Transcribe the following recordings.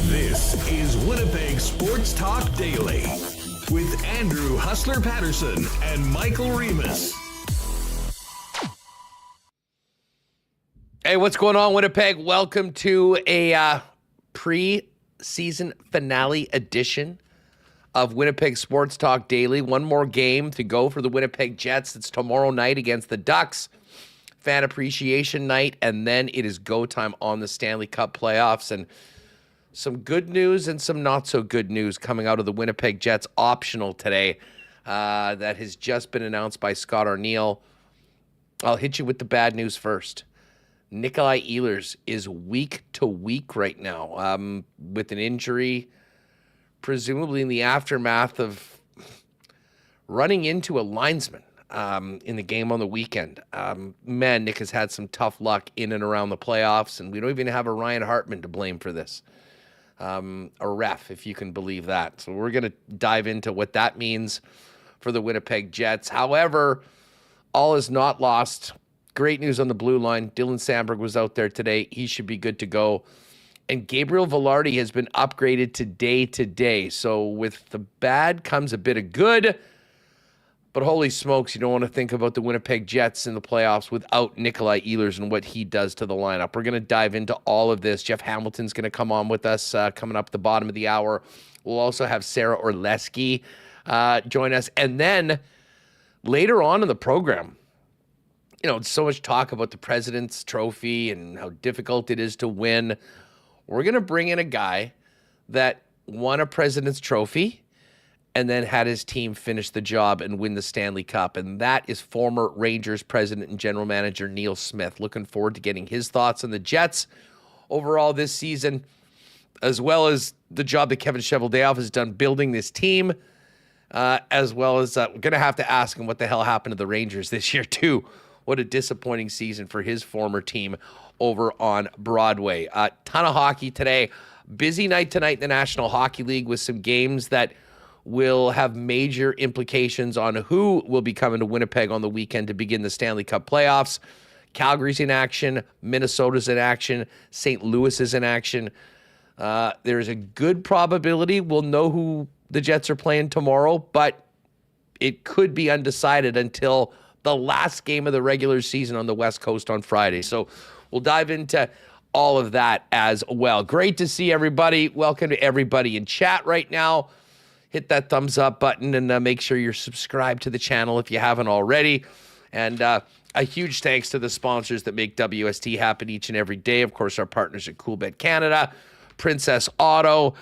This is Winnipeg Sports Talk Daily with Andrew Hustler Paterson and Michael Remis. Hey, what's going on, Winnipeg? Welcome to a pre-season finale edition of Winnipeg Sports Talk Daily. One more game to go for the Winnipeg Jets. It's tomorrow night against the Ducks. Fan appreciation night, and then it is go time on the Stanley Cup Playoffs. And some good news and some not so good news coming out of the Winnipeg Jets optional today that has just been announced by Scott Arniel. I'll hit you with the bad news first. Nikolai Ehlers is week to week right now with an injury, presumably in the aftermath of running into a linesman in the game on the weekend. Man, Nick has had some tough luck in and around the playoffs, and we don't even have a Ryan Hartman to blame for this. A ref, if you can believe that. So we're going to dive into what that means for the Winnipeg Jets. However, all is not lost. Great news on the blue line. Dylan Samberg was out there today. He should be good to go. And Gabriel Vilardi has been upgraded today. So with the bad comes a bit of good. But holy smokes, you don't want to think about the Winnipeg Jets in the playoffs without Nikolai Ehlers and what he does to the lineup. We're going to dive into all of this. Jeff Hamilton's going to come on with us coming up at the bottom of the hour. We'll also have Sara Orlesky join us. And then later on in the program, you know, so much talk about the President's Trophy and how difficult it is to win. We're going to bring in a guy that won a President's Trophy and then had his team finish the job and win the Stanley Cup. And that is former Rangers president and general manager Neil Smith. Looking forward to getting his thoughts on the Jets overall this season, as well as the job that Kevin Cheveldayoff has done building this team, as well as we're going to have to ask him what the hell happened to the Rangers this year, too. What a disappointing season for his former team over on Broadway. A ton of hockey today. Busy night tonight in the National Hockey League with some games that will have major implications on who will be coming to Winnipeg on the weekend to begin the Stanley Cup playoffs. Calgary's in action. Minnesota's in action. St. Louis is in action. There's a good probability we'll know who the Jets are playing tomorrow, but it could be undecided until the last game of the regular season on the West Coast on Friday. So we'll dive into all of that as well. Great to see everybody. Welcome to everybody in chat right now. Hit that thumbs up button and make sure you're subscribed to the channel if you haven't already. And a huge thanks to the sponsors that make WST happen each and every day. Of course, our partners at Coolbet Canada, Princess Auto,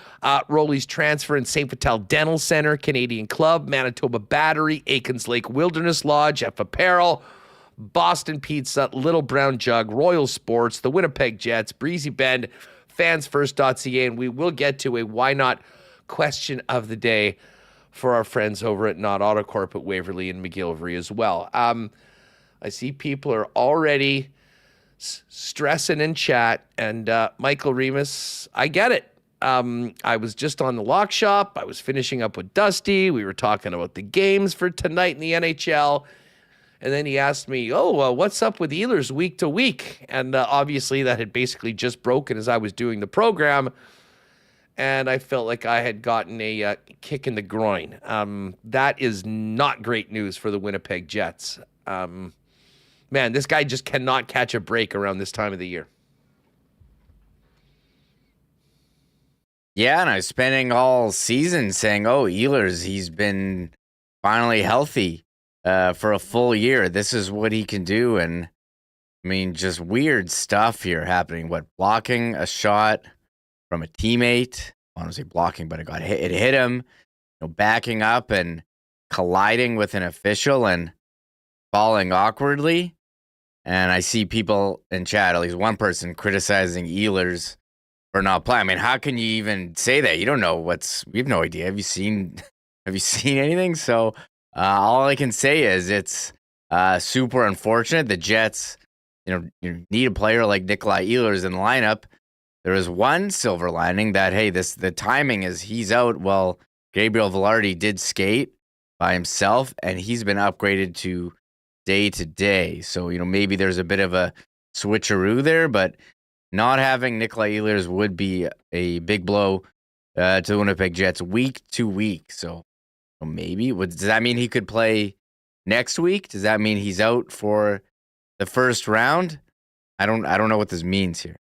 Rolly's Transfer and St. Vital Dental Center, Canadian Club, Manitoba Battery, Aikens Lake Wilderness Lodge, F Apparel, Boston Pizza, Little Brown Jug, Royal Sports, the Winnipeg Jets, Breezy Bend, fansfirst.ca, and we will get to a why not question of the day for our friends over at Not Autocorp at Waverly and McGillivray as well. I see people are already stressing in chat, and Michael Remis, I get it. I was just on the lock shop. I was finishing up with Dusty. We were talking about the games for tonight in the NHL. And then he asked me, what's up with Ehlers week to week? And obviously that had basically just broken as I was doing the program. And I felt like I had gotten a kick in the groin. That is not great news for the Winnipeg Jets. Man, this guy just cannot catch a break around this time of the year. Yeah, and I was spending all season saying, Ehlers, he's been finally healthy for a full year. This is what he can do. And, I mean, just weird stuff here happening. Blocking a shot from a teammate. I don't say blocking, but it hit him. Backing up and colliding with an official. And falling awkwardly. And I see people in chat, at least one person, criticizing Ehlers for not playing. I mean, how can you even say that? You don't know we have no idea. Have you seen anything? So all I can say is it's super unfortunate. The Jets, you need a player like Nikolai Ehlers in the lineup. There is one silver lining that, hey, the timing is he's out. Well, Gabriel Velarde did skate by himself, and he's been upgraded to day. So, maybe there's a bit of a switcheroo there, but not having Nikolai Ehlers would be a big blow to the Winnipeg Jets week to week. So maybe, does that mean he could play next week? Does that mean he's out for the first round? I don't know what this means here.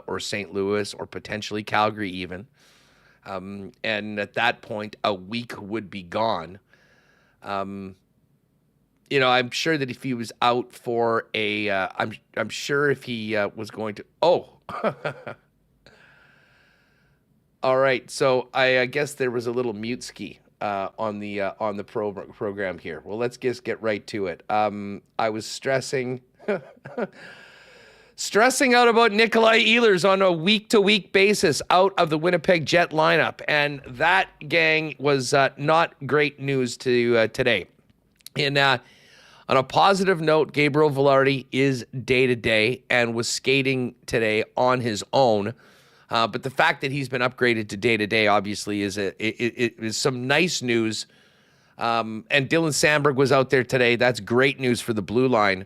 Or St. Louis or potentially Calgary even. And at that point, a week would be gone. I'm sure that if he was out for I'm sure if he was going to, all right. So I guess there was a little mute ski on the program here. Well, let's just get right to it. I was stressing out about Nikolai Ehlers on a week-to-week basis out of the Winnipeg Jet lineup, and that, gang, was not great news to today. And on a positive note, Gabriel Velarde is day-to-day and was skating today on his own. But the fact that he's been upgraded to day-to-day obviously is some nice news. And Dylan Sandberg was out there today. That's great news for the blue line.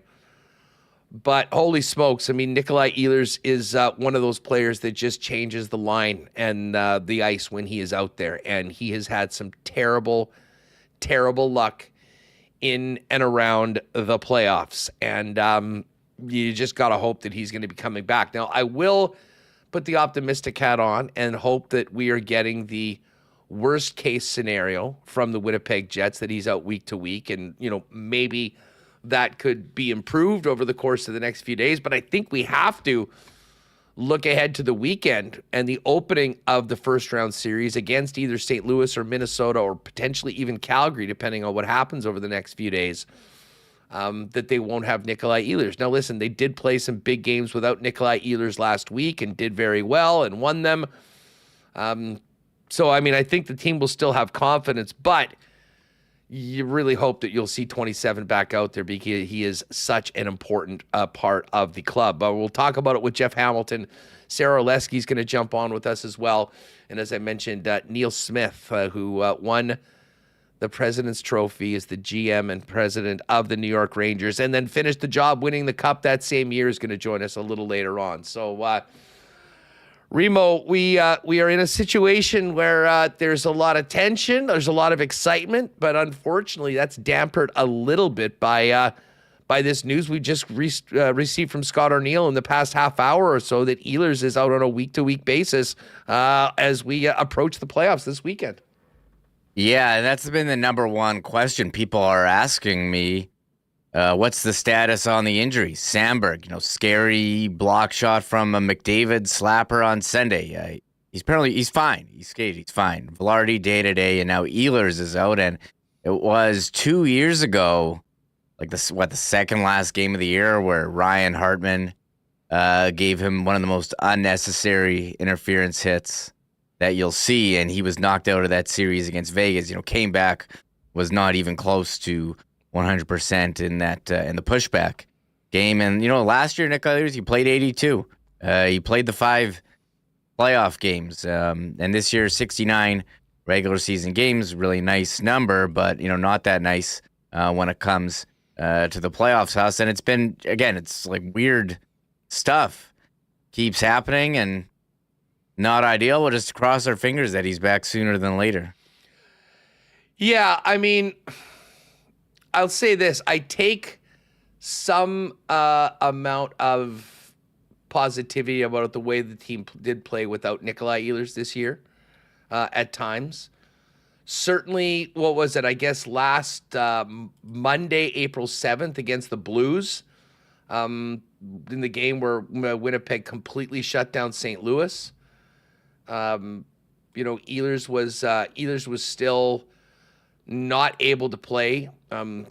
But holy smokes, I mean, Nikolai Ehlers is one of those players that just changes the line and the ice when he is out there. And he has had some terrible, terrible luck in and around the playoffs. And you just got to hope that he's going to be coming back. Now, I will put the optimistic hat on and hope that we are getting the worst case scenario from the Winnipeg Jets, that he's out week to week. And, maybe that could be improved over the course of the next few days. But I think we have to look ahead to the weekend and the opening of the first round series against either St. Louis or Minnesota or potentially even Calgary, depending on what happens over the next few days, that they won't have Nikolai Ehlers. Now, listen, they did play some big games without Nikolai Ehlers last week and did very well and won them. So, I mean, I think the team will still have confidence, but you really hope that you'll see 27 back out there because he is such an important part of the club. But we'll talk about it with Jeff Hamilton. Sara Orlesky is going to jump on with us as well. And as I mentioned, Neil Smith, who won the President's Trophy as the GM and president of the New York Rangers and then finished the job winning the Cup that same year, is going to join us a little later on. So, Remo, we are in a situation where there's a lot of tension, there's a lot of excitement, but unfortunately that's dampened a little bit by this news we just received from Scott O'Neill in the past half hour or so, that Ehlers is out on a week-to-week basis as we approach the playoffs this weekend. Yeah, that's been the number one question people are asking me. What's the status on the injury? Sandberg, scary block shot from a McDavid slapper on Sunday. He's fine. He's skated. He's fine. Velarde day-to-day, and now Ehlers is out. And it was 2 years ago, like the second last game of the year, where Ryan Hartman gave him one of the most unnecessary interference hits that you'll see, and he was knocked out of that series against Vegas. Came back, was not even close to 100% in the pushback game. And last year, Nick Ehlers, he played 82. He played the 5 playoff games, and this year 69 regular season games. Really nice number, but not that nice when it comes to the playoffs. House, and it's been, again, it's like weird stuff keeps happening and not ideal. We'll just cross our fingers that he's back sooner than later. Yeah, I mean, I'll say this. I take some amount of positivity about the way the team did play without Nikolai Ehlers this year at times. Certainly, what was it? I guess last Monday, April 7th against the Blues, in the game where Winnipeg completely shut down St. Louis. Ehlers was still not able to play.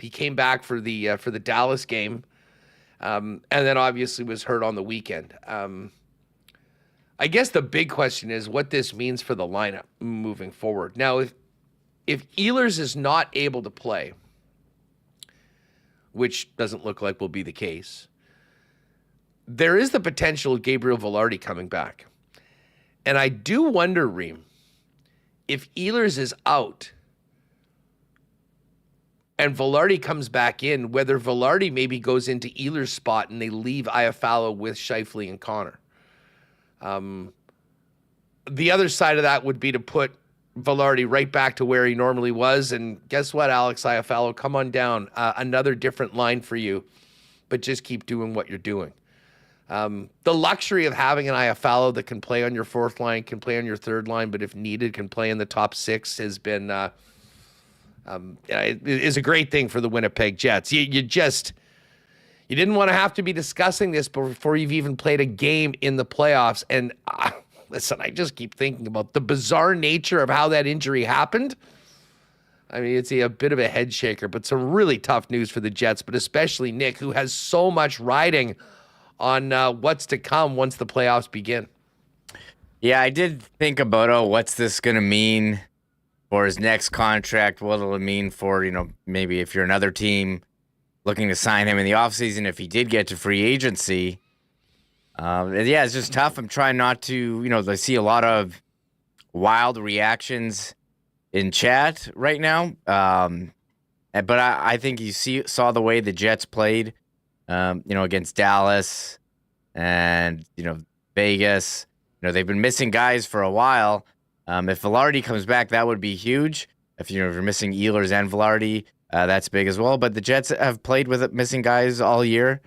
He came back for the Dallas game, and then obviously was hurt on the weekend. I guess the big question is what this means for the lineup moving forward. Now, if Ehlers is not able to play, which doesn't look like will be the case, there is the potential of Gabriel Vilardi coming back. And I do wonder, Reem, if Ehlers is out and Vilardi comes back in, whether Vilardi maybe goes into Ehlers' spot and they leave Iafallo with Scheifele and Connor. The other side of that would be to put Vilardi right back to where he normally was. And guess what, Alex Iafallo, come on down. Another different line for you, but just keep doing what you're doing. The luxury of having an Iafallo that can play on your fourth line, can play on your third line, but if needed, can play in the top six has been is a great thing for the Winnipeg Jets. You didn't want to have to be discussing this before you've even played a game in the playoffs. And listen, I just keep thinking about the bizarre nature of how that injury happened. I mean, it's a bit of a head shaker, but some really tough news for the Jets, but especially Nick, who has so much riding on what's to come once the playoffs begin. Yeah, I did think about, what's this going to mean for his next contract? What will it mean for, maybe if you're another team looking to sign him in the offseason, if he did get to free agency. Yeah, it's just tough. I'm trying not to, I see a lot of wild reactions in chat right now. But I think you saw the way the Jets played, against Dallas and, Vegas. They've been missing guys for a while. If Vilardi comes back, that would be huge. If you're missing Ehlers and Vilardi, that's big as well. But the Jets have played with missing guys all year,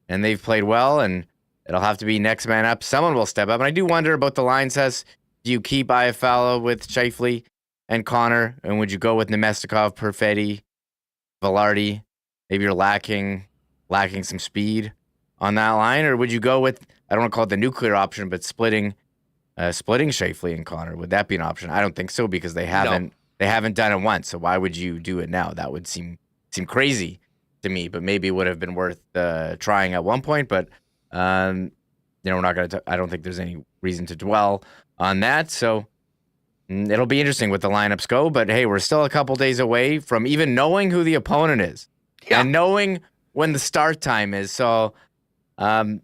and they've played well, and it'll have to be next man up. Someone will step up. And I do wonder about the line says, do you keep Iafallo with Scheifele and Connor? And would you go with Nemestikov, Perfetti, Vilardi? Maybe you're lacking some speed on that line. Or would you go with, I don't want to call it the nuclear option, but splitting Scheifele and Connor? Would that be an option? I don't think so, because they haven't done it once. So why would you do it now? That would seem crazy to me, but maybe it would have been worth trying at one point. But we're not going to. I don't think there's any reason to dwell on that. So it'll be interesting what the lineups go. But hey, we're still a couple days away from even knowing who the opponent is and knowing when the start time is. So I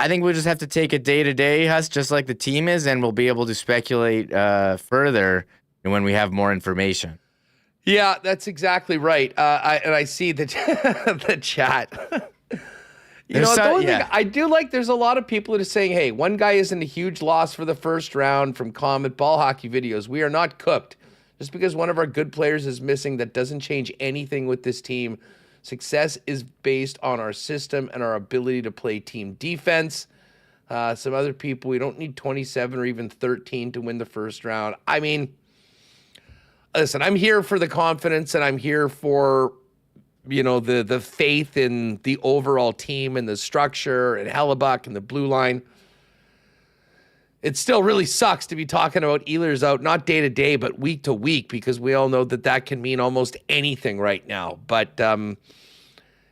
think we'll just have to take it day to day, Huss, just like the team is, and we'll be able to speculate further when we have more information. Yeah, that's exactly right. I see the chat. I do like, there's a lot of people that are saying, hey, one guy isn't a huge loss for the first round from Comet Ball Hockey Videos. We are not cooked. Just because one of our good players is missing, that doesn't change anything with this team. Success is based on our system and our ability to play team defense. Some other people, we don't need 27 or even 13 to win the first round. I mean, listen, I'm here for the confidence, and I'm here for, the faith in the overall team and the structure and Hellebuck and the blue line. It still really sucks to be talking about Ehlers out, not day to day, but week to week, because we all know that can mean almost anything right now. But,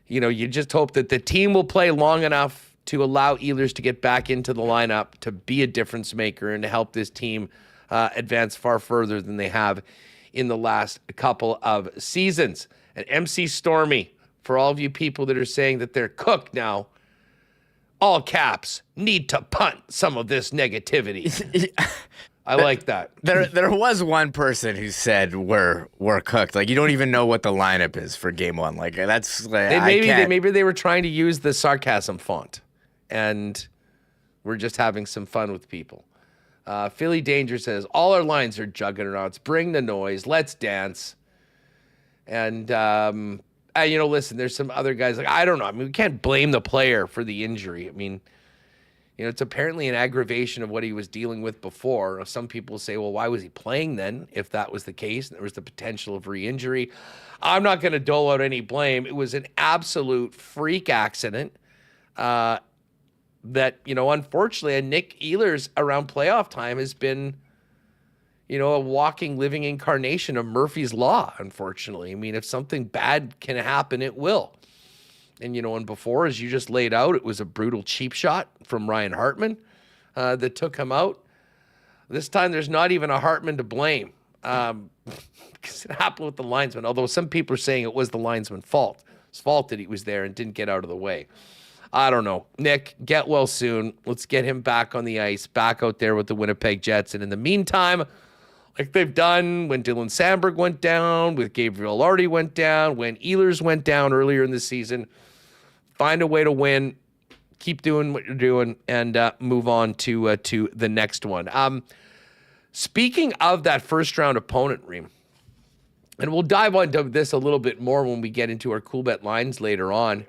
you just hope that the team will play long enough to allow Ehlers to get back into the lineup, to be a difference maker, and to help this team advance far further than they have in the last couple of seasons. And MC Stormy, for all of you people that are saying that they're cooked now, all caps, need to punt some of this negativity. I like that. There was one person who said we're cooked. Like, you don't even know what the lineup is for game one. Like, that's maybe they were trying to use the sarcasm font, and we're just having some fun with people. Philly Danger says all our lines are juggernauts. Bring the noise. Let's dance. And Listen, there's some other guys. Like, I don't know. I mean, we can't blame the player for the injury. I mean, it's apparently an aggravation of what he was dealing with before. Some people say, well, why was he playing then if that was the case and there was the potential of re-injury? I'm not going to dole out any blame. It was an absolute freak accident that, unfortunately, Nick Ehlers around playoff time has been, a walking, living incarnation of Murphy's Law, unfortunately. I mean, if something bad can happen, it will. And, before, as you just laid out, it was a brutal cheap shot from Ryan Hartman that took him out. This time, there's not even a Hartman to blame because it happened with the linesman, although some people are saying it was the linesman's fault. It's fault that he was there and didn't get out of the way. I don't know. Nick, get well soon. Let's get him back on the ice, back out there with the Winnipeg Jets. And in the meantime, like they've done when Dylan Sandberg went down, with Gabriel Lardy went down, when Ehlers went down earlier in the season, find a way to win, keep doing what you're doing, and move on to the next one. Speaking of that first-round opponent, Reem, and we'll dive into this a little bit more when we get into our Coolbet lines later on.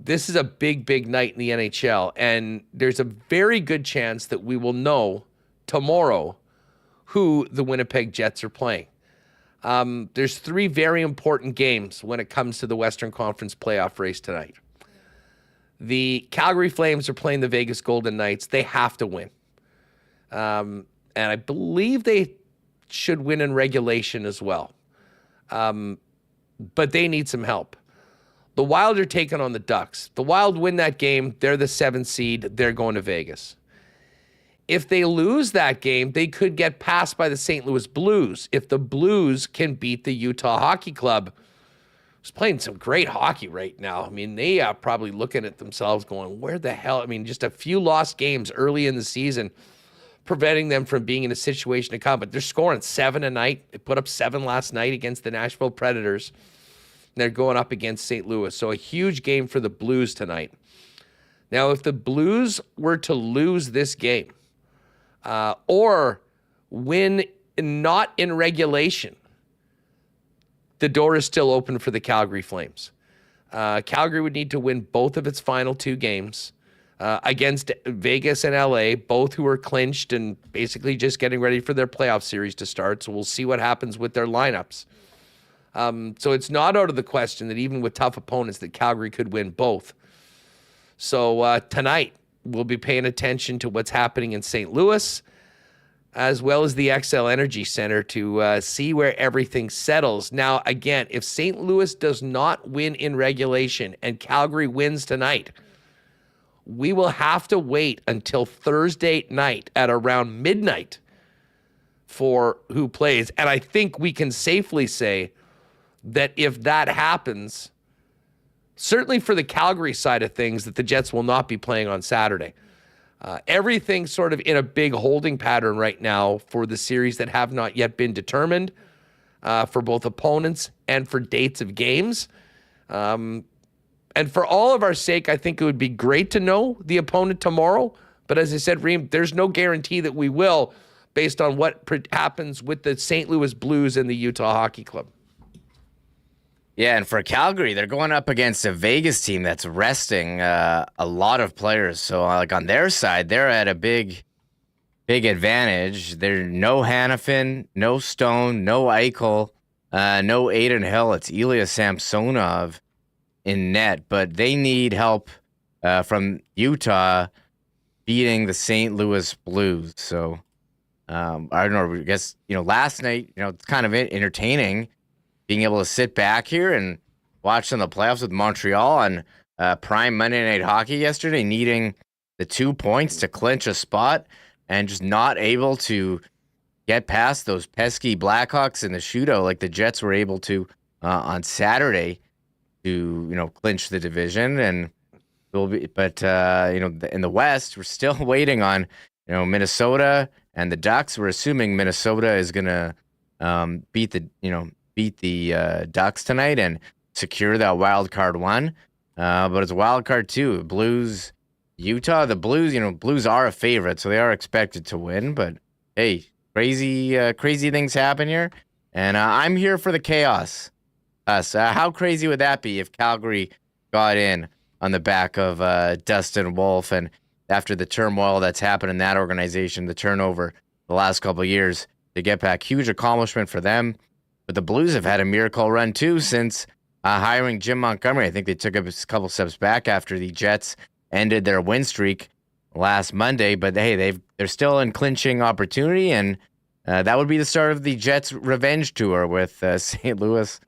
This is a big, big night in the NHL, and there's a very good chance that we will know tomorrow who the Winnipeg Jets are playing. There's three very important games when it comes to the Western Conference playoff race tonight. The Calgary Flames are playing the Vegas Golden Knights. They have to win. And I believe they should win in regulation as well. But they need some help. The Wild are taking on the Ducks. The Wild win that game. They're the 7th seed. They're going to Vegas. If they lose that game, they could get passed by the St. Louis Blues if the Blues can beat the Utah Hockey Club, who's playing some great hockey right now. I mean, they are probably looking at themselves going, where the hell? I mean, just a few lost games early in the season, preventing them from being in a situation to come. But they're scoring 7 a night. They put up 7 last night against the Nashville Predators. They're going up against St. Louis. So a huge game for the Blues tonight. Now, if the Blues were to lose this game, or win not in regulation, the door is still open for the Calgary Flames. Calgary would need to win both of its final 2 games against Vegas and LA, both who are clinched and basically just getting ready for their playoff series to start. So we'll see what happens with their lineups. So it's not out of the question that even with tough opponents that Calgary could win both. So tonight, we'll be paying attention to what's happening in St. Louis, as well as the XL Energy Center to see where everything settles. Now, again, if St. Louis does not win in regulation and Calgary wins tonight, we will have to wait until Thursday night at around midnight for who plays. And I think we can safely say that if that happens, certainly for the Calgary side of things, that the Jets will not be playing on Saturday. Everything's sort of in a big holding pattern right now for the series that have not yet been determined for both opponents and for dates of games. And for all of our sake, I think it would be great to know the opponent tomorrow. But as I said, Reem, there's no guarantee that we will based on what happens with the St. Louis Blues and the Utah Hockey Club. Yeah, and for Calgary, they're going up against a Vegas team that's resting a lot of players. So, like on their side, they're at a big advantage. There's no Hanifin, no Stone, no Eichel, no Aiden Hill. It's Ilya Samsonov in net, but they need help from Utah beating the St. Louis Blues. So, I don't know. I guess last night, it's kind of entertaining. Being able to sit back here and watch some of the playoffs with Montreal on prime Monday Night Hockey yesterday, needing the 2 points to clinch a spot and just not able to get past those pesky Blackhawks in the shootout like the Jets were able to on Saturday to clinch the division. And in the West, we're still waiting on Minnesota and the Ducks. We're assuming Minnesota is gonna beat the Ducks tonight and secure that wild card 1. But it's wild card 2. Blues, Utah. The Blues, Blues are a favorite, so they are expected to win. But hey, crazy things happen here, and I'm here for the chaos. us. How crazy would that be if Calgary got in on the back of Dustin Wolf, and after the turmoil that's happened in that organization, the turnover the last couple of years, to get back? Huge accomplishment for them. But the Blues have had a miracle run too since hiring Jim Montgomery. I think they took a couple steps back after the Jets ended their win streak last Monday. But hey, they're still in clinching opportunity, and that would be the start of the Jets' revenge tour with St. Louis,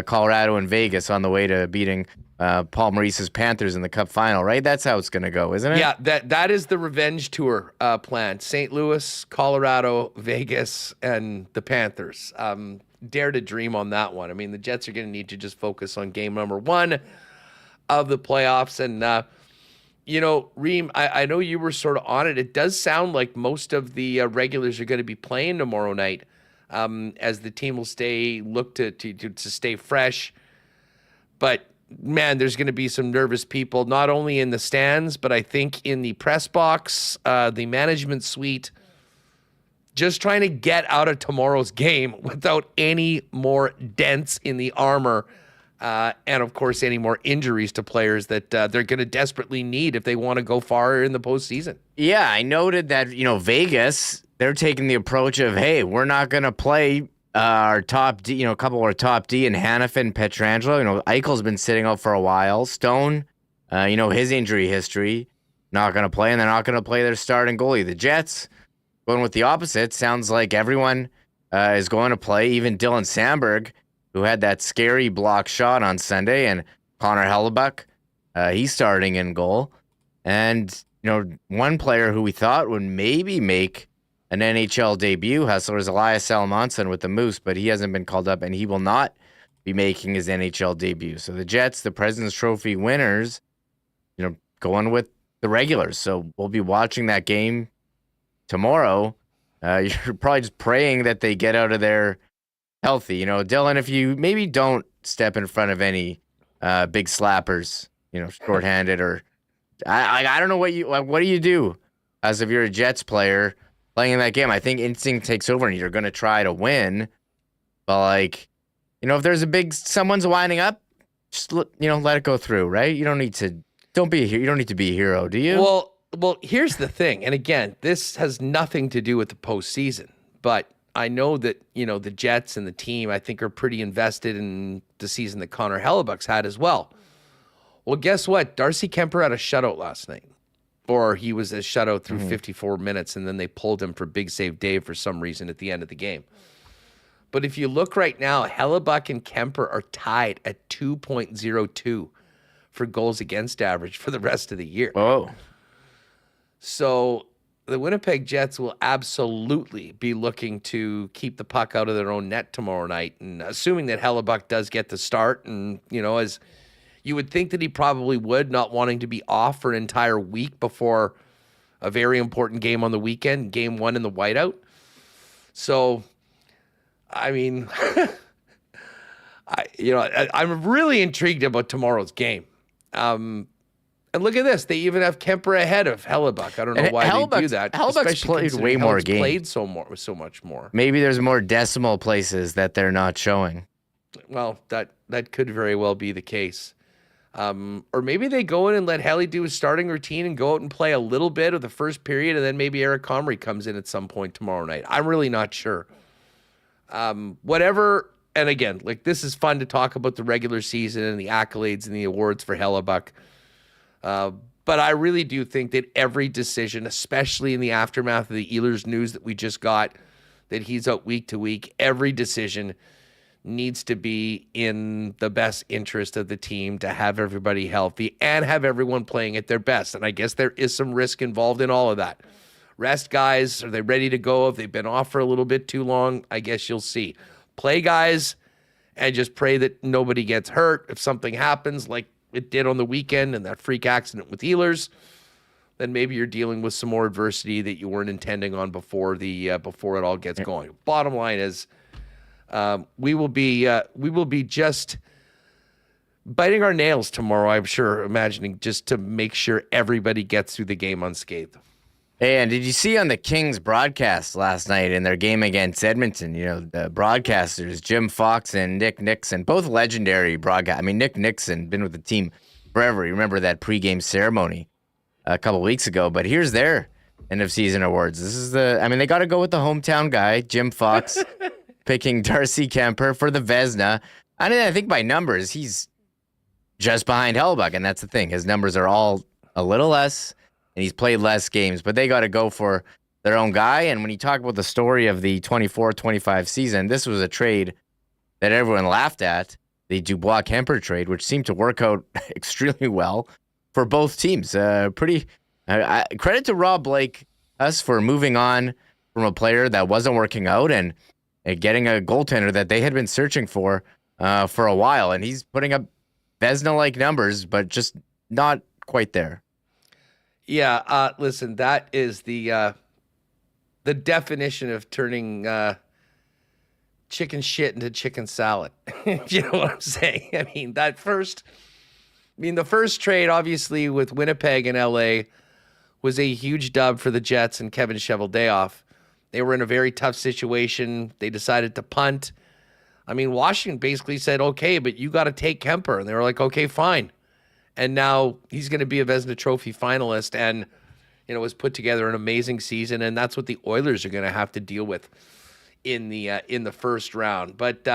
Colorado, and Vegas on the way to beating Paul Maurice's Panthers in the Cup final, right? That's how it's going to go, isn't it? Yeah, that is the revenge tour plan. St. Louis, Colorado, Vegas, and the Panthers. Dare to dream on that one. I mean, the Jets are going to need to just focus on game number 1 of the playoffs. And, Reem, I know you were sort of on it. It does sound like most of the regulars are going to be playing tomorrow night as the team will look to stay fresh. But man, there's going to be some nervous people, not only in the stands, but I think in the press box, the management suite, just trying to get out of tomorrow's game without any more dents in the armor, and of course, any more injuries to players that they're going to desperately need if they want to go far in the postseason. Yeah, I noted that, Vegas, they're taking the approach of, hey, we're not going to play our top D, a couple of our top D in Hanifin, Pietrangelo. Eichel's been sitting out for a while. Stone, his injury history, not going to play, and they're not going to play their starting goalie. The Jets, going with the opposite, sounds like everyone is going to play, even Dylan Samberg, who had that scary block shot on Sunday, and Connor Hellebuck, he's starting in goal. And, one player who we thought would maybe make an NHL debut, Hustler, is Elias Salomonsson with the Moose, but he hasn't been called up, and he will not be making his NHL debut. So the Jets, the President's Trophy winners, going with the regulars. So we'll be watching that game tomorrow. You're probably just praying that they get out of there healthy. Dylan, if you maybe don't step in front of any big slappers, shorthanded, or I don't know what do you do as if you're a Jets player playing in that game? I think instinct takes over, and you're going to try to win. But if there's someone's winding up, just let it go through, right? You don't need to be a hero, do you? Well, here's the thing, and again, this has nothing to do with the postseason, but I know that, the Jets and the team, I think, are pretty invested in the season that Connor Hellebuck's had as well. Well, guess what? Darcy Kemper had a shutout last night. Or he was a shutout through 54 minutes, and then they pulled him for Big Save Dave for some reason at the end of the game. But if you look right now, Hellebuck and Kemper are tied at 2.02 for goals against average for the rest of the year. Oh. So the Winnipeg Jets will absolutely be looking to keep the puck out of their own net tomorrow night. And assuming that Hellebuck does get the start, and, as you would think that he probably would, not wanting to be off for an entire week before a very important game on the weekend, game 1 in the whiteout. So, I mean, I'm really intrigued about tomorrow's game. And look at this. They even have Kemper ahead of Hellebuck. I don't know why they do that. Hellebuck's played way more games. Played so much more. Maybe there's more decimal places that they're not showing. Well, that could very well be the case. Or maybe they go in and let Helly do his starting routine and go out and play a little bit of the first period, and then maybe Eric Comrie comes in at some point tomorrow night. I'm really not sure. Whatever. And again, this is fun to talk about the regular season and the accolades and the awards for Hellebuck. But I really do think that every decision, especially in the aftermath of the Ehlers news that we just got, that he's out week to week, every decision needs to be in the best interest of the team to have everybody healthy and have everyone playing at their best. And I guess there is some risk involved in all of that. Rest guys, are they ready to go? If they've been off for a little bit too long, I guess you'll see. Play guys and just pray that nobody gets hurt. If something happens like it did on the weekend and that freak accident with Ehlers, then maybe you're dealing with some more adversity that you weren't intending on before it all gets going. Bottom line is, we will be just biting our nails tomorrow, I'm sure, imagining just to make sure everybody gets through the game unscathed. Hey, and did you see on the Kings broadcast last night in their game against Edmonton, the broadcasters, Jim Fox and Nick Nixon, both legendary broadcast. I mean, Nick Nixon, been with the team forever. You remember that pregame ceremony a couple weeks ago, but here's their end of season awards. They got to go with the hometown guy, Jim Fox, picking Darcy Kemper for the Vezina. I think by numbers, he's just behind Hellebuyck, and that's the thing. His numbers are all a little less, and he's played less games, but they got to go for their own guy. And when you talk about the story of the 24-25 season, this was a trade that everyone laughed at, the Dubois-Kemper trade, which seemed to work out extremely well for both teams. Credit to Rob Blake, us, for moving on from a player that wasn't working out and getting a goaltender that they had been searching for a while. And he's putting up Vezina-like numbers, but just not quite there. Yeah, listen, that is the definition of turning chicken shit into chicken salad. You know what I'm saying? I mean, the first trade, obviously, with Winnipeg and LA was a huge dub for the Jets and Kevin Cheveldayoff. They were in a very tough situation. They decided to punt. I mean, Washington basically said, okay, but you got to take Kemper. And they were like, okay, fine. And now he's going to be a Vezina Trophy finalist and, has put together an amazing season. And that's what the Oilers are going to have to deal with in the first round. But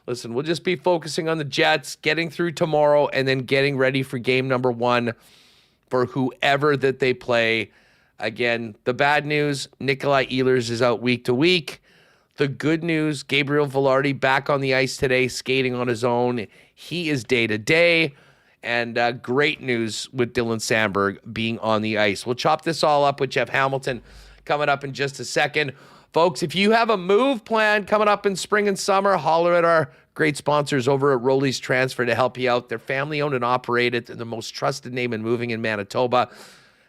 listen, we'll just be focusing on the Jets, getting through tomorrow, and then getting ready for game number 1 for whoever that they play. Again, the bad news, Nikolai Ehlers is out week to week. The good news, Gabriel Velarde back on the ice today, skating on his own. He is day to day. And great news with Dylan Sandberg being on the ice. We'll chop this all up with Jeff Hamilton coming up in just a second. Folks, if you have a move plan coming up in spring and summer, holler at our great sponsors over at Rolly's Transfer to help you out. They're family-owned and operated. They're the most trusted name in moving in Manitoba,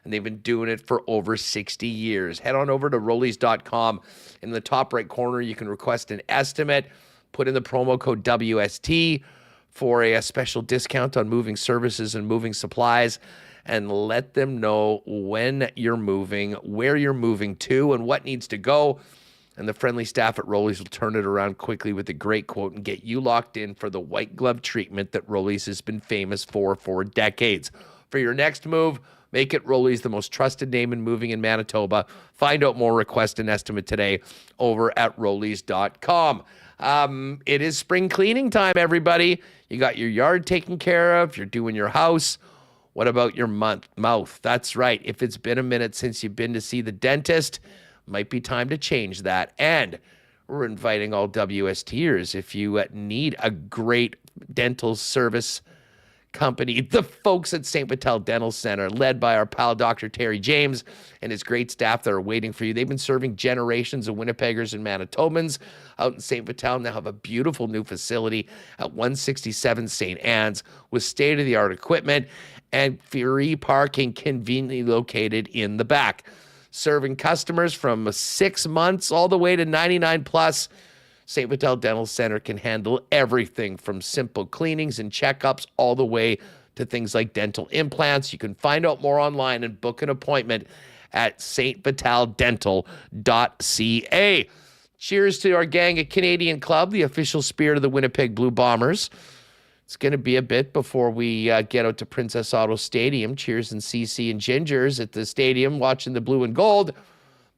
and they've been doing it for over 60 years. Head on over to Rollies.com. In the top right corner, you can request an estimate. Put in the promo code WST for a special discount on moving services and moving supplies, and let them know when you're moving, where you're moving to, and what needs to go. And the friendly staff at Rollies will turn it around quickly with a great quote and get you locked in for the white glove treatment that Rollies has been famous for decades. For your next move, make it Rollies, the most trusted name in moving in Manitoba. Find out more, request an estimate today over at Rollies.com. It is spring cleaning time, everybody. You got your yard taken care of. You're doing your house. What about your mouth? That's right. If it's been a minute since you've been to see the dentist, might be time to change that. And we're inviting all WSTers, if you need a great dental service company, the folks at St. Vital Dental Center, led by our pal Dr. Terry James and his great staff that are waiting for you. They've been serving generations of Winnipeggers and Manitobans out in St. Vital. Now have a beautiful new facility at 167 St. Anne's with state-of-the-art equipment and free parking conveniently located in the back. Serving customers from 6 months all the way to 99 plus. St. Vital Dental Center can handle everything from simple cleanings and checkups all the way to things like dental implants. You can find out more online and book an appointment at stvitaldental.ca. Cheers to our gang at Canadian Club, the official spirit of the Winnipeg Blue Bombers. It's going to be a bit before we get out to Princess Auto Stadium. Cheers and CC and Gingers at the stadium watching the blue and gold.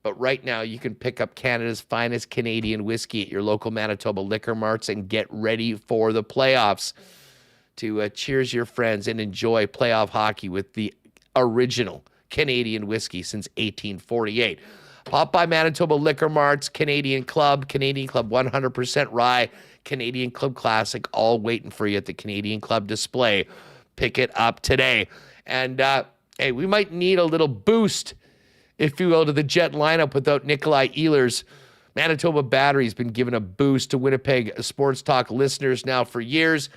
But right now, you can pick up Canada's finest Canadian whiskey at your local Manitoba liquor marts and get ready for the playoffs to cheers your friends and enjoy playoff hockey with the original Canadian whiskey since 1848. Pop by Manitoba Liquor Marts, Canadian Club 100% rye, Canadian Club Classic, all waiting for you at the Canadian Club display. Pick it up today. And, hey, we might need a little boost, if you will, to the Jet lineup without Nikolai Ehlers. Manitoba Battery's been given a boost to Winnipeg Sports Talk listeners now for years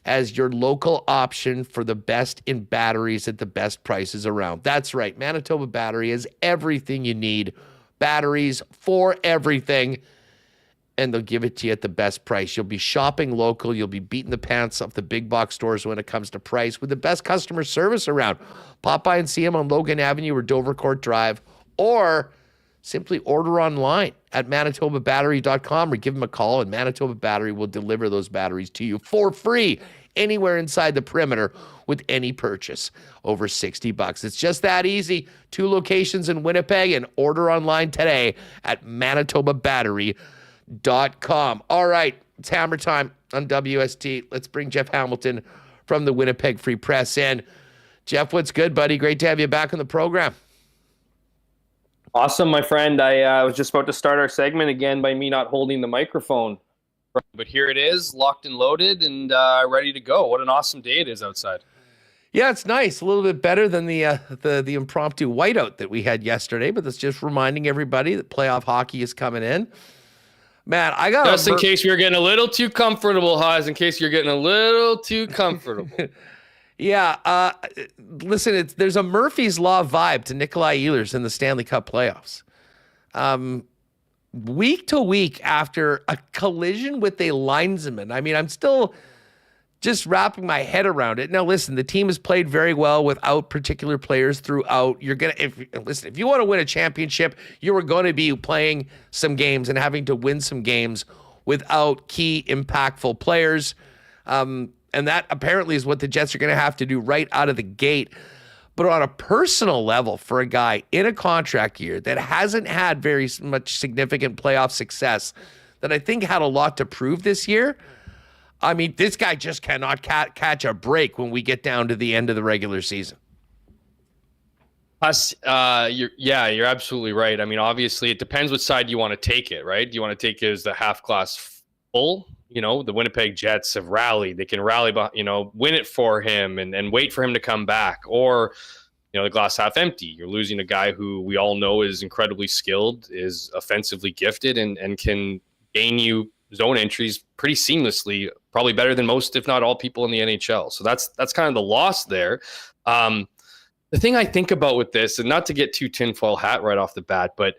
as your local option for the best in batteries at the best prices around. That's right. Manitoba Battery is everything you need. Batteries for everything. And they'll give it to you at the best price. You'll be shopping local. You'll be beating the pants off the big box stores when it comes to price with the best customer service around. Pop by and see them on Logan Avenue or Dovercourt Drive or simply order online at manitobabattery.com or give them a call, and Manitoba Battery will deliver those batteries to you for free anywhere inside the perimeter with any purchase over $60. It's just that easy. 2 locations in Winnipeg, and order online today at manitobabattery.com. All right, it's hammer time on WST. Let's bring Jeff Hamilton from the Winnipeg Free Press in. Jeff, what's good, buddy? Great to have you back on the program. Awesome, my friend. I was just about to start our segment again by me not holding the microphone. But here it is, locked and loaded and ready to go. What an awesome day it is outside. Yeah, it's nice. A little bit better than the impromptu whiteout that we had yesterday, but that's just reminding everybody that playoff hockey is coming in. Man, I got just in case you're getting a little too comfortable, Haas, in case you're getting a little too comfortable. Yeah, listen, there's a Murphy's Law vibe to Nikolai Ehlers in the Stanley Cup playoffs. Week to week after a collision with a linesman. I mean, I'm still just wrapping my head around it. Now, listen, the team has played very well without particular players throughout. If you want to win a championship, you are going to be playing some games and having to win some games without key, impactful players. And that apparently is what the Jets are going to have to do right out of the gate. But on a personal level, for a guy in a contract year that hasn't had very much significant playoff success, that I think had a lot to prove this year, I mean, this guy just cannot catch a break when we get down to the end of the regular season. You're absolutely right. I mean, obviously, it depends what side you want to take it, right? Do you want to take it as the half glass full? You know, the Winnipeg Jets have rallied. They can rally, win it for him and wait for him to come back. Or, the glass half empty. You're losing a guy who we all know is incredibly skilled, is offensively gifted, and can gain you zone entries pretty seamlessly, probably better than most, if not all, people in the NHL. So that's kind of the loss there. The thing I think about with this, and not to get too tinfoil hat right off the bat, but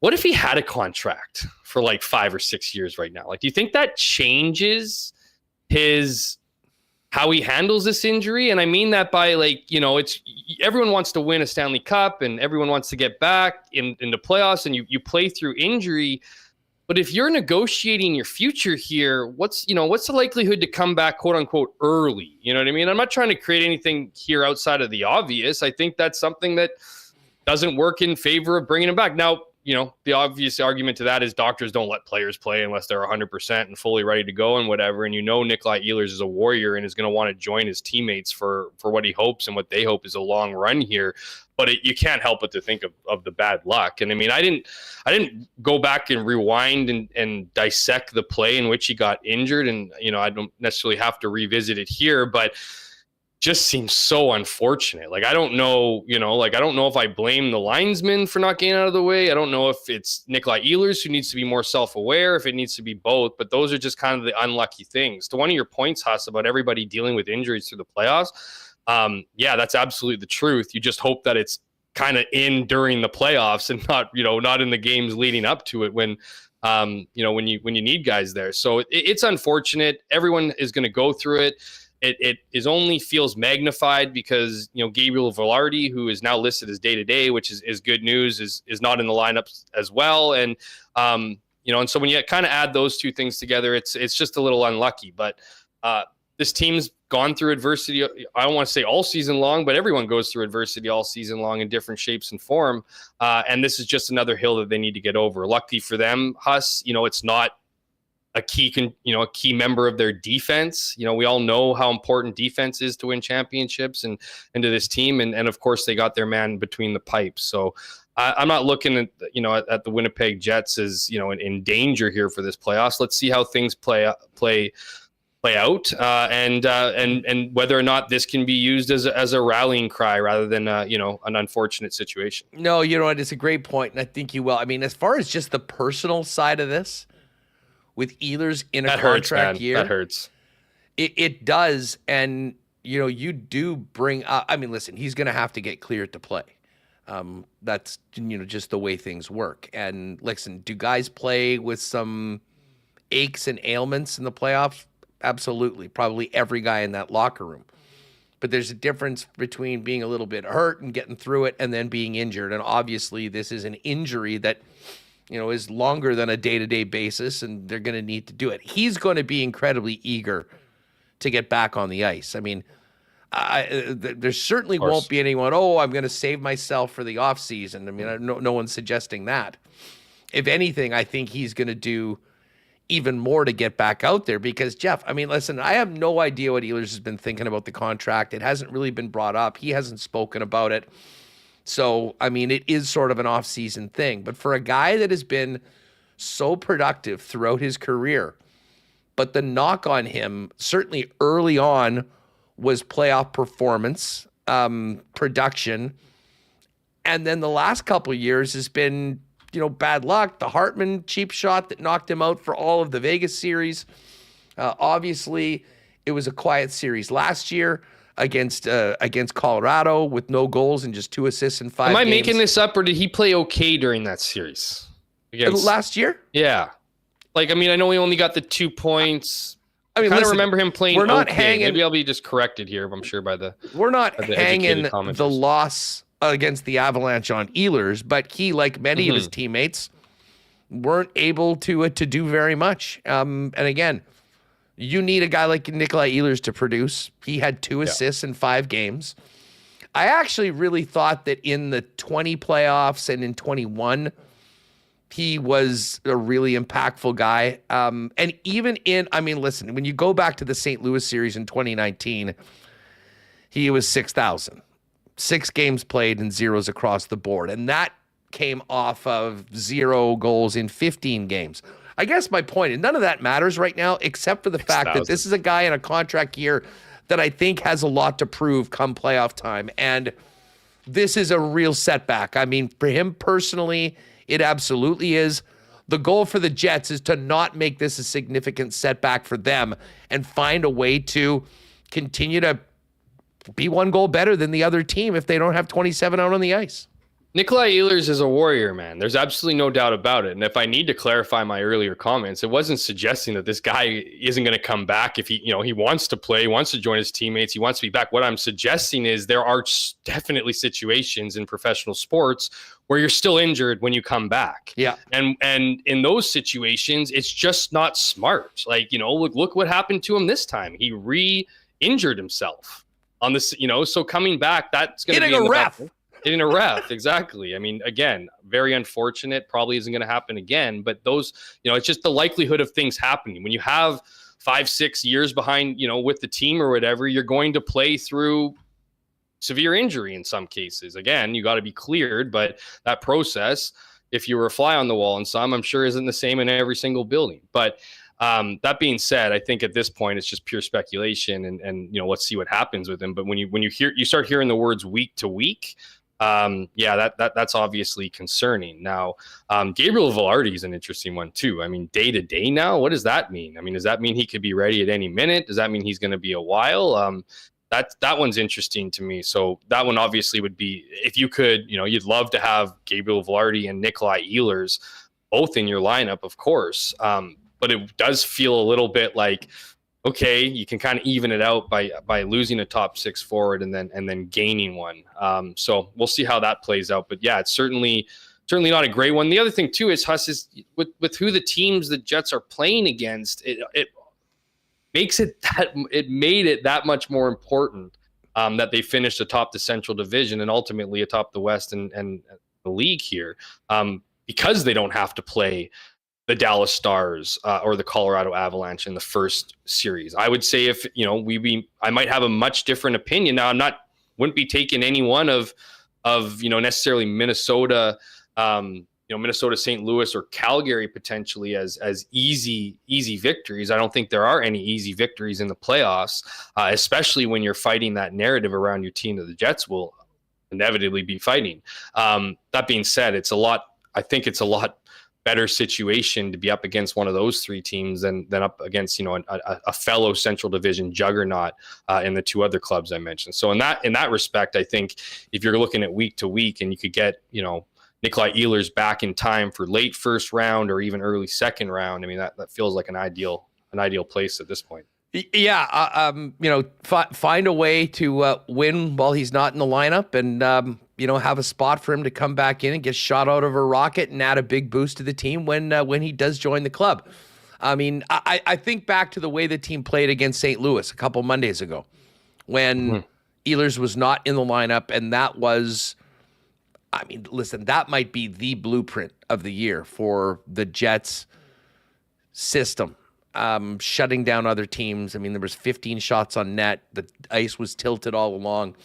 what if he had a contract for like 5 or 6 years right now? Like, do you think that changes how he handles this injury? And I mean that by it's everyone wants to win a Stanley Cup and everyone wants to get back in the playoffs, and you play through injury. But if you're negotiating your future here, what's the likelihood to come back, quote unquote, early? You know what I mean? I'm not trying to create anything here outside of the obvious. I think that's something that doesn't work in favor of bringing him back. Now, the obvious argument to that is doctors don't let players play unless they're 100% and fully ready to go and whatever. And Nikolai Ehlers is a warrior and is going to want to join his teammates for what he hopes and what they hope is a long run here. But you can't help but to think of the bad luck. And I mean, I didn't go back and rewind and dissect the play in which he got injured. And, I don't necessarily have to revisit it here, but just seems so unfortunate. Like, I don't know, I don't know if I blame the linesman for not getting out of the way. I don't know if it's Nikolai Ehlers who needs to be more self-aware, if it needs to be both, but those are just kind of the unlucky things. To one of your points, Huss, about everybody dealing with injuries through the playoffs, that's absolutely the truth. You just hope that it's kind of in during the playoffs and not in the games leading up to it when you need guys there. So it's unfortunate. Everyone is going to go through it. It is only feels magnified because, Gabriel Velarde, who is now listed as day-to-day, which is good news, is not in the lineup as well. And, and so when you kind of add those two things together, it's just a little unlucky. But this team's gone through adversity. I don't want to say all season long, but everyone goes through adversity all season long in different shapes and form. And this is just another hill that they need to get over. Lucky for them, Huss, it's not a key member of their defense. We all know how important defense is to win championships and to this team. And of course they got their man between the pipes. So I'm not looking at the Winnipeg Jets as, in danger here for this playoffs. Let's see how things play out and whether or not this can be used as a rallying cry rather than, an unfortunate situation. No, it's a great point. And I think you will. I mean, as far as just the personal side of this, with Ehlers in a contract year, that hurts. It does, and you do bring up. I mean, listen, he's going to have to get cleared to play. That's just the way things work. And listen, do guys play with some aches and ailments in the playoffs? Absolutely, probably every guy in that locker room. But there's a difference between being a little bit hurt and getting through it and then being injured. And obviously this is an injury that, is longer than a day-to-day basis, and they're going to need to do it. He's going to be incredibly eager to get back on the ice. I mean, there certainly won't be anyone, I'm going to save myself for the offseason. I mean, no one's suggesting that. If anything, I think he's going to do even more to get back out there because, Jeff, I mean, listen, I have no idea what Ehlers has been thinking about the contract. It hasn't really been brought up. He hasn't spoken about it. So, I mean, it is sort of an off-season thing. But for a guy that has been so productive throughout his career, but the knock on him, certainly early on, was playoff performance, production. And then the last couple of years has been, bad luck. The Hartman cheap shot that knocked him out for all of the Vegas series. Obviously, it was a quiet series last year against Colorado with no goals and just 2 assists in 5 games. Am I making this up, or did he play okay during that series? Last year? Yeah. I know he only got the 2 points. I mean, I remember him playing. We're not hanging. Maybe I'll be just corrected here, I'm sure, by the. We're not hanging the loss against the Avalanche on Ehlers, but he, like many of his teammates, weren't able to do very much. And again, you need a guy like Nikolai Ehlers to produce. He had 2 assists in 5 games. I actually really thought that in the 20 playoffs and in 21, he was a really impactful guy. And even listen, when you go back to the St. Louis series in 2019, he was 6,000. 6 games played and zeros across the board. And that came off of 0 goals in 15 games. I guess my point is none of that matters right now, except for the fact that this is a guy in a contract year that I think has a lot to prove come playoff time. And this is a real setback. I mean, for him personally, it absolutely is. The goal for the Jets is to not make this a significant setback for them and find a way to continue to be 1 goal better than the other team if they don't have 27 out on the ice. Nikolai Ehlers is a warrior, man. There's absolutely no doubt about it. And if I need to clarify my earlier comments, it wasn't suggesting that this guy isn't going to come back if he wants to play, he wants to join his teammates, he wants to be back. What I'm suggesting is there are definitely situations in professional sports where you're still injured when you come back. Yeah. And in those situations, it's just not smart. Look what happened to him this time. He re-injured himself on this, so coming back, that's going to be hitting a ref. Hitting a ref, exactly. I mean, again, very unfortunate. Probably isn't going to happen again. But those, it's just the likelihood of things happening. When you have 5-6 years behind, with the team or whatever, you're going to play through severe injury in some cases. Again, you got to be cleared, but that process, if you were a fly on the wall in some, I'm sure isn't the same in every single building. But that being said, I think at this point it's just pure speculation, and let's see what happens with him. But when you start hearing the words week to week. That's obviously concerning. Now, Gabriel Velarde is an interesting one too. I mean, day to day now, what does that mean? I mean, does that mean he could be ready at any minute? Does that mean he's going to be a while? That one's interesting to me. So that one obviously would be, if you could, you'd love to have Gabriel Velarde and Nikolai Ehlers both in your lineup, of course. But it does feel a little bit like, okay, you can kind of even it out by losing a top 6 forward and then gaining one. So we'll see how that plays out. But yeah, it's certainly not a great one. The other thing too is Huss is with who the teams the Jets are playing against. It made it that much more important that they finished atop the Central Division and ultimately atop the West and the league here because they don't have to play the Dallas Stars or the Colorado Avalanche in the first series. I would say if, I might have a much different opinion. Now wouldn't be taking any one of necessarily Minnesota, Minnesota, St. Louis or Calgary potentially as easy victories. I don't think there are any easy victories in the playoffs, especially when you're fighting that narrative around your team that the Jets will inevitably be fighting. That being said, I think it's a lot better situation to be up against one of those 3 teams than up against a fellow Central Division juggernaut in the 2 other clubs I mentioned. So in that respect, I think if you're looking at week to week and you could get Nikolai Ehlers back in time for late first round or even early second round, I mean that feels like an ideal place at this point. Find a way to win while he's not in the lineup, and have a spot for him to come back in and get shot out of a rocket and add a big boost to the team when he does join the club. I mean, I think back to the way the team played against St. Louis a couple Mondays ago when Ehlers was not in the lineup, and that was, that might be the blueprint of the year for the Jets system. Shutting down other teams. I mean, there was 15 shots on net. The ice was tilted all along.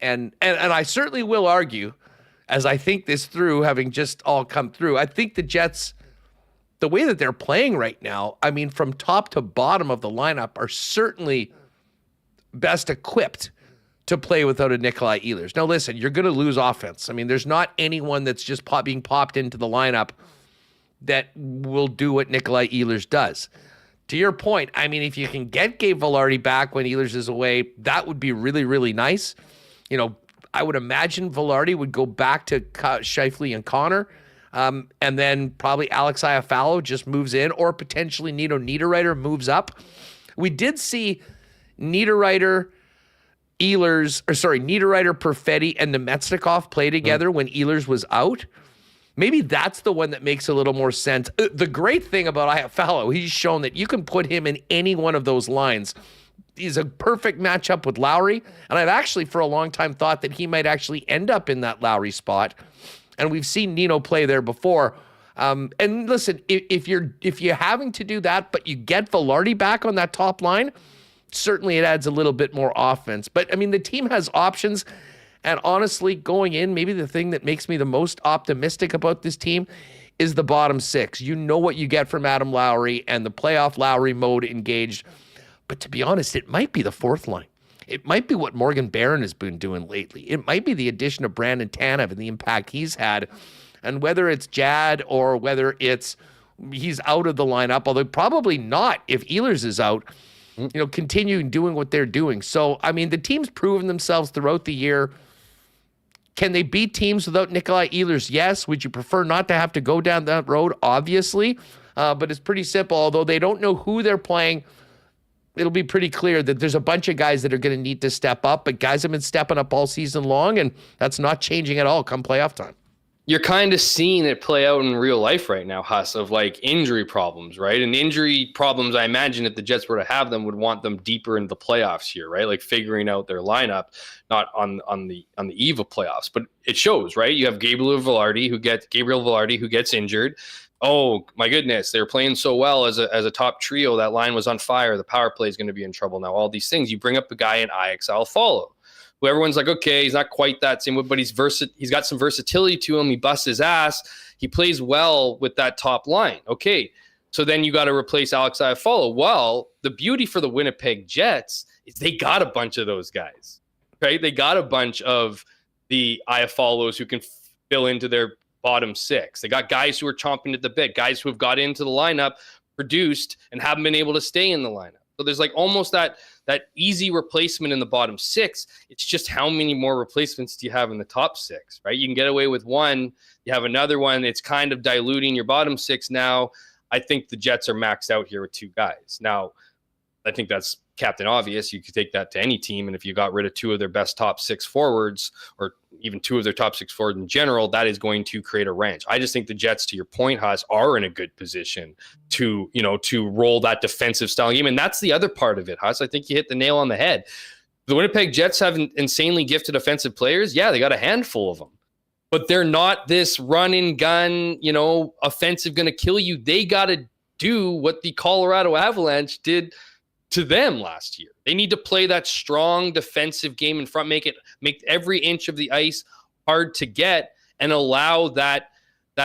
And I certainly will argue, as I think this through, having just all come through, I think the Jets, the way that they're playing right now, I mean, from top to bottom of the lineup, are certainly best equipped to play without a Nikolai Ehlers. Now, listen, you're going to lose offense. I mean, there's not anyone that's just being popped into the lineup that will do what Nikolai Ehlers does. To your point, I mean, if you can get Gabe Vilardi back when Ehlers is away, that would be really, really nice. I would imagine Vilardi would go back to Scheifele and Connor, and then probably Alex Iafallo just moves in, or potentially Nino Niederreiter moves up. We did see Niederreiter, Perfetti, and Nemetsnikov play together when Ehlers was out. Maybe that's the one that makes a little more sense. The great thing about Iafallo, he's shown that you can put him in any one of those lines. He's a perfect matchup with Lowry, and I've actually for a long time thought that he might actually end up in that Lowry spot. And we've seen Nino play there before. And listen, if you're having to do that, but you get Vilardi back on that top line, certainly it adds a little bit more offense. But I mean, the team has options. And honestly, going in, maybe the thing that makes me the most optimistic about this team is the bottom six. You know what you get from Adam Lowry and the playoff Lowry mode engaged. But to be honest, it might be the fourth line. It might be what Morgan Barron has been doing lately. It might be the addition of Brandon Tanev and the impact he's had. And whether it's Jad or whether it's he's out of the lineup, although probably not if Ehlers is out, continuing doing what they're doing. So, I mean, the team's proven themselves throughout the year. Can they beat teams without Nikolai Ehlers? Yes. Would you prefer not to have to go down that road? Obviously. But it's pretty simple. Although they don't know who they're playing, it'll be pretty clear that there's a bunch of guys that are going to need to step up. But guys have been stepping up all season long, and that's not changing at all come playoff time. You're kind of seeing it play out in real life right now, Huss, of like injury problems, right? And injury problems, I imagine if the Jets were to have them, would want them deeper into the playoffs here, right? Like figuring out their lineup, not on the eve of playoffs. But it shows, right? You have Gabriel Vilardi who gets injured. Oh my goodness, they're playing so well as a top trio. That line was on fire. The power play is going to be in trouble now. All these things. You bring up a guy in Iafallo, who everyone's like, okay, he's not quite that same, but he's got some versatility to him. He busts his ass. He plays well with that top line. Okay, so then you got to replace Alex Iafallo. Well, the beauty for the Winnipeg Jets is they got a bunch of those guys, right? They got a bunch of the Iafallos who can fill into their bottom six. They got guys who are chomping at the bit, guys who have got into the lineup, produced, and haven't been able to stay in the lineup. So there's like almost that easy replacement in the bottom six. It's just how many more replacements do you have in the top six, right? You can get away with one. You have another one. It's kind of diluting your bottom six now. I think the Jets are maxed out here with two guys. Now, I think that's Captain Obvious. You could take that to any team. And if you got rid of two of their best top six forwards, or even two of their top six forwards in general, that is going to create a wrench. I just think the Jets, to your point, Haas, are in a good position to roll that defensive style game. And that's the other part of it, Haas. I think you hit the nail on the head. The Winnipeg Jets have insanely gifted offensive players. Yeah, they got a handful of them. But they're not this run and gun, offensive going to kill you. They got to do what the Colorado Avalanche did to them last year. They need to play that strong defensive game in front, make every inch of the ice hard to get, and allow that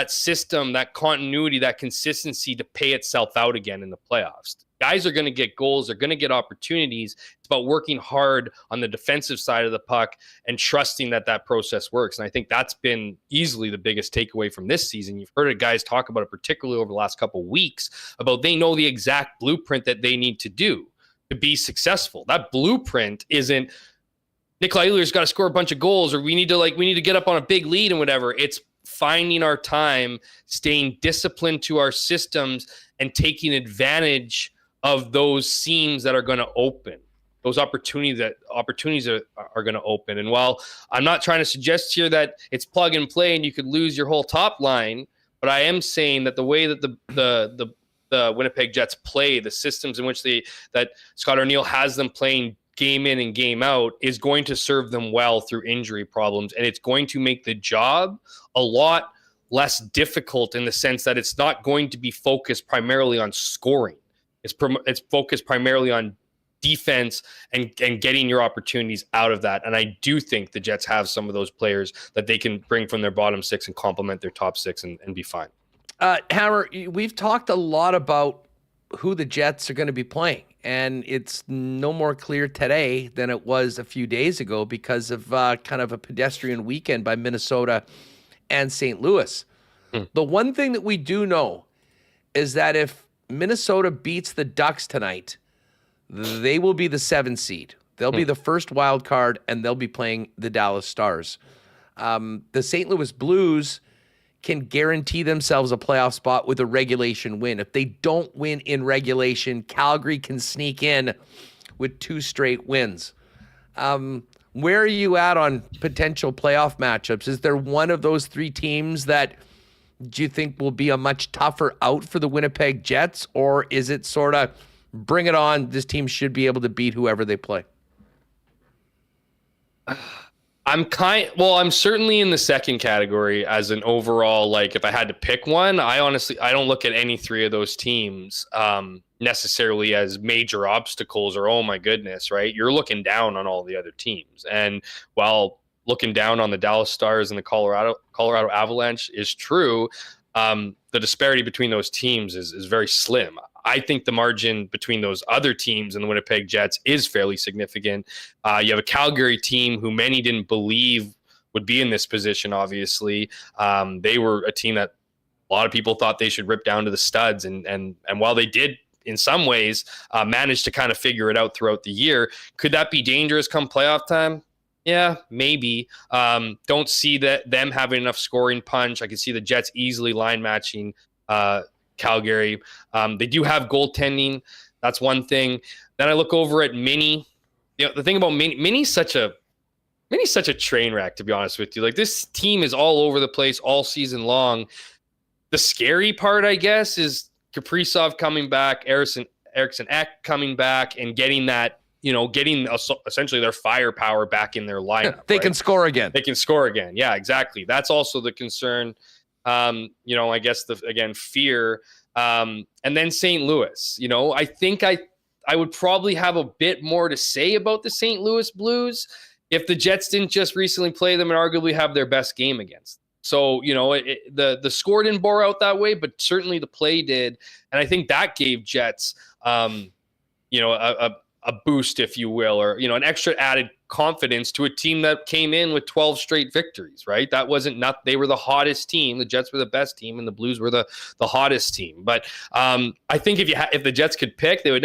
system, that continuity, that consistency to pay itself out again in the playoffs. Guys are going to get goals. They're going to get opportunities. It's about working hard on the defensive side of the puck and trusting that process works. And I think that's been easily the biggest takeaway from this season. You've heard guys talk about it, particularly over the last couple of weeks, about they know the exact blueprint that they need to do to be successful. That blueprint isn't Nikolai Ehlers got to score a bunch of goals, or we need to get up on a big lead and whatever. It's finding our time, staying disciplined to our systems, and taking advantage of those seams that are going to open, those opportunities are going to open. And while I'm not trying to suggest here that it's plug and play and you could lose your whole top line, but I am saying that the way that the Winnipeg Jets play, the systems in which that Scott Arniel has them playing game in and game out is going to serve them well through injury problems. And it's going to make the job a lot less difficult in the sense that it's not going to be focused primarily on scoring. It's focused primarily on defense and getting your opportunities out of that. And I do think the Jets have some of those players that they can bring from their bottom six and complement their top six and be fine. Hammer, we've talked a lot about who the Jets are going to be playing, and it's no more clear today than it was a few days ago because of kind of a pedestrian weekend by Minnesota and St. Louis. The one thing that we do know is that if Minnesota beats the Ducks tonight, they will be the 7th seed. They'll be the first wild card, and they'll be playing the Dallas Stars. The St. Louis Blues can guarantee themselves a playoff spot with a regulation win. If they don't win in regulation, Calgary can sneak in with 2 straight wins. Where are you at on potential playoff matchups? Is there one of those 3 teams that do you think will be a much tougher out for the Winnipeg Jets, or is it sort of bring it on, this team should be able to beat whoever they play? I'm certainly in the second category as an overall, like if I had to pick one, I don't look at any 3 of those teams necessarily as major obstacles or, oh my goodness, right? You're looking down on all the other teams. And while looking down on the Dallas Stars and the Colorado Avalanche is true, the disparity between those teams is very slim. I think the margin between those other teams and the Winnipeg Jets is fairly significant. You have a Calgary team who many didn't believe would be in this position, obviously. They were a team that a lot of people thought they should rip down to the studs. And while they did, in some ways, manage to kind of figure it out throughout the year, could that be dangerous come playoff time? Yeah, maybe. Don't see them having enough scoring punch. I can see the Jets easily line matching Calgary. They do have goaltending. That's one thing. Then I look over at Mini. You know, the thing about Mini's such a train wreck, to be honest with you. Like, this team is all over the place all season long. The scary part, I guess, is Kaprizov coming back, Eriksson Ek coming back, and getting that, getting essentially their firepower back in their lineup. They can score again. They can score again. Yeah, exactly. That's also the concern. I guess fear. And then St. Louis, I think I would probably have a bit more to say about the St. Louis Blues if the Jets didn't just recently play them and arguably have their best game against them. So, the score didn't bore out that way, but certainly the play did. And I think that gave Jets, a boost, if you will, or, an extra added confidence to a team that came in with 12 straight victories, right? That wasn't they were the hottest team. The Jets were the best team and the Blues were the hottest team. But I think if the Jets could pick, they would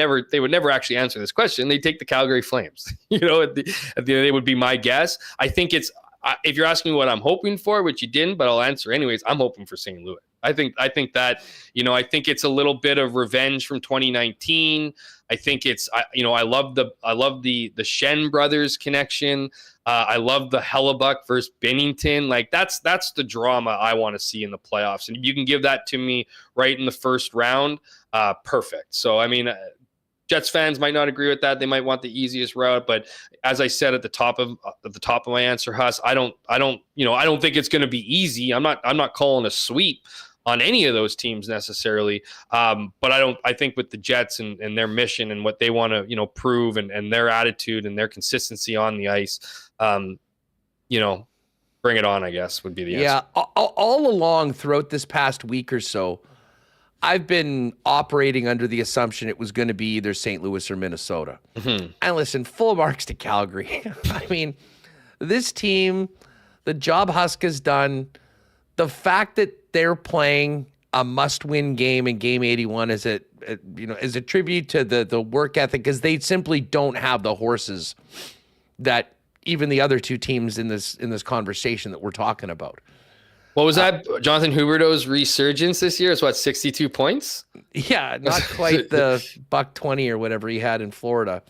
never actually answer this question. They'd take the Calgary Flames. They would be my guess. I think if you're asking me what I'm hoping for, which you didn't, but I'll answer anyways, I'm hoping for St. Louis. I think that, I think it's a little bit of revenge from 2019. I think I love the Shen brothers connection. I love the Hellebuck versus Binnington. Like, that's the drama I want to see in the playoffs. And if you can give that to me right in the first round, perfect. So, Jets fans might not agree with that. They might want the easiest route, but as I said at the top of my answer, Huss, I don't think it's going to be easy. I'm not calling a sweep on any of those teams necessarily. But I think with the Jets and their mission and what they want to, prove and their attitude and their consistency on the ice, bring it on, I guess, would be the answer. Yeah. All along throughout this past week or so, I've been operating under the assumption it was going to be either St. Louis or Minnesota. Mm-hmm. And listen, full marks to Calgary. This team, the job Husk has done, the fact that they're playing a must-win game in Game 81 is a tribute to the work ethic, because they simply don't have the horses that even the other 2 teams in this conversation that we're talking about. What was that? Jonathan Huberdeau's resurgence this year is what, 62 points? Yeah, not quite the $120 or whatever he had in Florida.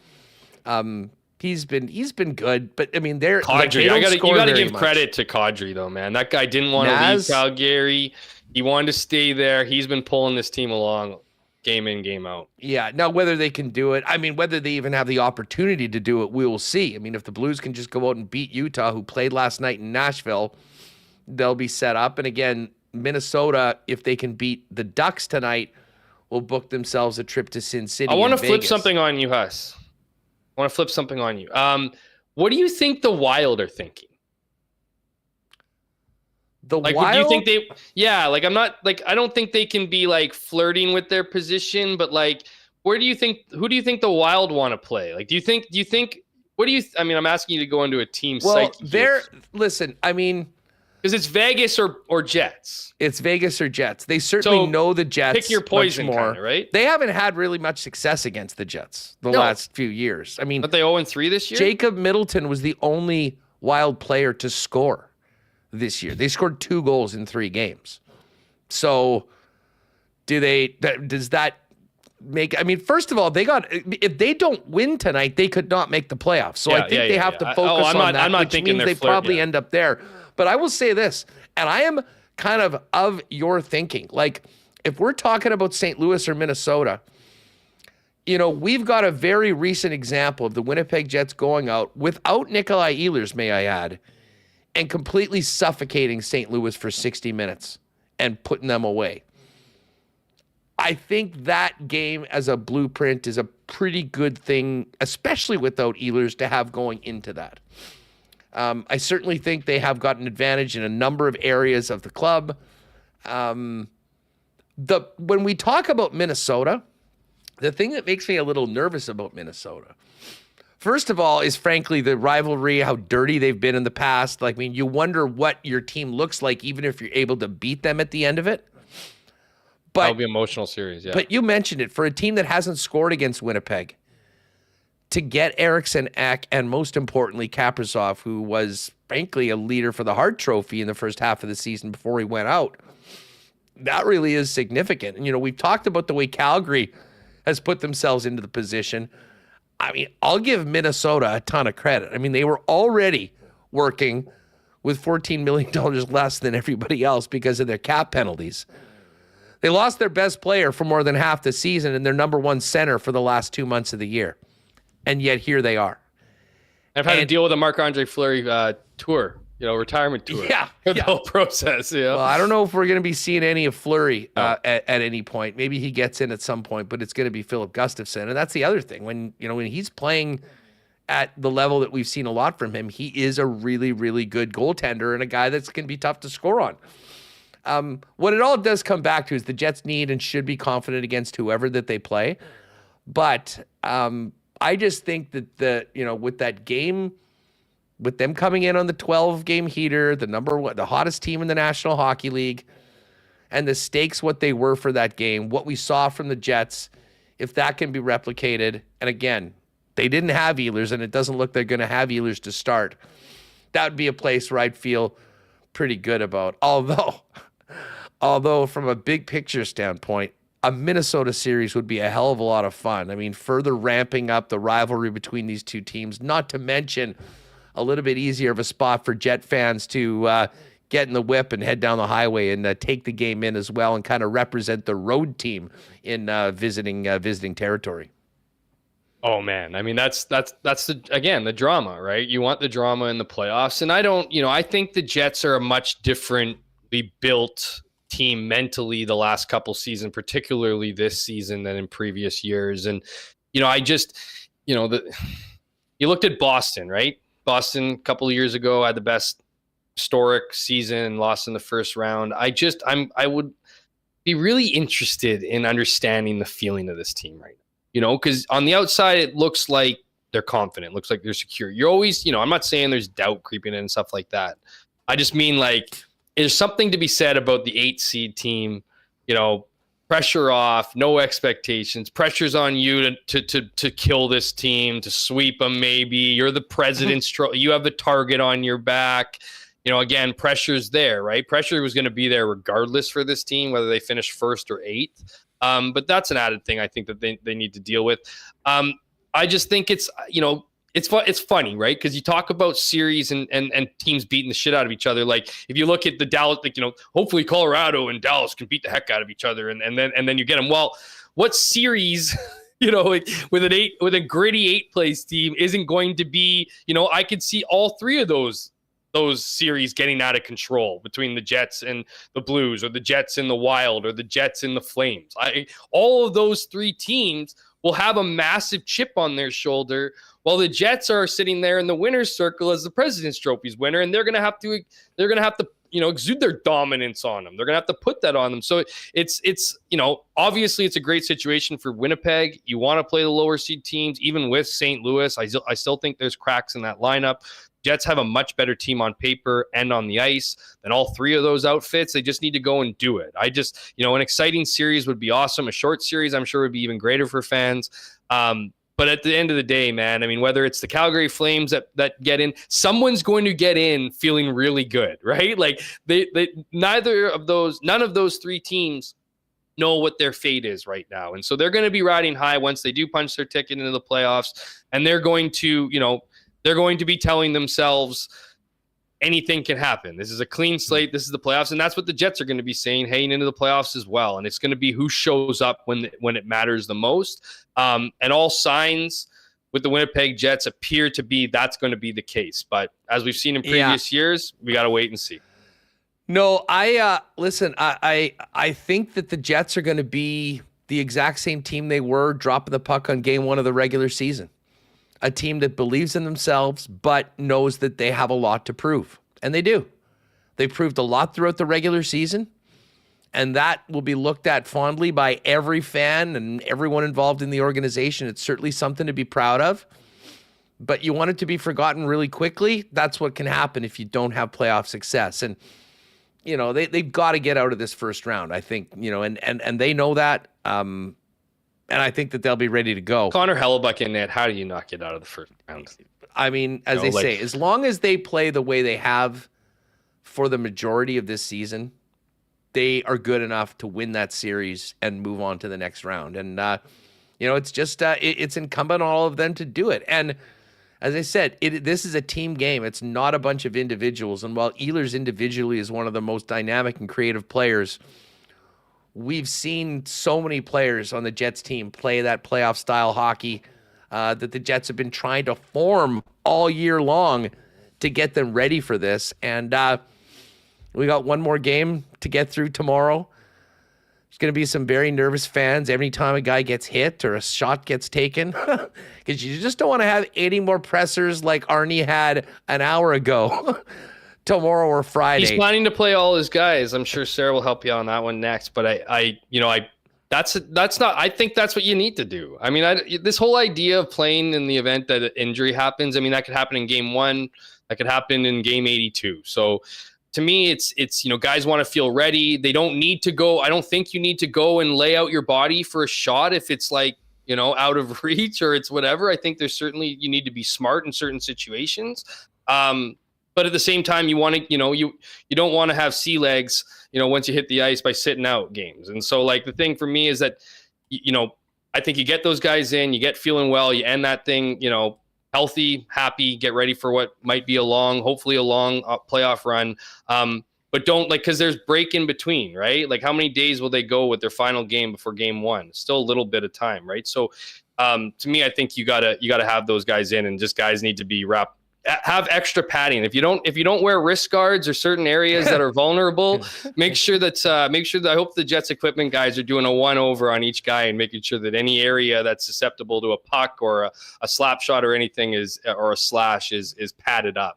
He's been good, but I mean, they're Kadri. Like, you gotta give credit to Kadri though, man. That guy didn't want to leave Calgary. He wanted to stay there. He's been pulling this team along, game in, game out. Yeah. Now, whether they can do it, I mean, whether they even have the opportunity to do it, we will see. I mean, if the Blues can just go out and beat Utah, who played last night in Nashville, they'll be set up. And again, Minnesota, if they can beat the Ducks tonight, will book themselves a trip to Sin City. I want to flip something on you, Huss. I want to flip something on you. What do you think the Wild are thinking? Wild? Do you think they? Yeah, like I'm not like I don't think they can be like flirting with their position, but like, who do you think the Wild want to play? Like, do you think? I mean, I'm asking you to go into a team. Well, listen. I mean, because it's Vegas or Jets. It's Vegas or Jets. They certainly know the Jets. Pick your poison, much more. Kinda, right? They haven't had really much success against the Jets the last few years. I mean, but they 0-3 this year. Jacob Middleton was the only Wild player to score this year. They scored 2 goals in 3 games. So, does that make? I mean, first of all, if they don't win tonight, they could not make the playoffs. So I think they have to focus on that, which means they probably end up there. But I will say this, and I am kind of your thinking. Like, if we're talking about St. Louis or Minnesota, you know, we've got a very recent example of the Winnipeg Jets going out without Nikolai Ehlers, may I add, and completely suffocating St. Louis for 60 minutes and putting them away. I think that game as a blueprint is a pretty good thing, especially without Ehlers, to have going into that. I certainly think they have got an advantage in a number of areas of the club. When we talk about Minnesota, the thing that makes me a little nervous about Minnesota, first of all, is frankly the rivalry, how dirty they've been in the past. Like, I mean, you wonder what your team looks like, even if you're able to beat them at the end of it. But that'll be an emotional series, yeah. But you mentioned it, for a team that hasn't scored against Winnipeg, to get Eriksson, Ek, and most importantly, Kaprizov, who was frankly a leader for the Hart Trophy in the first half of the season before he went out, that really is significant. And, you know, we've talked about the way Calgary has put themselves into the position. I mean, I'll give Minnesota a ton of credit. I mean, they were already working with $14 million less than everybody else because of their cap penalties. They lost their best player for more than half the season and their number 1 center for the last 2 months of the year. And yet here they are. I've had to deal with a Marc-Andre Fleury tour, retirement tour. Yeah. The whole process, Well, I don't know if we're going to be seeing any of Fleury at any point. Maybe he gets in at some point, but it's going to be Philip Gustafsson. And that's the other thing. When he's playing at the level that we've seen a lot from him, he is a really, really good goaltender and a guy that's going to be tough to score on. What it all does come back to is the Jets need and should be confident against whoever that they play. But I just think that with that game, with them coming in on the 12-game heater, the hottest team in the National Hockey League, and the stakes, what they were for that game, what we saw from the Jets, if that can be replicated, and again, they didn't have Ehlers, and it doesn't look they're going to have Ehlers to start, that would be a place where I'd feel pretty good about. Although from a big picture standpoint, a Minnesota series would be a hell of a lot of fun. I mean, further ramping up the rivalry between these two teams, not to mention a little bit easier of a spot for Jet fans to get in the whip and head down the highway and take the game in as well and kind of represent the road team in visiting territory. Oh man, I mean that's the drama, right? You want the drama in the playoffs, and I think the Jets are a much differently built team mentally the last couple seasons, particularly this season, than in previous years. And you looked at Boston, right? Boston a couple of years ago had the best historic season and lost in the first round. I would be really interested in understanding the feeling of this team right now, because on the outside it looks like they're confident, looks like they're secure. You're always, I'm not saying there's doubt creeping in and stuff like that. I just mean like there's something to be said about the 8 seed team, pressure off, no expectations, pressure's on you to kill this team, to sweep them maybe. You're the president's you have the target on your back. again, pressure's there, right? Pressure was going to be there regardless for this team, whether they finish first or eighth. But that's an added thing I think that they need to deal with. I just think it's funny, right? Because you talk about series and teams beating the shit out of each other. Like if you look at the Dallas, hopefully Colorado and Dallas can beat the heck out of each other, and then you get them. Well, what series, with a gritty 8th place team isn't going to be, I could see all three of those series getting out of control between the Jets and the Blues, or the Jets and the Wild, or the Jets and the Flames. All of those three teams will have a massive chip on their shoulder, while the Jets are sitting there in the winner's circle as the President's Trophy's winner, and they're going to have to exude their dominance on them. They're going to have to put that on them. So it's obviously it's a great situation for Winnipeg. You want to play the lower seed teams, even with St. Louis. I still think there's cracks in that lineup. Jets have a much better team on paper and on the ice than all three of those outfits. They just need to go and do it. An exciting series would be awesome. A short series, I'm sure, would be even greater for fans. But at the end of the day, man, I mean, whether it's the Calgary Flames that get in, someone's going to get in feeling really good, right? Like none of those three teams know what their fate is right now. And so they're going to be riding high once they do punch their ticket into the playoffs, and they're going to be telling themselves anything can happen. This is a clean slate. This is the playoffs. And that's what the Jets are going to be saying heading into the playoffs as well. And it's going to be who shows up when it matters the most. And all signs with the Winnipeg Jets appear to be that's going to be the case. But as we've seen in previous years, we got to wait and see. No, listen, I think that the Jets are going to be the exact same team they were dropping the puck on game 1 of the regular season. A team that believes in themselves, but knows that they have a lot to prove. And they do. They proved a lot throughout the regular season, and that will be looked at fondly by every fan and everyone involved in the organization. It's certainly something to be proud of, but you want it to be forgotten really quickly. That's what can happen if you don't have playoff success. And, they've got to get out of this first round, I think, and they know that. And I think that they'll be ready to go. Connor Hellebuck in net, how do you not get out of the first round? I mean, as they say, as long as they play the way they have for the majority of this season, they are good enough to win that series and move on to the next round. And, it's just it's incumbent on all of them to do it. And as I said, this is a team game. It's not a bunch of individuals. And while Ehlers individually is one of the most dynamic and creative players, we've seen so many players on the Jets team play that playoff style hockey that the Jets have been trying to form all year long to get them ready for this. And we got one more game to get through tomorrow. There's going to be some very nervous fans every time a guy gets hit or a shot gets taken, because you just don't want to have any more pressers like Arnie had an hour ago. Tomorrow or Friday. He's planning to play all his guys. I'm sure Sarah will help you on that one next. But that's not. I think that's what you need to do. I mean, this whole idea of playing in the event that an injury happens. I mean, that could happen in game 1. That could happen in game 82. So to me, it's guys want to feel ready. They don't need to go. I don't think you need to go and lay out your body for a shot if it's out of reach or it's whatever. I think there's certainly you need to be smart in certain situations. But at the same time, you want to, you don't want to have sea legs, once you hit the ice by sitting out games. And so the thing for me is that, I think you get those guys in, you get feeling well, you end that thing, healthy, happy, get ready for what might be hopefully a long playoff run. But don't because there's break in between, right? Like how many days will they go with their final game before game 1? Still a little bit of time, right? So to me, I think you gotta have those guys in, and just guys need to be have extra padding. If you don't wear wrist guards or certain areas that are vulnerable, make sure that I hope the Jets equipment guys are doing a 1-over on each guy and making sure that any area that's susceptible to a puck or a slap shot or anything or a slash is padded up.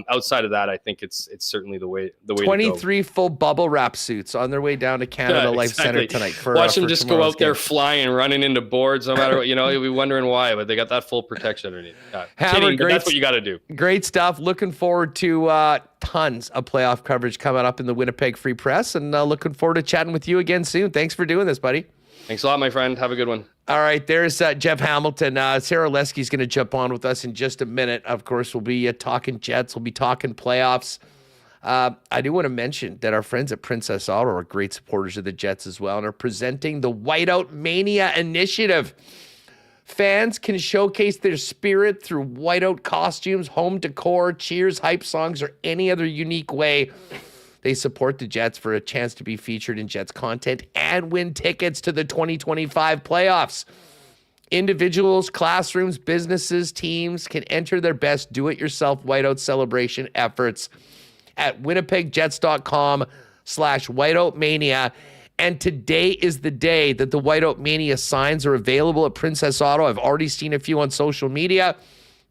Outside of that, I think it's certainly the way 23 full bubble wrap suits on their way down to Canada Life Center tonight. Watch them just go out there flying, running into boards, no matter what. You'll be wondering why, but they got that full protection underneath. Kidding, but that's what you got to do. Great stuff. Looking forward to tons of playoff coverage coming up in the Winnipeg Free Press, and looking forward to chatting with you again soon. Thanks for doing this, buddy. Thanks a lot, my friend. Have a good one. All right, there's Jeff Hamilton. Sara Orlesky is going to jump on with us in just a minute. Of course, we'll be talking Jets. We'll be talking playoffs. I do want to mention that our friends at Princess Auto are great supporters of the Jets as well and are presenting the Whiteout Mania Initiative. Fans can showcase their spirit through whiteout costumes, home decor, cheers, hype songs, or any other unique way they support the Jets for a chance to be featured in Jets content and win tickets to the 2025 playoffs. Individuals, classrooms, businesses, teams can enter their best do-it-yourself whiteout celebration efforts at winnipegjets.com/whiteoutmania. And today is the day that the Whiteout Mania signs are available at Princess Auto. I've already seen a few on social media.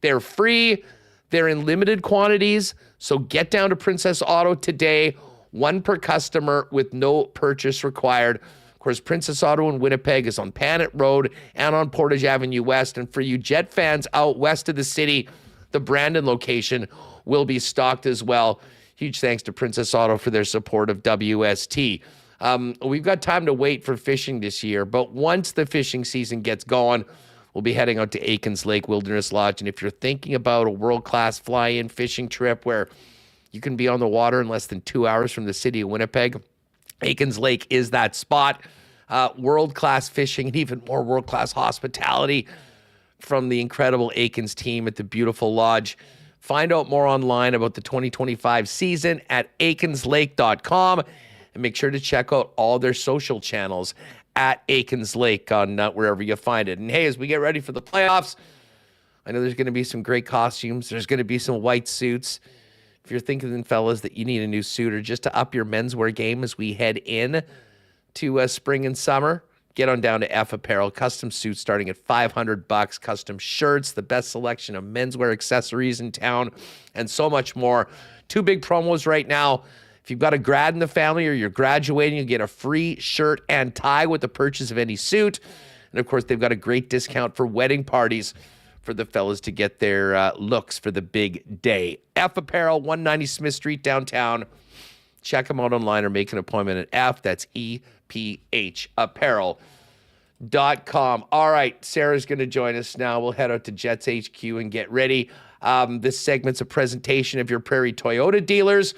They're free. They're in limited quantities. So get down to Princess Auto today. One per customer with no purchase required. Of course, Princess Auto in Winnipeg is on Panet Road and on Portage Avenue West. And for you Jet fans out west of the city, the Brandon location will be stocked as well. Huge thanks to Princess Auto for their support of WST. We've got time to wait for fishing this year, but once the fishing season gets going, we'll be heading out to Aikens Lake Wilderness Lodge. And if you're thinking about a world-class fly-in fishing trip where you can be on the water in less than 2 hours from the city of Winnipeg, Aikens Lake is that spot. World-class fishing and even more world-class hospitality from the incredible Aikens team at the beautiful lodge. Find out more online about the 2025 season at aikenslake.com. And make sure to check out all their social channels at Aikens Lake on wherever you find it. And hey, as we get ready for the playoffs, I know there's going to be some great costumes. There's going to be some white suits. If you're thinking, fellas, that you need a new suit or just to up your menswear game as we head in to spring and summer, get on down to F Apparel. Custom suits starting at $500. Custom shirts, the best selection of menswear accessories in town, and so much more. 2 big promos right now. If you've got a grad in the family or you're graduating, you get a free shirt and tie with the purchase of any suit. And, of course, they've got a great discount for wedding parties for the fellas to get their looks for the big day. F Apparel, 190 Smith Street, downtown. Check them out online or make an appointment at F. That's EPHapparel.com. All right, Sarah's going to join us now. We'll head out to Jets HQ and get ready. This segment's a presentation of your Prairie Toyota dealers.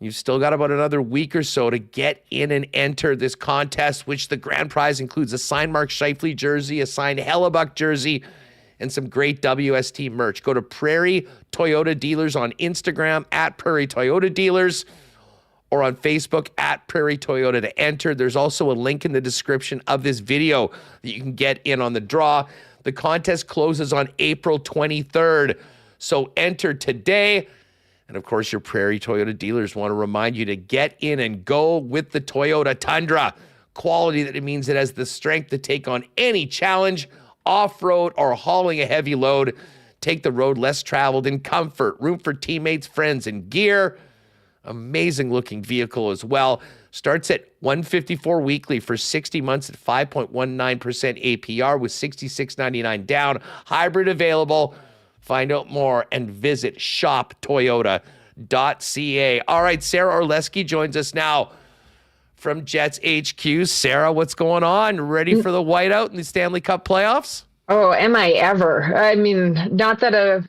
You've still got about another week or so to get in and enter this contest, which the grand prize includes a signed Mark Scheifele jersey, a signed Hellebuck jersey, and some great WST merch. Go to Prairie Toyota Dealers on Instagram at Prairie Toyota Dealers or on Facebook at Prairie Toyota to enter. There's also a link in the description of this video that you can get in on the draw. The contest closes on April 23rd, so enter today. And, of course, your Prairie Toyota dealers want to remind you to get in and go with the Toyota Tundra. Quality that it means it has the strength to take on any challenge, off-road or hauling a heavy load. Take the road less traveled in comfort, room for teammates, friends, and gear. Amazing-looking vehicle as well. Starts at $154 weekly for 60 months at 5.19% APR with $66.99 down. Hybrid available. Find out more and visit shoptoyota.ca. All right, Sara Orlesky joins us now from Jets HQ. Sara, what's going on? Ready for the whiteout in the Stanley Cup playoffs? Oh, am I ever? I mean, not that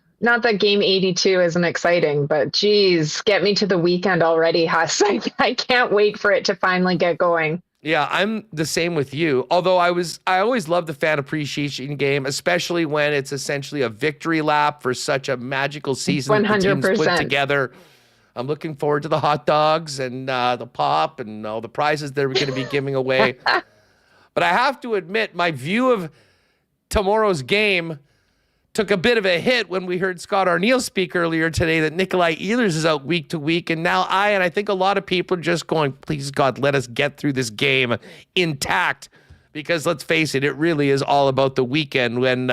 game 82 isn't exciting, but geez, get me to the weekend already, Huss. I can't wait for it to finally get going. Yeah, I'm the same with you. Although I always love the fan appreciation game, especially when it's essentially a victory lap for such a magical season that the teams put together. I'm looking forward to the hot dogs and the pop and all the prizes that we're going to be giving away. But I have to admit, my view of tomorrow's game took a bit of a hit when we heard Scott Arniel speak earlier today that Nikolai Ehlers is out week to week. And now I think a lot of people are just going, please, God, let us get through this game intact. Because let's face it, it really is all about the weekend when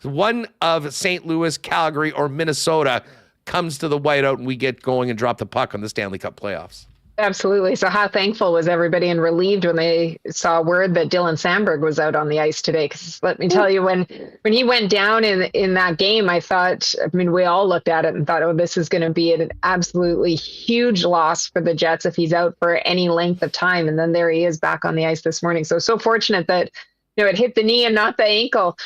one of St. Louis, Calgary, or Minnesota comes to the whiteout and we get going and drop the puck on the Stanley Cup playoffs. Absolutely. So how thankful was everybody and relieved when they saw word that Dylan Sandberg was out on the ice today? Because let me tell you, when he went down in that game, we all looked at it and thought, oh, this is going to be an absolutely huge loss for the Jets if he's out for any length of time. And then there he is back on the ice this morning. So fortunate that, it hit the knee and not the ankle.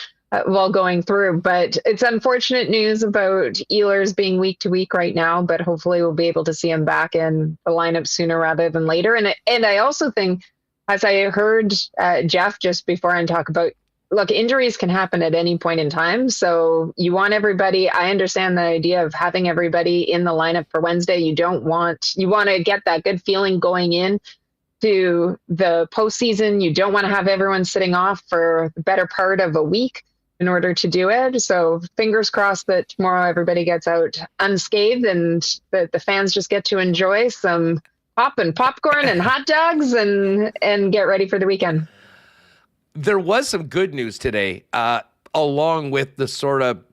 while going through. But it's unfortunate news about Ehlers being week to week right now, but hopefully we'll be able to see him back in the lineup sooner rather than later. And I also think, as I heard Jeff just before and talk about, look, injuries can happen at any point in time. So you want everybody, I understand the idea of having everybody in the lineup for Wednesday. You want to get that good feeling going in to the postseason. You don't want to have everyone sitting off for the better part of a week in order to do it. So fingers crossed that tomorrow everybody gets out unscathed and that the fans just get to enjoy some popcorn and hot dogs and get ready for the weekend. There was some good news today, along with the sort of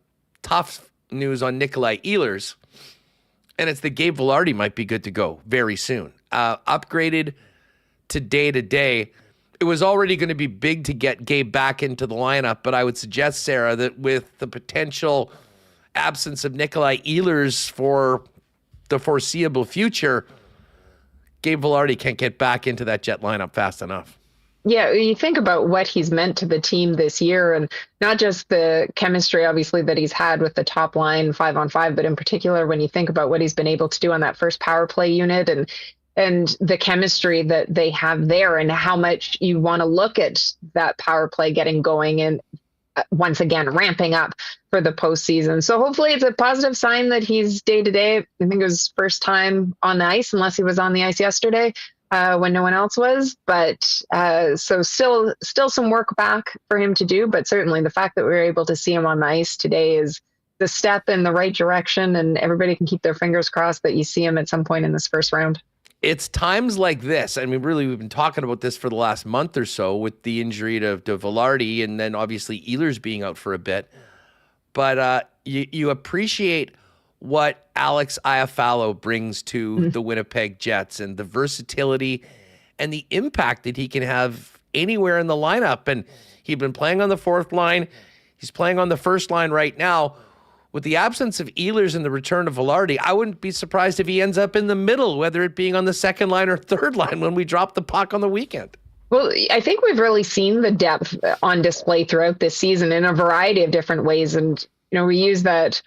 tough news on Nikolai Ehlers, and it's that Gabe Vilardi might be good to go very soon. Upgraded to day. It was already going to be big to get Gabe back into the lineup, but I would suggest, Sarah, that with the potential absence of Nikolai Ehlers for the foreseeable future, Gabe Vilardi can't get back into that Jet lineup fast enough. Yeah, you think about what he's meant to the team this year, and not just the chemistry, obviously, that he's had with the top line 5-on-5, but in particular, when you think about what he's been able to do on that first power play unit and the chemistry that they have there and how much you want to look at that power play getting going and once again ramping up for the postseason. So hopefully it's a positive sign that he's day to day. I think it was his first time on the ice, unless he was on the ice yesterday. When no one else was, but so still some work back for him to do, but certainly the fact that we were able to see him on the ice today is the step in the right direction, and everybody can keep their fingers crossed that you see him at some point in this first round. It's times like this. I mean, really, we've been talking about this for the last month or so with the injury to Vilardi and then obviously Ehlers being out for a bit, but you appreciate what Alex Iafallo brings to the Winnipeg Jets and the versatility and the impact that he can have anywhere in the lineup. And he'd been playing on the fourth line. He's playing on the first line right now. With the absence of Ehlers and the return of Vilardi, I wouldn't be surprised if he ends up in the middle, whether it being on the second line or third line when we drop the puck on the weekend. Well, I think we've really seen the depth on display throughout this season in a variety of different ways. And, we use that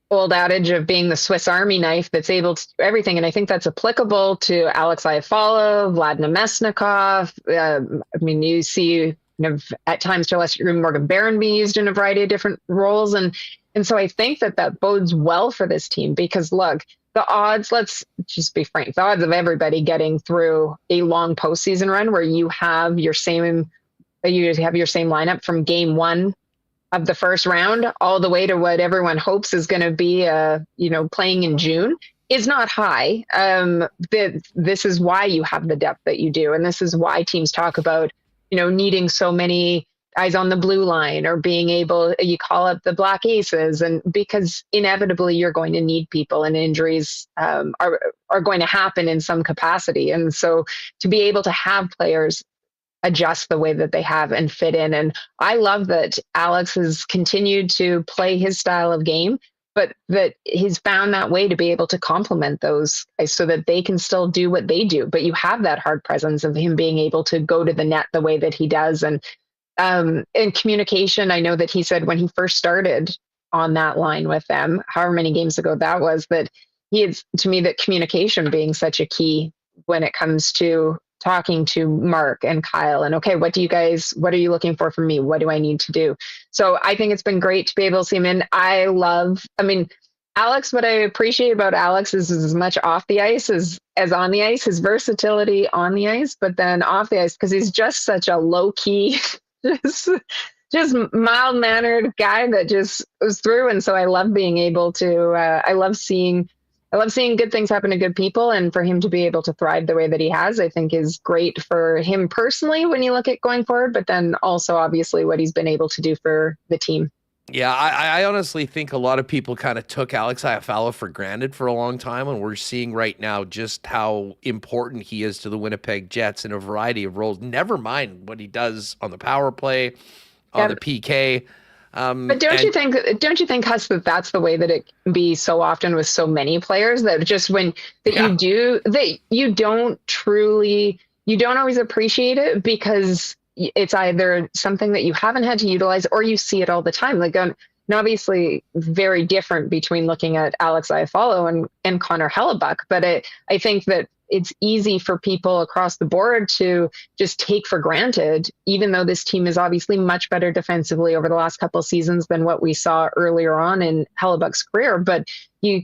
old adage of being the Swiss Army knife that's able to do everything. And I think that's applicable to Alex Iafallo, Vlad Namestnikov. You see at times to a lesser degree Morgan Barron being used in a variety of different roles. And so I think that bodes well for this team because, look, the odds, let's just be frank, the odds of everybody getting through a long postseason run where you have your same lineup from game one of the first round all the way to what everyone hopes is going to be, playing in June is not high. This is why you have the depth that you do. And this is why teams talk about, needing so many guys on the blue line or being able, you call up the Black Aces, and because inevitably you're going to need people and injuries are going to happen in some capacity. And so to be able to have players adjust the way that they have and fit in. And I love that Alex has continued to play his style of game, but that he's found that way to be able to complement those guys so that they can still do what they do. But you have that hard presence of him being able to go to the net the way that he does. And in communication, I know that he said when he first started on that line with them, however many games ago that was, that he had, to me, that communication being such a key when it comes to talking to Mark and Kyle and, okay, what are you looking for from me? What do I need to do? So I think it's been great to be able to see him in. Alex, what I appreciate about Alex is as much off the ice as on the ice, his versatility on the ice, but then off the ice, because he's just such a low key, just mild mannered guy that just goes through. And so I love being able to, I love seeing good things happen to good people, and for him to be able to thrive the way that he has, I think is great for him personally when you look at going forward, but then also obviously what he's been able to do for the team. Yeah, I honestly think a lot of people kind of took Alex Iafallo for granted for a long time, and we're seeing right now just how important he is to the Winnipeg Jets in a variety of roles. Never mind what he does on the power play, on the PK. But don't you think, Huss, that that's the way that it can be so often with so many players, that just you don't always appreciate it because it's either something that you haven't had to utilize or you see it all the time. Like, and obviously very different between looking at Alex Iafallo and Connor Hellebuck. But I think that it's easy for people across the board to just take for granted, even though this team is obviously much better defensively over the last couple of seasons than what we saw earlier on in Hellebuck's career. But you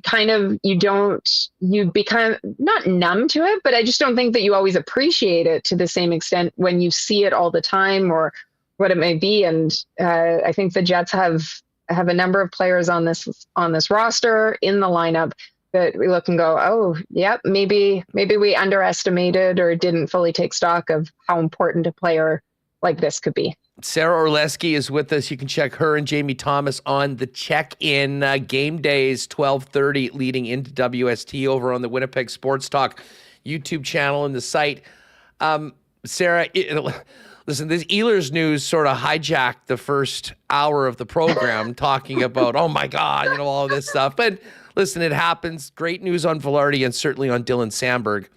become not numb to it, but I just don't think that you always appreciate it to the same extent when you see it all the time or what it may be. And I think the Jets have a number of players on this roster in the lineup that we look and go, oh, yep, maybe we underestimated or didn't fully take stock of how important a player like this could be. Sara Orlesky is with us. You can check her and Jamie Thomas on the check-in game days, 12:30 leading into WST over on the Winnipeg Sports Talk YouTube channel and the site. Sara, listen, this Ehlers news sort of hijacked the first hour of the program talking about, oh my God, all of this stuff. But listen, it happens. Great news on Vilardi and certainly on Dylan Samberg.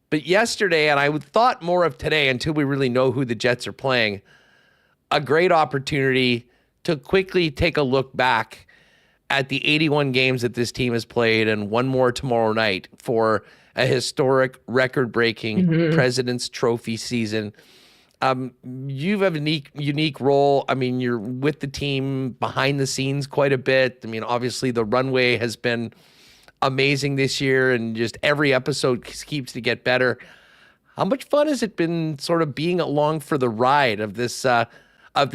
But yesterday, and I thought more of today until we really know who the Jets are playing, a great opportunity to quickly take a look back at the 81 games that this team has played and one more tomorrow night for a historic record-breaking President's Trophy season. You have a unique role. I mean, you're with the team behind the scenes quite a bit. I mean, obviously the runway has been amazing this year and just every episode keeps to get better. How much fun has it been sort of being along for the ride of this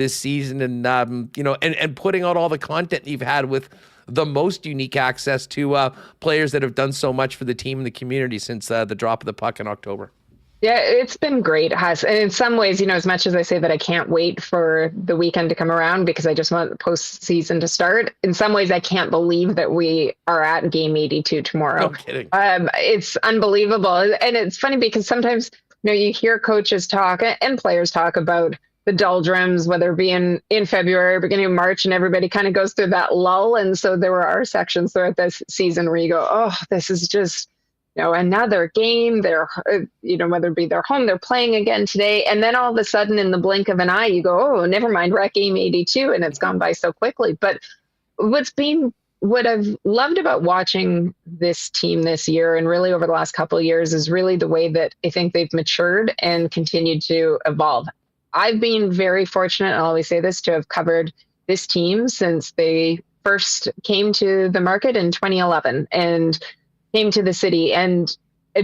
season and, and putting out all the content you've had with the most unique access to players that have done so much for the team and the community since the drop of the puck in October? Yeah, it's been great. It has. And in some ways, as much as I say that I can't wait for the weekend to come around because I just want the postseason to start, in some ways I can't believe that we are at game 82 tomorrow. No kidding. It's unbelievable. And it's funny because sometimes, you hear coaches talk and players talk about the doldrums, whether it be in February, beginning of March, and everybody kind of goes through that lull. And so there are sections throughout this season where you go, oh, this is just, another game. They're, whether it be their home, they're playing again today. And then all of a sudden in the blink of an eye, you go, oh, never mind, we're at game 82 and it's gone by so quickly. But what I've loved about watching this team this year and really over the last couple of years is really the way that I think they've matured and continued to evolve. I've been very fortunate, and I always say this, to have covered this team since they first came to the market in 2011 and came to the city, and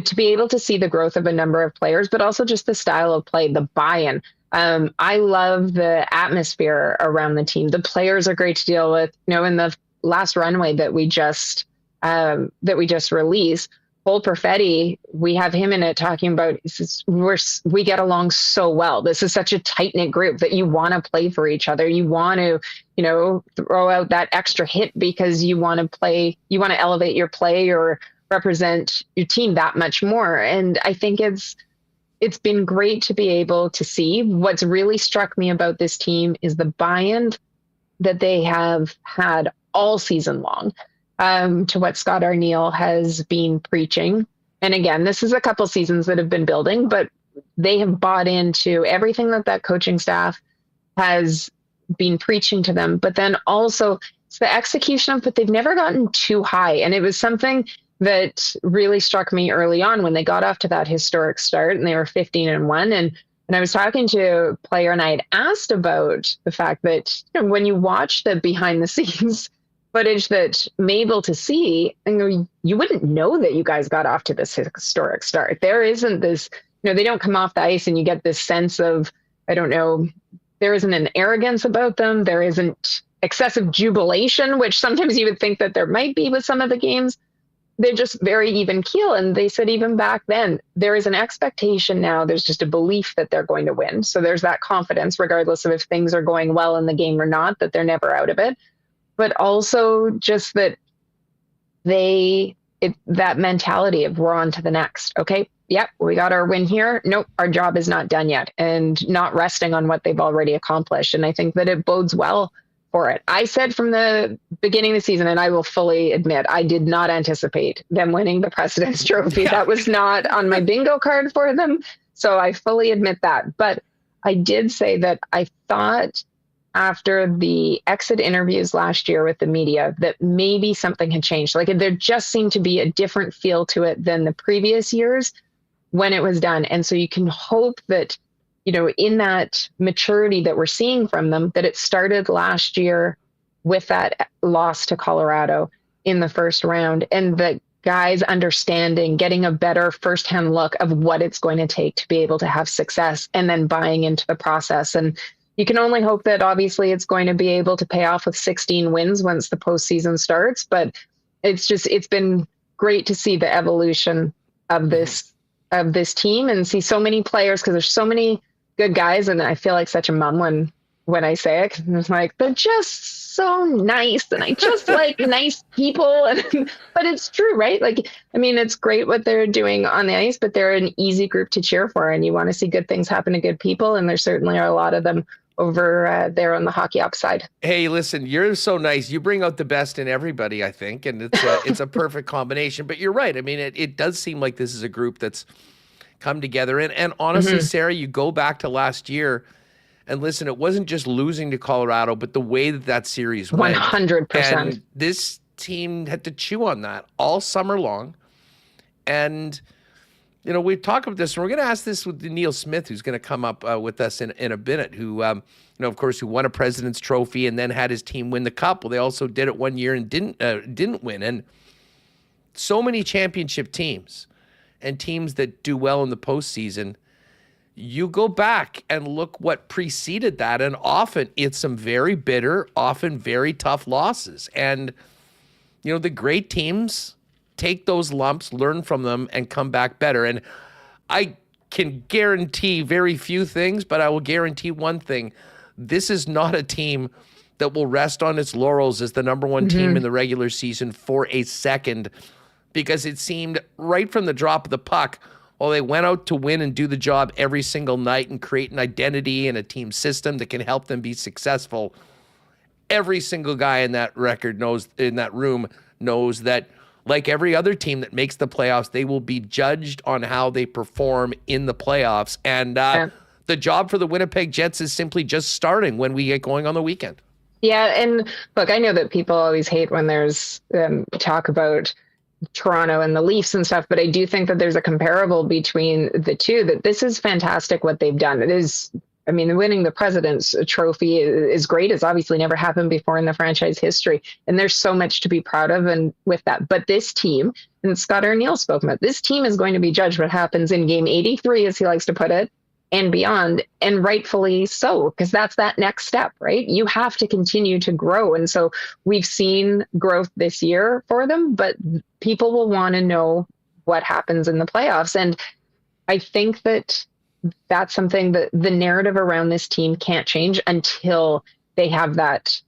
to be able to see the growth of a number of players, but also just the style of play, the buy-in. I love the atmosphere around the team. The players are great to deal with. In the last runway that we just released, Cole Perfetti, we have him in it talking about we get along so well. This is such a tight-knit group that you want to play for each other. You want to, throw out that extra hit because you want to elevate your play or represent your team that much more. And I think it's been great to be able to see. What's really struck me about this team is the buy-in that they have had all season long to what Scott Arniel has been preaching. And again, this is a couple seasons that have been building, but they have bought into everything that coaching staff has been preaching to them. But then also it's the execution of, but they've never gotten too high. And it was something that really struck me early on when they got off to that historic start and they were 15-1. And I was talking to a player and I had asked about the fact that when you watch the behind the scenes footage that I'm able to see, and you wouldn't know that you guys got off to this historic start. There isn't this, they don't come off the ice and you get this sense of, I don't know, there isn't an arrogance about them. There isn't excessive jubilation, which sometimes you would think that there might be with some of the games. They're just very even keel. And they said even back then, there is an expectation now. There's just a belief that they're going to win. So there's that confidence, regardless of if things are going well in the game or not, that they're never out of it. But also just that that mentality of we're on to the next. Okay, yep, we got our win here. Nope, our job is not done yet, and not resting on what they've already accomplished. And I think that it bodes well for it. I said from the beginning of the season, and I will fully admit, I did not anticipate them winning the President's Trophy. That was not on my bingo card for them. So I fully admit that. But I did say that I thought after the exit interviews last year with the media that maybe something had changed. Like there just seemed to be a different feel to it than the previous years when it was done. And so you can hope that, in that maturity that we're seeing from them, that it started last year with that loss to Colorado in the first round, and that guys understanding, getting a better firsthand look of what it's going to take to be able to have success, and then buying into the process. And you can only hope that obviously it's going to be able to pay off with 16 wins once the postseason starts. But it's been great to see the evolution of this team and see so many players, because there's so many good guys. And I feel like such a mom when I say it, 'cause it's like, they're just so nice, and I just like nice people. But it's true, right? Like, I mean, it's great what they're doing on the ice, but they're an easy group to cheer for, and you want to see good things happen to good people. And there certainly are a lot of them over there on the hockey ops side. Hey, listen, you're so nice. You bring out the best in everybody, I think, and it's a perfect combination. But you're right. I mean, it does seem like this is a group that's come together. And honestly, Sarah, you go back to last year, and listen, it wasn't just losing to Colorado, but the way that series went. 100%. And this team had to chew on that all summer long. And we've talked about this, and we're going to ask this with Neil Smith, who's going to come up with us in a minute, who, of course, who won a President's Trophy and then had his team win the Cup. Well, they also did it one year and didn't win. And so many championship teams and teams that do well in the postseason, you go back and look what preceded that, and often it's some very bitter, often very tough losses. And, the great teams take those lumps, learn from them, and come back better. And I can guarantee very few things, but I will guarantee one thing. This is not a team that will rest on its laurels as the number one team in the regular season for a second, because it seemed right from the drop of the puck, while they went out to win and do the job every single night and create an identity and a team system that can help them be successful, every single guy in that room knows that, like every other team that makes the playoffs, they will be judged on how they perform in the playoffs. And the job for the Winnipeg Jets is simply just starting when we get going on the weekend. Yeah, and look, I know that people always hate when there's talk about Toronto and the Leafs and stuff, but I do think that there's a comparable between the two, that this is fantastic what they've done. It is, I mean, winning the President's Trophy is great. It's obviously never happened before in the franchise history, and there's so much to be proud of and with that. But this team, and Scott O'Neill spoke about, this team is going to be judged what happens in game 83, as he likes to put it, and beyond, and rightfully so, because that's that next step, right? You have to continue to grow. And so we've seen growth this year for them, but people will want to know what happens in the playoffs. And I think that that's something that the narrative around this team can't change until they have that,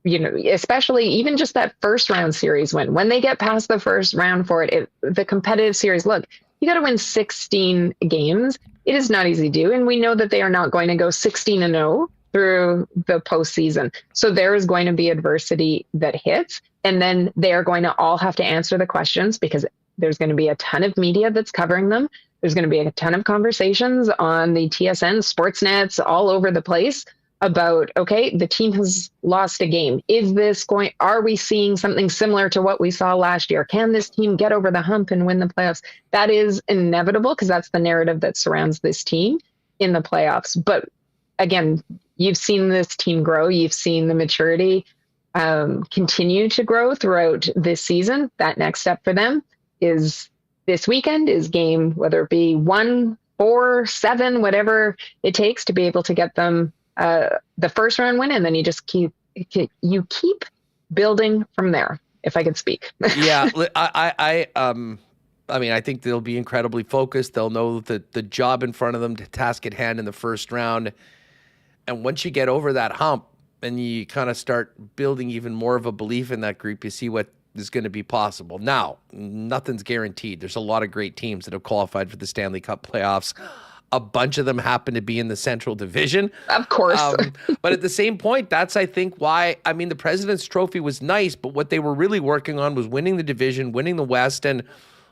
especially even just that first round series win. When they get past the first round for it, the competitive series, look, you got to win 16 games. It is not easy to do. And we know that they are not going to go 16-0 through the postseason. So there is going to be adversity that hits. And then they are going to all have to answer the questions, because there's going to be a ton of media that's covering them. There's going to be a ton of conversations on the TSN, Sportsnets, all over the place about, okay, the team has lost a game. Are we seeing something similar to what we saw last year? Can this team get over the hump and win the playoffs? That is inevitable, because that's the narrative that surrounds this team in the playoffs. But again, you've seen this team grow. You've seen the maturity continue to grow throughout this season. That next step for them is this weekend, is game, whether it be 1, 4, 7, whatever it takes to be able to get them the first round win, and then you just keep building from there, if I could speak. Yeah, I mean, I think they'll be incredibly focused. They'll know that the job in front of them, the task at hand in the first round. And once you get over that hump and you kind of start building even more of a belief in that group, you see what is going to be possible. Now, nothing's guaranteed. There's a lot of great teams that have qualified for the Stanley Cup playoffs. A bunch of them happen to be in the Central Division. Of course. But at the same point, that's, I think, why, I mean, the President's Trophy was nice, but what they were really working on was winning the division, winning the West, and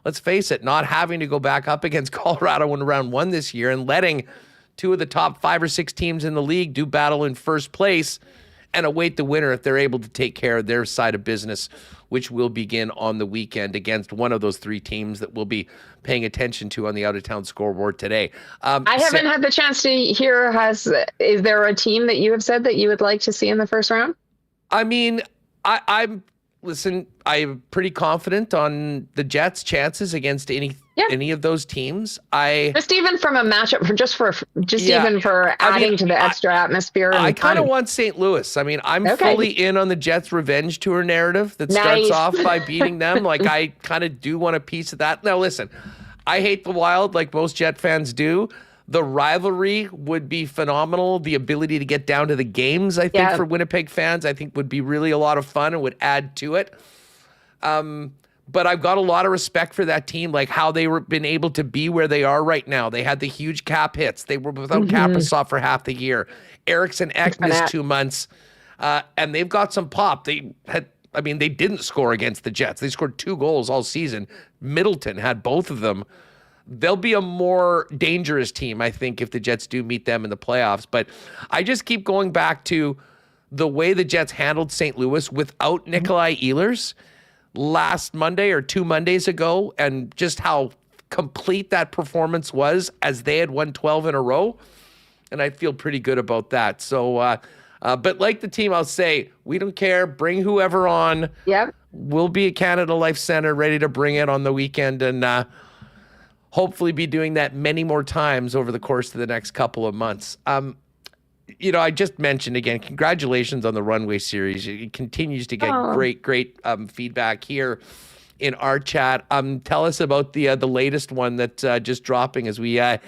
let's face it, not having to go back up against Colorado in round 1 this year and letting two of the top 5 or 6 teams in the league do battle in first place and await the winner if they're able to take care of their side of business, which will begin on the weekend against one of those 3 teams that we'll be paying attention to on the out-of-town scoreboard today. I haven't had the chance to hear, is there a team that you have said that you would like to see in the first round? I mean, I'm pretty confident on the Jets' chances against any of those teams. Just even from a matchup, even for adding to the extra atmosphere. I kind of want St. Louis. I mean, I'm fully in on the Jets' revenge tour narrative that starts off by beating them. Like, I kind of do want a piece of that. Now, listen, I hate the Wild like most Jet fans do. The rivalry would be phenomenal. The ability to get down to the games, I think, for Winnipeg fans, I think would be really a lot of fun and would add to it. But I've got a lot of respect for that team, like how they were been able to be where they are right now. They had the huge cap hits. They were without Kaprizov for half the year. Eriksson Ek missed 2 months, and they've got some pop. They didn't score against the Jets. They scored 2 goals all season. Middleton had both of them. They'll be a more dangerous team, I think, if the Jets do meet them in the playoffs. But I just keep going back to the way the Jets handled St. Louis without Nikolai Ehlers last Monday or 2 Mondays ago, and just how complete that performance was as they had won 12 in a row. And I feel pretty good about that. So, but like the team, I'll say, we don't care. Bring whoever on. Yep. We'll be at Canada Life Center ready to bring it on the weekend, and hopefully be doing that many more times over the course of the next couple of months. I just mentioned again, congratulations on the Runway Series. It continues to get great feedback here in our chat. Tell us about the latest one that's just dropping as we head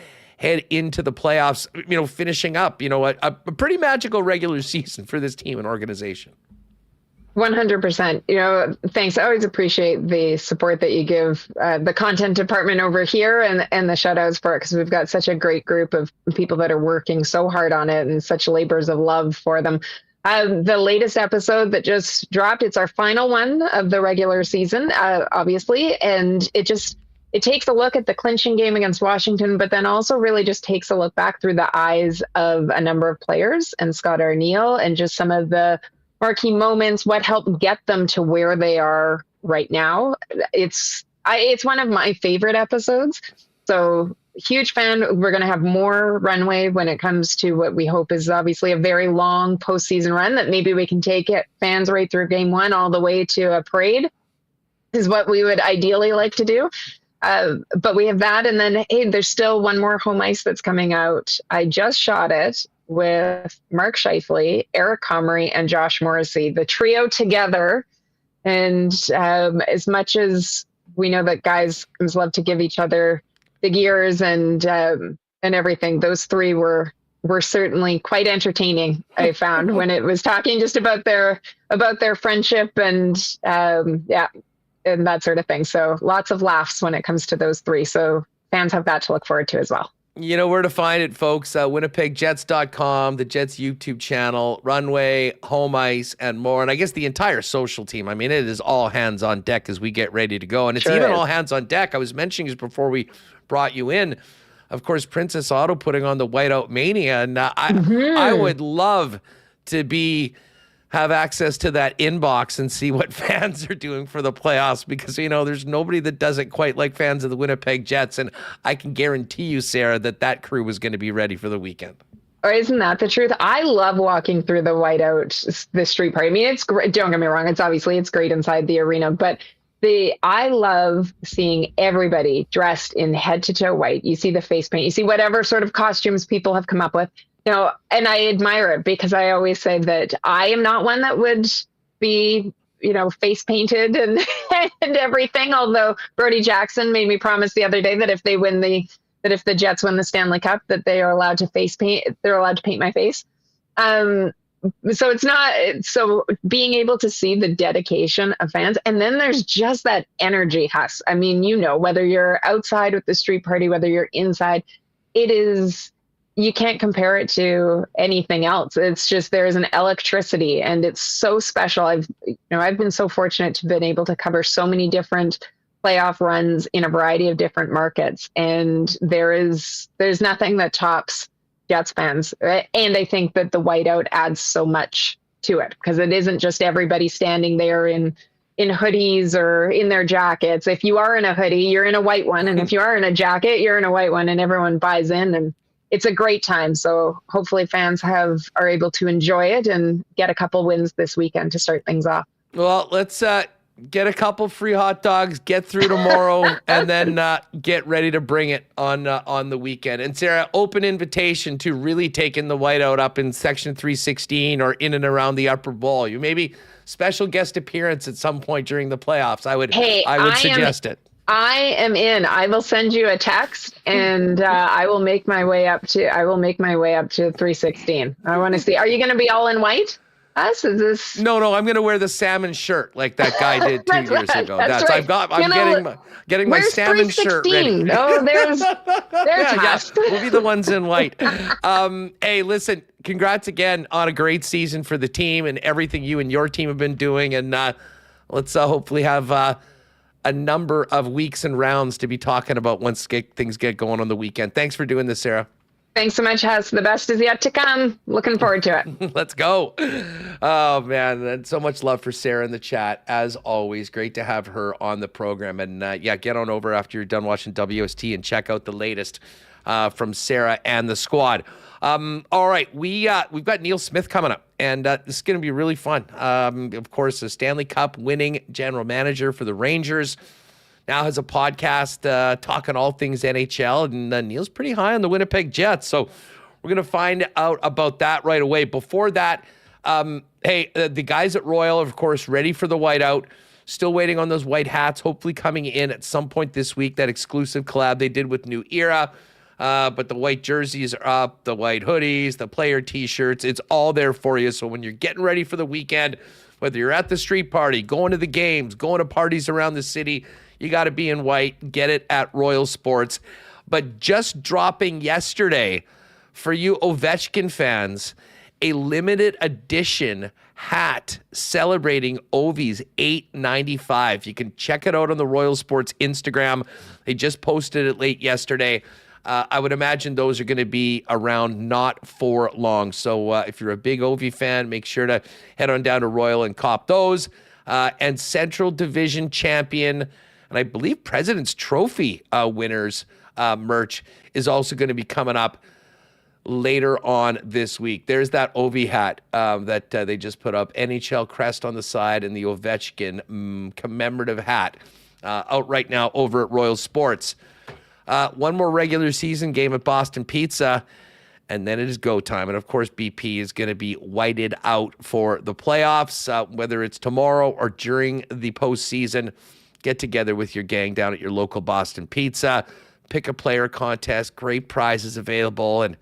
into the playoffs, finishing up, a pretty magical regular season for this team and organization. 100%. Thanks. I always appreciate the support that you give the content department over here and the shout outs for it, because we've got such a great group of people that are working so hard on it and such labors of love for them. The latest episode that just dropped, it's our final one of the regular season, obviously. And it takes a look at the clinching game against Washington, but then also really just takes a look back through the eyes of a number of players and Scott Arniel and just some of the marquee moments, what helped get them to where they are right now. It's one of my favorite episodes. So huge fan. We're going to have more runway when it comes to what we hope is obviously a very long postseason run that maybe we can take it fans right through game 1 all the way to a parade is what we would ideally like to do. But we have that. And then, hey, there's still one more home ice that's coming out. I just shot it with Mark Scheifele, Eric Comrie, and Josh Morrissey, the trio together. And as much as we know that guys love to give each other big ears and everything, those 3 were certainly quite entertaining, I found, when it was talking just about their friendship and that sort of thing. So lots of laughs when it comes to those 3. So fans have that to look forward to as well. You know where to find it, folks. WinnipegJets.com, the Jets YouTube channel, Runway, Home Ice, and more. And I guess the entire social team. I mean, it is all hands on deck as we get ready to go. And it's even all hands on deck. I was mentioning this before we brought you in. Of course, Princess Auto putting on the Whiteout Mania. And I would love to have access to that inbox and see what fans are doing for the playoffs, because, there's nobody that does it quite like fans of the Winnipeg Jets. And I can guarantee you, Sarah, that crew was going to be ready for the weekend. Or isn't that the truth? I love walking through the Whiteout, the street party. I mean, it's great. Don't get me wrong. It's great inside the arena, but I love seeing everybody dressed in head to toe white. You see the face paint, you see whatever sort of costumes people have come up with. And I admire it, because I always say that I am not one that would be, face painted and everything. Although Brody Jackson made me promise the other day that if the Jets win the Stanley Cup, that they are allowed to they're allowed to paint my face. So it's not, so being able to see the dedication of fans, and then there's just that energy, Huss. I mean, whether you're outside with the street party, whether you're inside, you can't compare it to anything else. It's just, there's an electricity, and it's so special. I've been so fortunate to have been able to cover so many different playoff runs in a variety of different markets. And there's nothing that tops Jets fans. And I think that the whiteout adds so much to it because it isn't just everybody standing there in hoodies or in their jackets. If you are in a hoodie, you're in a white one. And if you are in a jacket, you're in a white one, and everyone buys in, and it's a great time. So hopefully fans are able to enjoy it and get a couple wins this weekend to start things off. Well, let's get a couple free hot dogs, get through tomorrow, and then get ready to bring it on the weekend. And Sarah, open invitation to really taking the whiteout up in Section 316 or in and around the Upper Bowl. You maybe special guest appearance at some point during the playoffs. I would suggest it. I am in. I will send you a text, and I will make my way up to 316. I want to see. Are you going to be all in white? Is this? No. I'm going to wear the salmon shirt like that guy did 2 years ago. That's right. I'm getting my salmon shirt ready. Oh, there's yeah, we'll be the ones in white. Hey, listen, congrats again on a great season for the team and everything you and your team have been doing. And let's hopefully have a number of weeks and rounds to be talking about once things get going on the weekend. Thanks for doing this, Sarah. Thanks so much, Hess. The best is yet to come. Looking forward to it. Let's go. Oh, man. And so much love for Sarah in the chat. As always, great to have her on the program. And get on over after you're done watching WST and check out the latest from Sarah and the squad. All right. We've got Neil Smith coming up, and this is going to be really fun. Of course, the Stanley Cup winning general manager for the Rangers. Now has a podcast talking all things NHL, and Neil's pretty high on the Winnipeg Jets. So we're going to find out about that right away. Before that, the guys at Royal, of course, ready for the whiteout. Still waiting on those white hats, hopefully coming in at some point this week, that exclusive collab they did with New Era. But the white jerseys are up, the white hoodies, the player T-shirts. It's all there for you. So when you're getting ready for the weekend, whether you're at the street party, going to the games, going to parties around the city, you got to be in white. Get it at Royal Sports. But just dropping yesterday for you Ovechkin fans, a limited edition hat celebrating Ovi's $8.95. You can check it out on the Royal Sports Instagram. They just posted it late yesterday. I would imagine those are going to be around not for long. So if you're a big Ovi fan, make sure to head on down to Royal and cop those. And Central Division champion, and I believe President's Trophy winners merch is also going to be coming up later on this week. There's that Ovi hat that they just put up. NHL crest on the side and the Ovechkin commemorative hat out right now over at Royal Sports. One more regular season game at Boston Pizza, and then it is go time. And, of course, BP is going to be whited out for the playoffs, whether it's tomorrow or during the postseason. Get together with your gang down at your local Boston Pizza. Pick a player contest. Great prizes available, and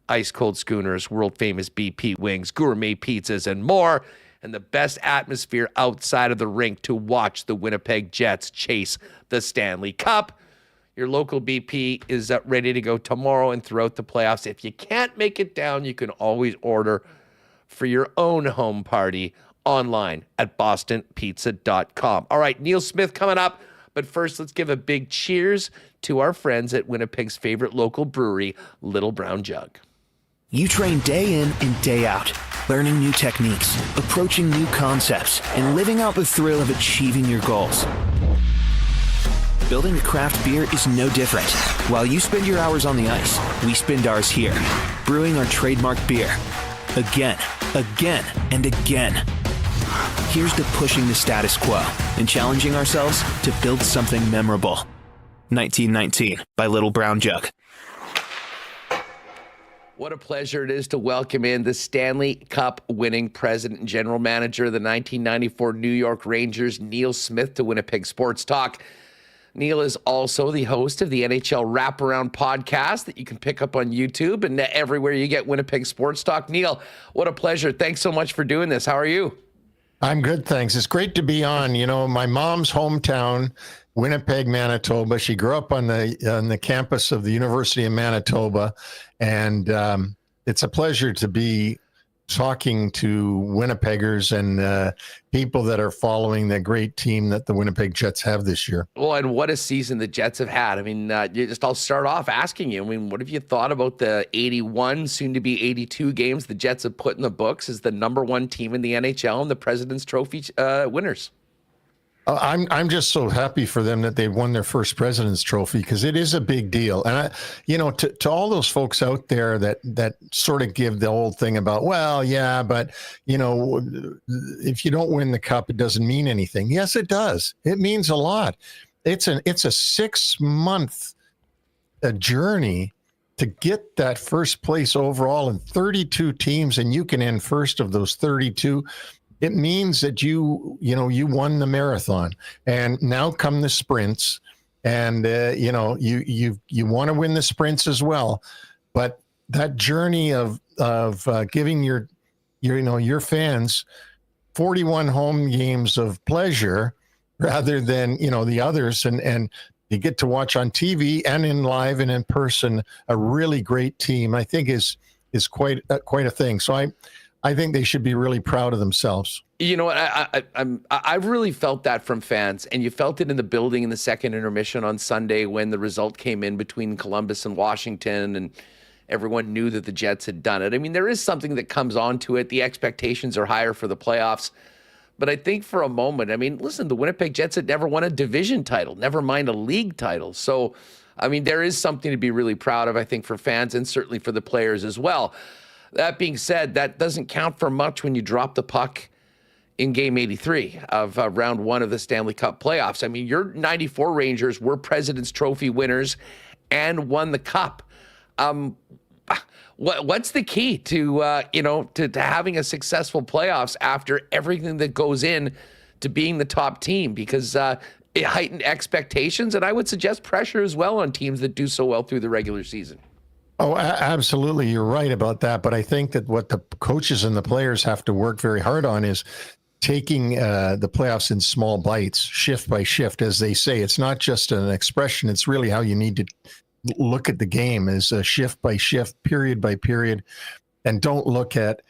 ice-cold schooners, world-famous BP wings, gourmet pizzas, and more. And the best atmosphere outside of the rink to watch the Winnipeg Jets chase the Stanley Cup. Your local BP is ready to go tomorrow and throughout the playoffs. If you can't make it down, you can always order for your own home party online at bostonpizza.com. All right, Neil Smith coming up. But first, let's give a big cheers to our friends at Winnipeg's favorite local brewery, Little Brown Jug. You train day in and day out, learning new techniques, approaching new concepts, and living out the thrill of achieving your goals. Building a craft beer is no different. While you spend your hours on the ice, we spend ours here, brewing our trademark beer. Again, and again. Here's to pushing the status quo and challenging ourselves to build something memorable. 1919 by Little Brown Jug. What a pleasure it is to welcome in the Stanley Cup winning president and general manager of the 1994 New York Rangers, Neil Smith, to Winnipeg Sports Talk. Neil is also the host of the NHL Wraparound podcast that you can pick up on YouTube and everywhere you get Winnipeg Sports Talk. Neil, what a pleasure. Thanks so much for doing this. How are you? I'm good, thanks. It's great to be on. You know, my mom's hometown, Winnipeg, Manitoba. She grew up on the campus of the University of Manitoba, and it's a pleasure to be talking to Winnipeggers and people that are following the great team that the Winnipeg Jets have this year. Well, and what a season the Jets have had. I mean, I'll start off asking you, I mean, what have you thought about the 81, soon to be 82 games the Jets have put in the books as the number one team in the NHL and the President's Trophy winners? I'm just so happy for them that they won their first President's Trophy, because it is a big deal. And to all those folks out there that sort of give the old thing about, well, yeah, but if you don't win the cup, it doesn't mean anything. Yes, it does. It means a lot. It's a 6-month journey to get that first place overall in 32 teams, and you can end first of those 32. It means that you won the marathon, and now come the sprints, and you want to win the sprints as well. But that journey of giving your fans 41 home games of pleasure rather than the others, and you get to watch on TV and in live and in person a really great team, I think is quite a thing. So I think they should be really proud of themselves. You know what? I've really felt that from fans, and you felt it in the building in the second intermission on Sunday when the result came in between Columbus and Washington, and everyone knew that the Jets had done it. I mean, there is something that comes onto it. The expectations are higher for the playoffs. But I think for a moment, I mean, listen, the Winnipeg Jets had never won a division title, never mind a league title. So, I mean, there is something to be really proud of, I think, for fans and certainly for the players as well. That being said, that doesn't count for much when you drop the puck in game 83 of round one of the Stanley Cup playoffs. I mean, your 94 Rangers were President's Trophy winners and won the cup. What's the key to having a successful playoffs after everything that goes in to being the top team? Because it heightened expectations, and I would suggest pressure as well on teams that do so well through the regular season. Oh, absolutely. You're right about that. But I think that what the coaches and the players have to work very hard on is taking the playoffs in small bites, shift by shift, as they say. It's not just an expression. It's really how you need to look at the game, is shift by shift, period by period. And don't look at,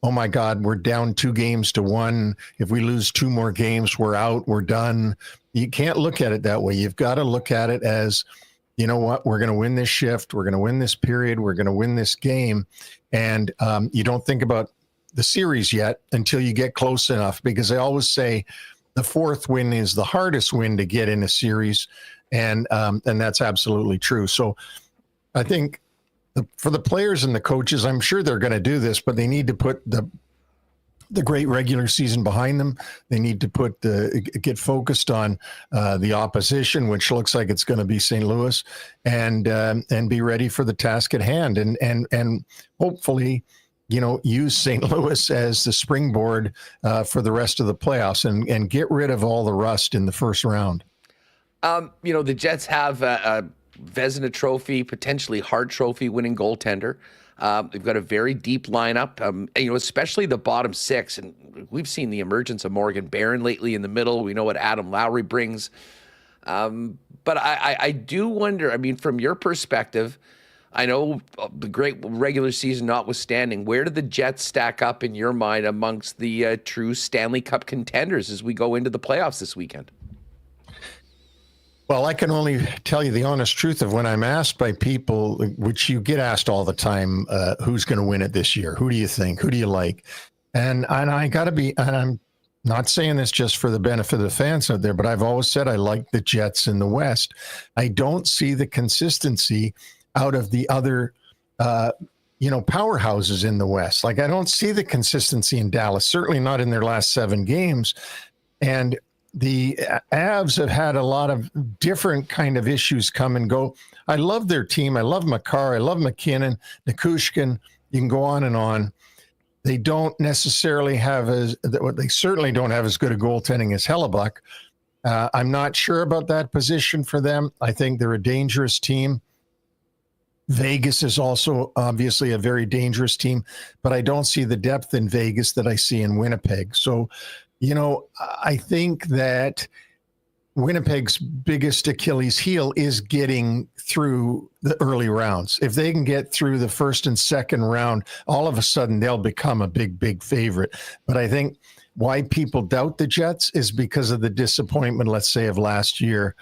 oh my God, we're down 2 games to 1. If we lose 2 more games, we're out, we're done. You can't look at it that way. You've got to look at it as, you know what, we're going to win this shift, we're going to win this period, we're going to win this game. And you don't think about the series yet until you get close enough, because I always say the 4th win is the hardest win to get in a series. And that's absolutely true. So I think for the players and the coaches, I'm sure they're going to do this, but they need to put the great regular season behind them. They need to get focused on the opposition, which looks like it's going to be St. Louis, and be ready for the task at hand, and hopefully, use St. Vezina as the springboard for the rest of the playoffs, and get rid of all the rust in the first round. The Jets have a Vezina Trophy, potentially Hart Trophy winning goaltender. They've got a very deep lineup, especially the bottom 6. And we've seen the emergence of Morgan Barron lately in the middle. We know what Adam Lowry brings. But I do wonder, I mean, from your perspective, I know the great regular season notwithstanding, where do the Jets stack up in your mind amongst the true Stanley Cup contenders as we go into the playoffs this weekend? Well, I can only tell you the honest truth of when I'm asked by people, which you get asked all the time, who's going to win it this year? Who do you think? Who do you like? And I got to be, and I'm not saying this just for the benefit of the fans out there, but I've always said I like the Jets in the West. I don't see the consistency out of the other, powerhouses in the West. Like, I don't see the consistency in Dallas, certainly not in their last 7 games. And the Avs have had a lot of different kind of issues come and go. I love their team. I love Makar. I love McKinnon, Nikushkin. You can go on and on. They don't necessarily have they certainly don't have as good a goaltending as Hellebuck. I'm not sure about that position for them. I think they're a dangerous team. Vegas is also obviously a very dangerous team, but I don't see the depth in Vegas that I see in Winnipeg. So, I think that Winnipeg's biggest Achilles heel is getting through the early rounds. If they can get through the first and second round, all of a sudden they'll become a big favorite. But I think why people doubt the Jets is because of the disappointment, let's say, of last year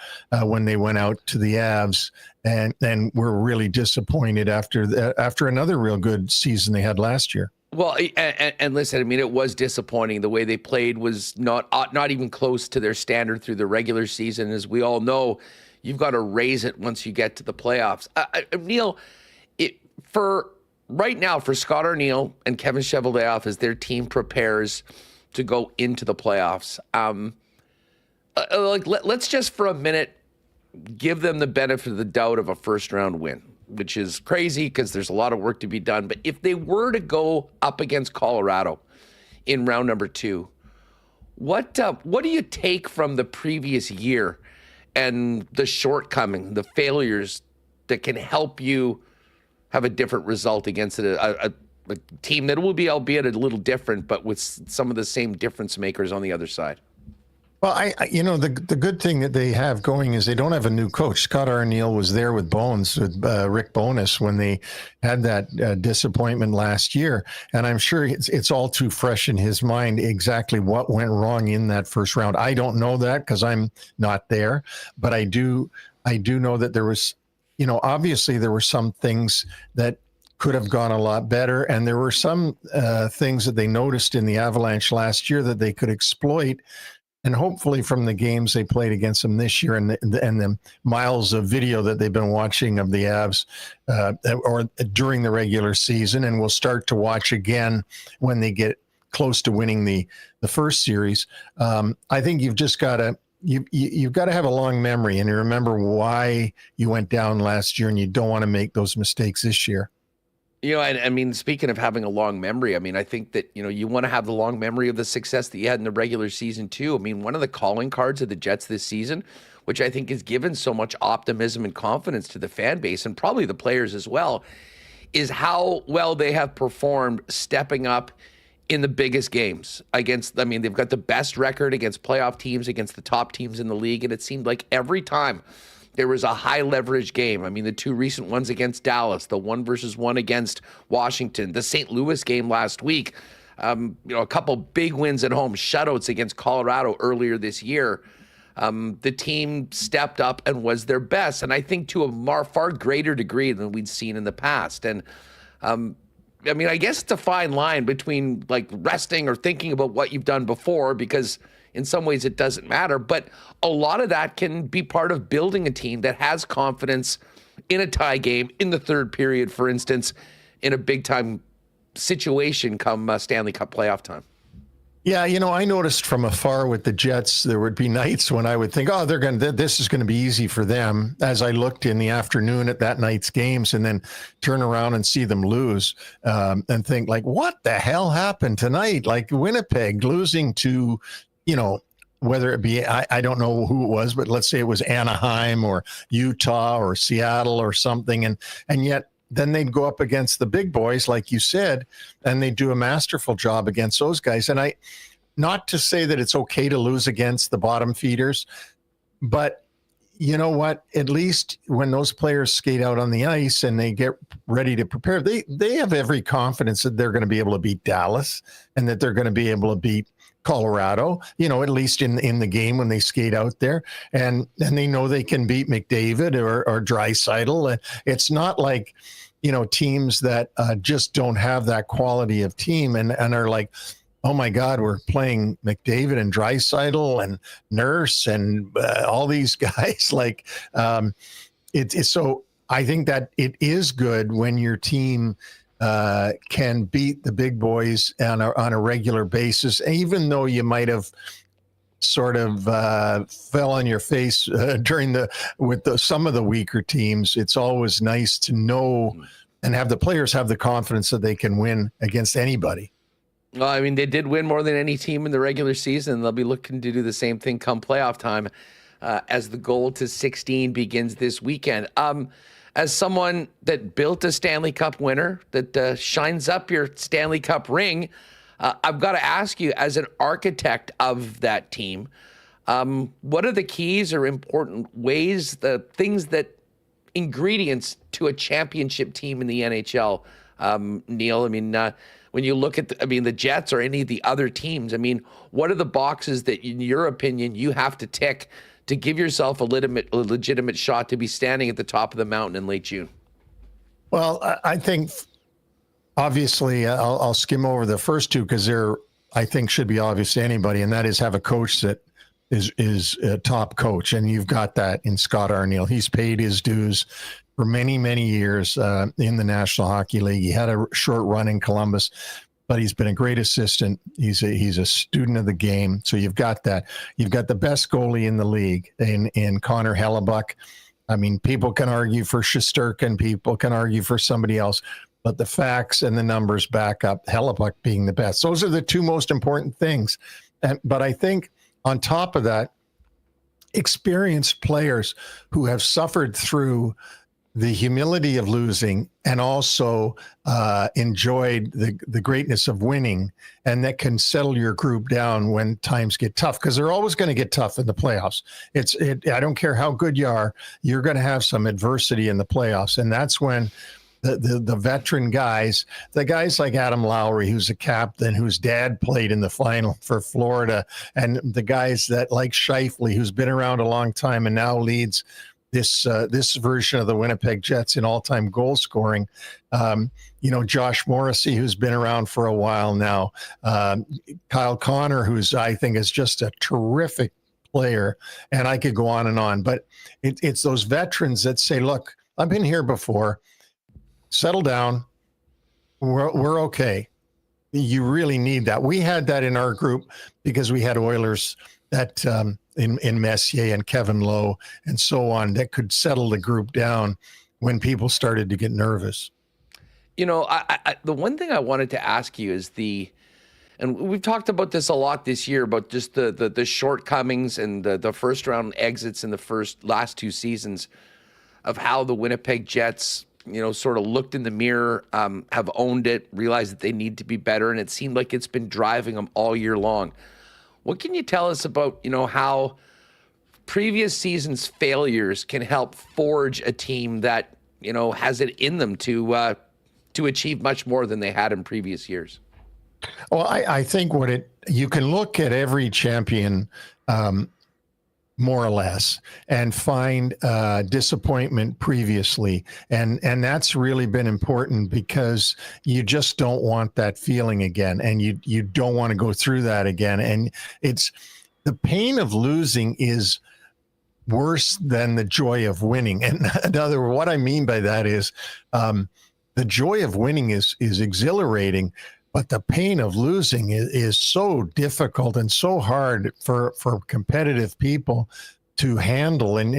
when they went out to the Avs and were really disappointed after another real good season they had last year. Well, and listen, I mean, it was disappointing. The way they played was not even close to their standard through the regular season. As we all know, you've got to raise it once you get to the playoffs. Neil, for right now, for Scott Arniel and Kevin Cheveldayoff as their team prepares to go into the playoffs, let's just for a minute give them the benefit of the doubt of a first-round win, which is crazy because there's a lot of work to be done. But if they were to go up against Colorado in round number 2, what do you take from the previous year and the shortcoming, the failures that can help you have a different result against a team that will be, albeit a little different, but with some of the same difference makers on the other side? Well, the good thing that they have going is they don't have a new coach. Scott Arniel was there with Rick Bowness when they had that disappointment last year. And I'm sure it's all too fresh in his mind exactly what went wrong in that first round. I don't know that because I'm not there, but I do know that there was, obviously there were some things that could have gone a lot better. And there were some things that they noticed in the Avalanche last year that they could exploit. And hopefully from the games they played against them this year and the miles of video that they've been watching of the Avs or during the regular season, and we'll start to watch again when they get close to winning the first series. I think you've just got to you've got to have a long memory and you remember why you went down last year, and you don't want to make those mistakes this year. I mean, speaking of having a long memory, I mean, I think that, you want to have the long memory of the success that you had in the regular season too. I mean, one of the calling cards of the Jets this season, which I think has given so much optimism and confidence to the fan base and probably the players as well, is how well they have performed stepping up in the biggest games they've got the best record against playoff teams, against the top teams in the league. And it seemed like every time there was a high leverage game. I mean, the 2 recent ones against Dallas, the 1-1 against Washington, the St. Louis game last week, a couple big wins at home, shutouts against Colorado earlier this year. The team stepped up and was their best. And I think to a far greater degree than we'd seen in the past. And I guess it's a fine line between like resting or thinking about what you've done before, because in some ways it doesn't matter, but a lot of that can be part of building a team that has confidence in a tie game in the third period, for instance, in a big time situation come Stanley Cup playoff time. Yeah, I noticed from afar with the Jets, there would be nights when I would think, this is going to be easy for them, as I looked in the afternoon at that night's games and then turn around and see them lose and think like, what the hell happened tonight? Like Winnipeg losing to, whether it be, I don't know who it was, but let's say it was Anaheim or Utah or Seattle or something. And yet then they'd go up against the big boys, like you said, and they do a masterful job against those guys. And not to say that it's okay to lose against the bottom feeders, but you know what? At least when those players skate out on the ice and they get ready to prepare, they have every confidence that they're going to be able to beat Dallas and that they're going to be able to beat Colorado, at least in the game when they skate out there, and they know they can beat McDavid or Draisaitl. It's not like, teams that just don't have that quality of team and are like, oh my God, we're playing McDavid and Draisaitl and Nurse and all these guys. Like, it's so I think that it is good when your team can beat the big boys on a regular basis, even though you might have sort of fell on your face with some of the weaker teams. It's always nice to know and have the players have the confidence that they can win against anybody. Well, I mean, they did win more than any team in the regular season. They'll be looking to do the same thing come playoff time as the goal to 16 begins this weekend. As someone that built a Stanley Cup winner, that shines up your Stanley Cup ring, I've got to ask you, as an architect of that team, What are the keys or important ways, the things that ingredients to a championship team in the NHL? Neil, I mean, when you look at the Jets or any of the other teams, I mean, what are the boxes that, in your opinion, you have to tick to give yourself a legitimate shot to be standing at the top of the mountain in late June? Well, I think obviously I'll skim over the first two because they're, I think, should be obvious to anybody, and that is have a coach that is a top coach, and you've got that in Scott Arniel. He's paid his dues for many, many years in the National Hockey League. He had a short run in Columbus, but he's been a great assistant. He's a student of the game. So you've got that. You've got the best goalie in the league in Connor Hellebuck. I mean, people can argue for Shesterkin, people can argue for somebody else, but the facts and the numbers back up Hellebuck being the best. Those are the two most important things. But I think on top of that, experienced players who have suffered through the humility of losing and also enjoyed the greatness of winning, and that can settle your group down when times get tough, because they're always going to get tough in the playoffs. I don't care how good you are, you're going to have some adversity in the playoffs, and that's when the veteran guys, the guys like Adam Lowry, who's a captain, whose dad played in the final for Florida, and the guys that like Scheifele, who's been around a long time and now leads this version of the Winnipeg Jets in all-time goal scoring. Josh Morrissey, who's been around for a while now. Kyle Connor, who's, I think, is just a terrific player. And I could go on and on. But it's those veterans that say, look, I've been here before. Settle down. We're okay. You really need that. We had that in our group because we had Oilers that in Messier and Kevin Lowe and so on that could settle the group down when people started to get nervous. I the one thing I wanted to ask you is and we've talked about this a lot this year, about just the shortcomings and the first round exits in the last two seasons of how the Winnipeg Jets, sort of looked in the mirror, have owned it, realized that they need to be better, and it seemed like it's been driving them all year long. What can you tell us about, how previous seasons' failures can help forge a team that, has it in them to achieve much more than they had in previous years? Well, I think you can look at every champion more or less and find disappointment previously. And that's really been important because you just don't want that feeling again. And you don't want to go through that again. And it's the pain of losing is worse than the joy of winning. And what I mean by that is the joy of winning is exhilarating, but the pain of losing is so difficult and so hard for competitive people to handle. And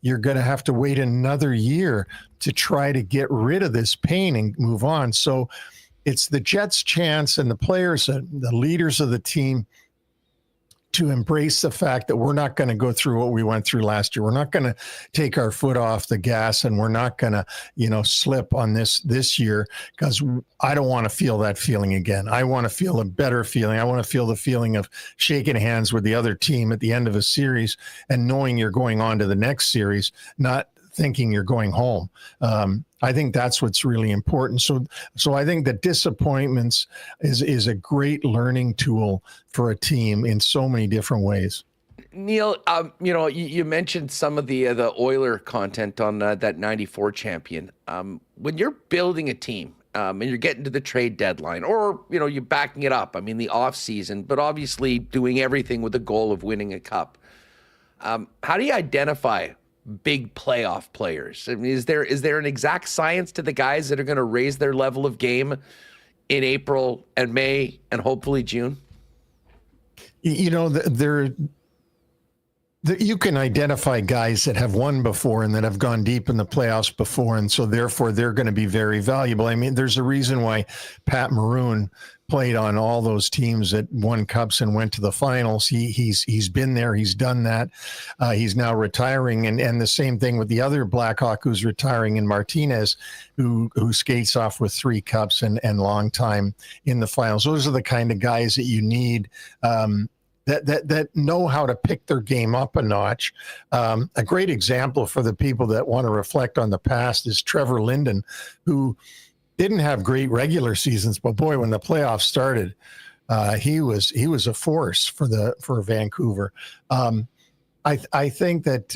you're going to have to wait another year to try to get rid of this pain and move on. So it's the Jets' chance, and the players, the leaders of the team, to embrace the fact that we're not going to go through what we went through last year. We're not going to take our foot off the gas, and we're not going to, slip on this year, because I don't want to feel that feeling again. I want to feel a better feeling. I want to feel the feeling of shaking hands with the other team at the end of a series and knowing you're going on to the next series, not thinking you're going home. I think that's what's really important. So I think that disappointments is a great learning tool for a team in so many different ways. Neil, you mentioned some of the Oiler content on that 94 champion. When you're building a team and you're getting to the trade deadline, or, you're backing it up, the off season, but obviously doing everything with the goal of winning a cup, how do you identify big playoff players? Is there an exact science to the guys that are going to raise their level of game in April and May and hopefully June? You can identify guys that have won before and that have gone deep in the playoffs before, and so therefore they're going to be very valuable. There's a reason why Pat Maroon played on all those teams that won cups and went to the finals. He's been there. He's done that. He's now retiring, and the same thing with the other Blackhawk who's retiring in Martinez, who skates off with 3 cups and long time in the finals. Those are the kind of guys that you need that know how to pick their game up a notch. A great example for the people that want to reflect on the past is Trevor Linden, who didn't have great regular seasons, but boy, when the playoffs started, he was a force for Vancouver. I think that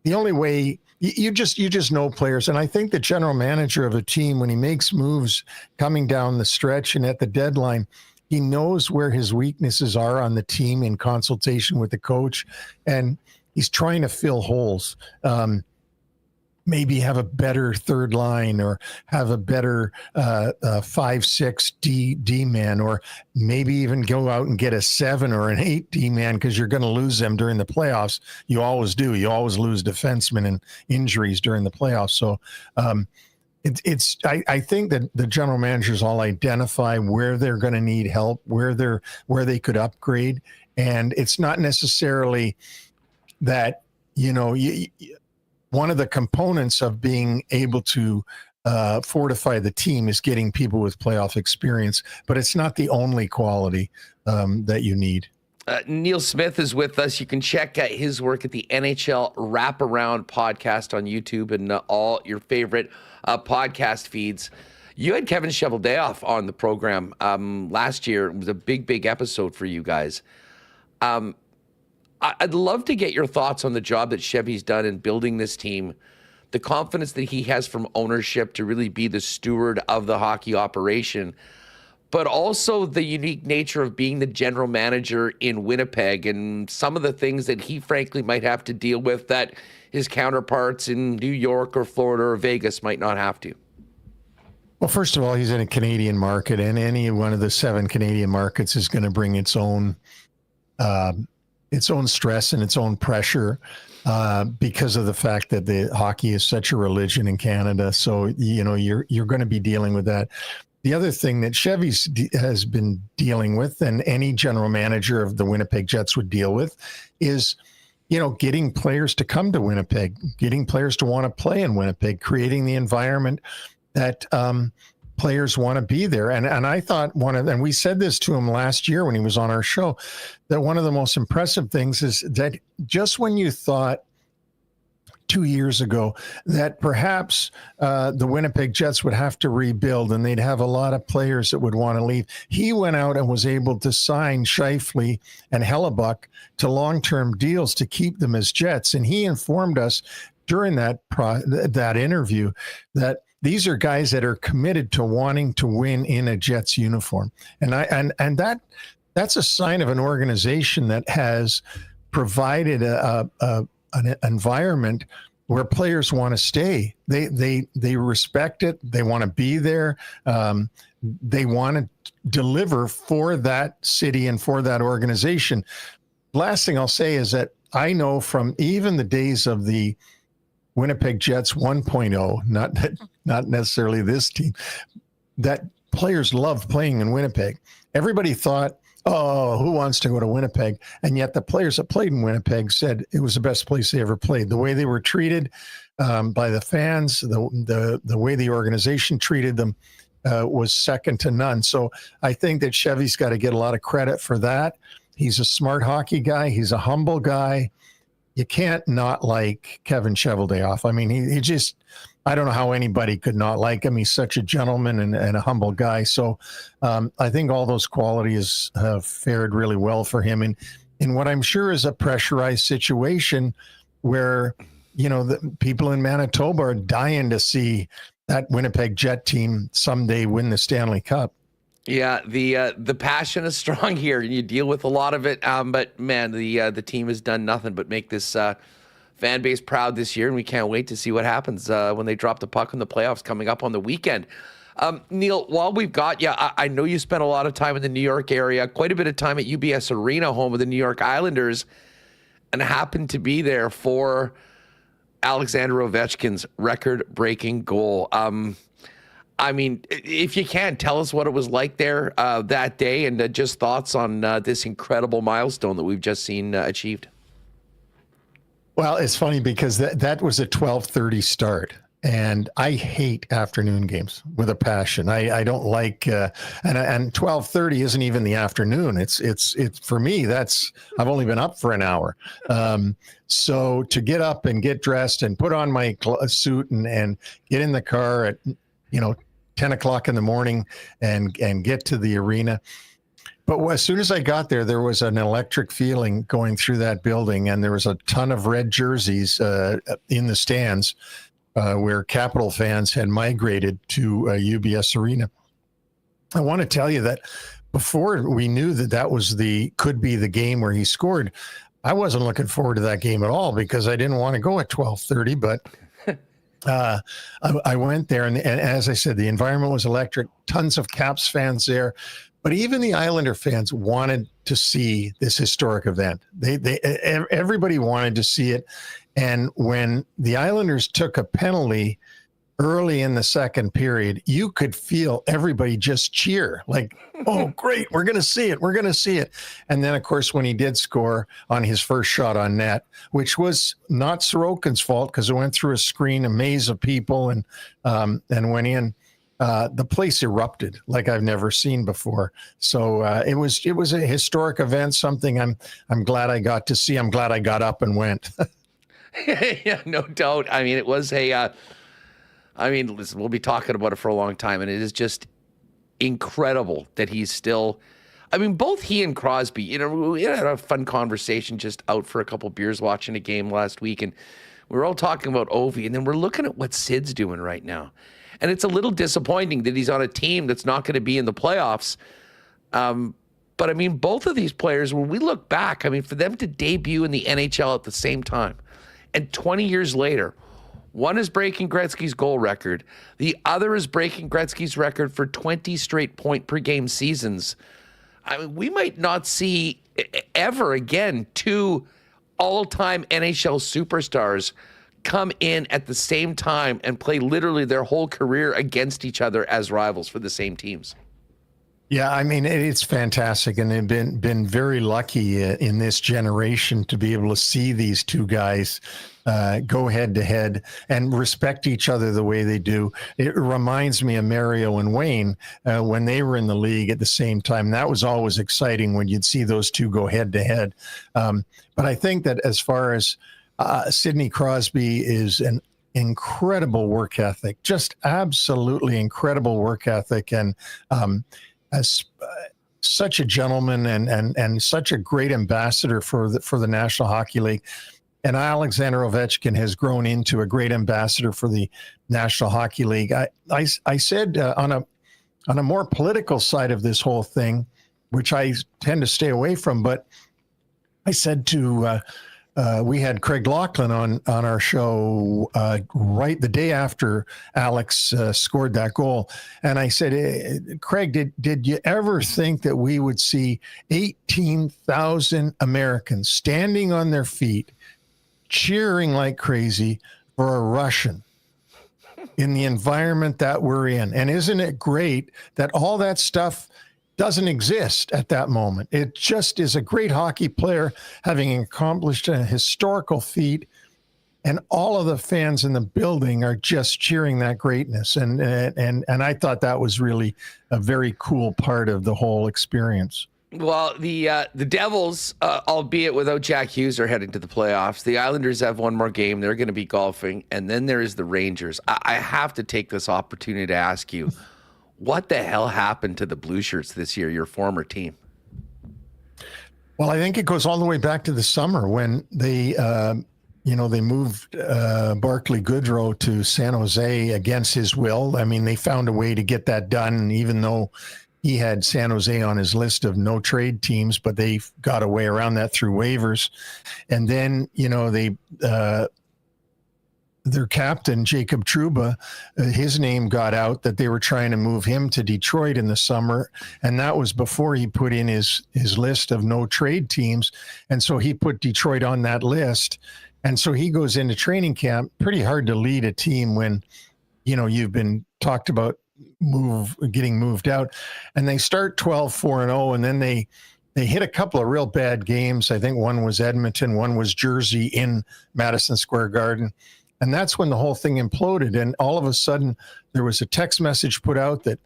the only way you just know players, and I think the general manager of a team, when he makes moves coming down the stretch and at the deadline, he knows where his weaknesses are on the team in consultation with the coach, and he's trying to fill holes. Maybe have a better third line, or have a better 5-6 D man, or maybe even go out and get a 7 or an 8 D man, because you're going to lose them during the playoffs. You always do. You always lose defensemen and injuries during the playoffs. So I think that the general managers all identify where they're going to need help, where they could upgrade, and it's not necessarily that one of the components of being able to fortify the team is getting people with playoff experience, but it's not the only quality that you need. Neil Smith is with us. You can check out his work at the NHL Wraparound podcast on YouTube and all your favorite podcast feeds. You had Kevin Cheveldayoff on the program last year. It was a big episode for you guys. I'd love to get your thoughts on the job that Chevy's done in building this team, the confidence that he has from ownership to really be the steward of the hockey operation, but also the unique nature of being the general manager in Winnipeg and some of the things that he frankly might have to deal with that his counterparts in New York or Florida or Vegas might not have to. Well, first of all, he's in a Canadian market, and any one of the 7 Canadian markets is going to bring its own stress and its own pressure because of the fact that the hockey is such a religion in Canada. So, you're going to be dealing with that. The other thing that Chevy's has been dealing with, and any general manager of the Winnipeg Jets would deal with, is, getting players to come to Winnipeg, getting players to want to play in Winnipeg, creating the environment that players want to be there. And I thought and we said this to him last year when he was on our show, that one of the most impressive things is that just when you thought 2 years ago that perhaps the Winnipeg Jets would have to rebuild and they'd have a lot of players that would want to leave, he went out and was able to sign Scheifele and Hellebuck to long-term deals to keep them as Jets. And he informed us during that interview that these are guys that are committed to wanting to win in a Jets uniform. And that's a sign of an organization that has provided an environment where players want to stay. They respect it. They want to be there. They want to deliver for that city and for that organization. Last thing I'll say is that I know from even the days of the Winnipeg Jets 1.0, not necessarily this team, that players loved playing in Winnipeg. Everybody thought, oh, who wants to go to Winnipeg? And yet the players that played in Winnipeg said it was the best place they ever played. The way they were treated by the fans, the way the organization treated them was second to none. So I think that Chevy's got to get a lot of credit for that. He's a smart hockey guy. He's a humble guy. You can't not like Kevin Cheveldayoff. I mean, he just, I don't know how anybody could not like him. He's such a gentleman and a humble guy. So I think all those qualities have fared really well for him in what I'm sure is a pressurized situation where, the people in Manitoba are dying to see that Winnipeg Jet team someday win the Stanley Cup. Yeah, the passion is strong here, and you deal with a lot of it. But man, the team has done nothing but make this fan base proud this year, and we can't wait to see what happens when they drop the puck in the playoffs coming up on the weekend. Neil, while we've got you, I know you spent a lot of time in the New York area, quite a bit of time at UBS Arena, home of the New York Islanders, and happened to be there for Alexander Ovechkin's record-breaking goal. I mean, if you can, tell us what it was like there that day, and just thoughts on this incredible milestone that we've just seen achieved. Well, it's funny because that was a 12:30 start. And I hate afternoon games with a passion. I don't like, and 12:30 isn't even the afternoon. It's for me, I've only been up for an hour. So to get up and get dressed and put on my suit and get in the car at, 10 o'clock in the morning and get to the arena. But as soon as I got there, there was an electric feeling going through that building, and there was a ton of red jerseys in the stands where Capital fans had migrated to UBS Arena. I want to tell you that before we knew that was could be the game where he scored, I wasn't looking forward to that game at all because I didn't want to go at 12:30, but I went there, and as I said, the environment was electric. Tons of Caps fans there, but even the Islander fans wanted to see this historic event. Everybody wanted to see it, and when the Islanders took a penalty early in the second period, you could feel everybody just cheer, like, "Oh, great, we're going to see it, we're going to see it." And then, of course, when he did score on his first shot on net, which was not Sorokin's fault because it went through a screen, a maze of people, and went in, the place erupted like I've never seen before. So it was a historic event, something I'm glad I got to see. I'm glad I got up and went. Yeah, no doubt. I mean, it was listen, we'll be talking about it for a long time, and it is just incredible that he's still. I mean, both he and Crosby, we had a fun conversation just out for a couple beers watching a game last week, and we were all talking about Ovi, and then we're looking at what Sid's doing right now. And it's a little disappointing that he's on a team that's not going to be in the playoffs. But I mean, both of these players, when we look back, I mean, for them to debut in the NHL at the same time, and 20 years later, one is breaking Gretzky's goal record. The other is breaking Gretzky's record for 20 straight point-per-game seasons. I mean, we might not see ever again two all-time NHL superstars come in at the same time and play literally their whole career against each other as rivals for the same teams. Yeah, I mean, it's fantastic, and they've been very lucky in this generation to be able to see these two guys go head to head and respect each other the way they do. It reminds me of Mario and Wayne when they were in the league at the same time. That was always exciting when you'd see those two go head to head. But I think that as far as Sidney Crosby is an incredible work ethic, just absolutely incredible work ethic, and as such a gentleman and such a great ambassador for the National Hockey League. And Alexander Ovechkin has grown into a great ambassador for the National Hockey League. I said on a more political side of this whole thing, which I tend to stay away from, but I said to we had Craig Laughlin on our show right the day after Alex scored that goal. And I said, Craig, did you ever think that we would see 18,000 Americans standing on their feet, cheering like crazy for a Russian in the environment that we're in? And isn't it great that all that stuff doesn't exist at that moment? It just is a great hockey player having accomplished a historical feat, and all of the fans in the building are just cheering that greatness. And I thought that was really a very cool part of the whole experience. Well, the Devils, albeit without Jack Hughes, are heading to the playoffs. The Islanders have one more game. They're going to be golfing. And then there is the Rangers. I have to take this opportunity to ask you, what the hell happened to the Blue Shirts this year, your former team? Well, I think it goes all the way back to the summer when they moved Barclay Goodrow to San Jose against his will. I mean, they found a way to get that done, even though he had San Jose on his list of no trade teams, but they got a way around that through waivers. And then, their captain, Jacob Trouba, his name got out that they were trying to move him to Detroit in the summer. And that was before he put in his list of no trade teams. And so he put Detroit on that list. And so he goes into training camp. Pretty hard to lead a team when, you've been talked about getting moved out. And they start 12-4-0, and then they hit a couple of real bad games. I think one was Edmonton, one was Jersey in Madison Square Garden. And that's when the whole thing imploded. And all of a sudden, there was a text message put out that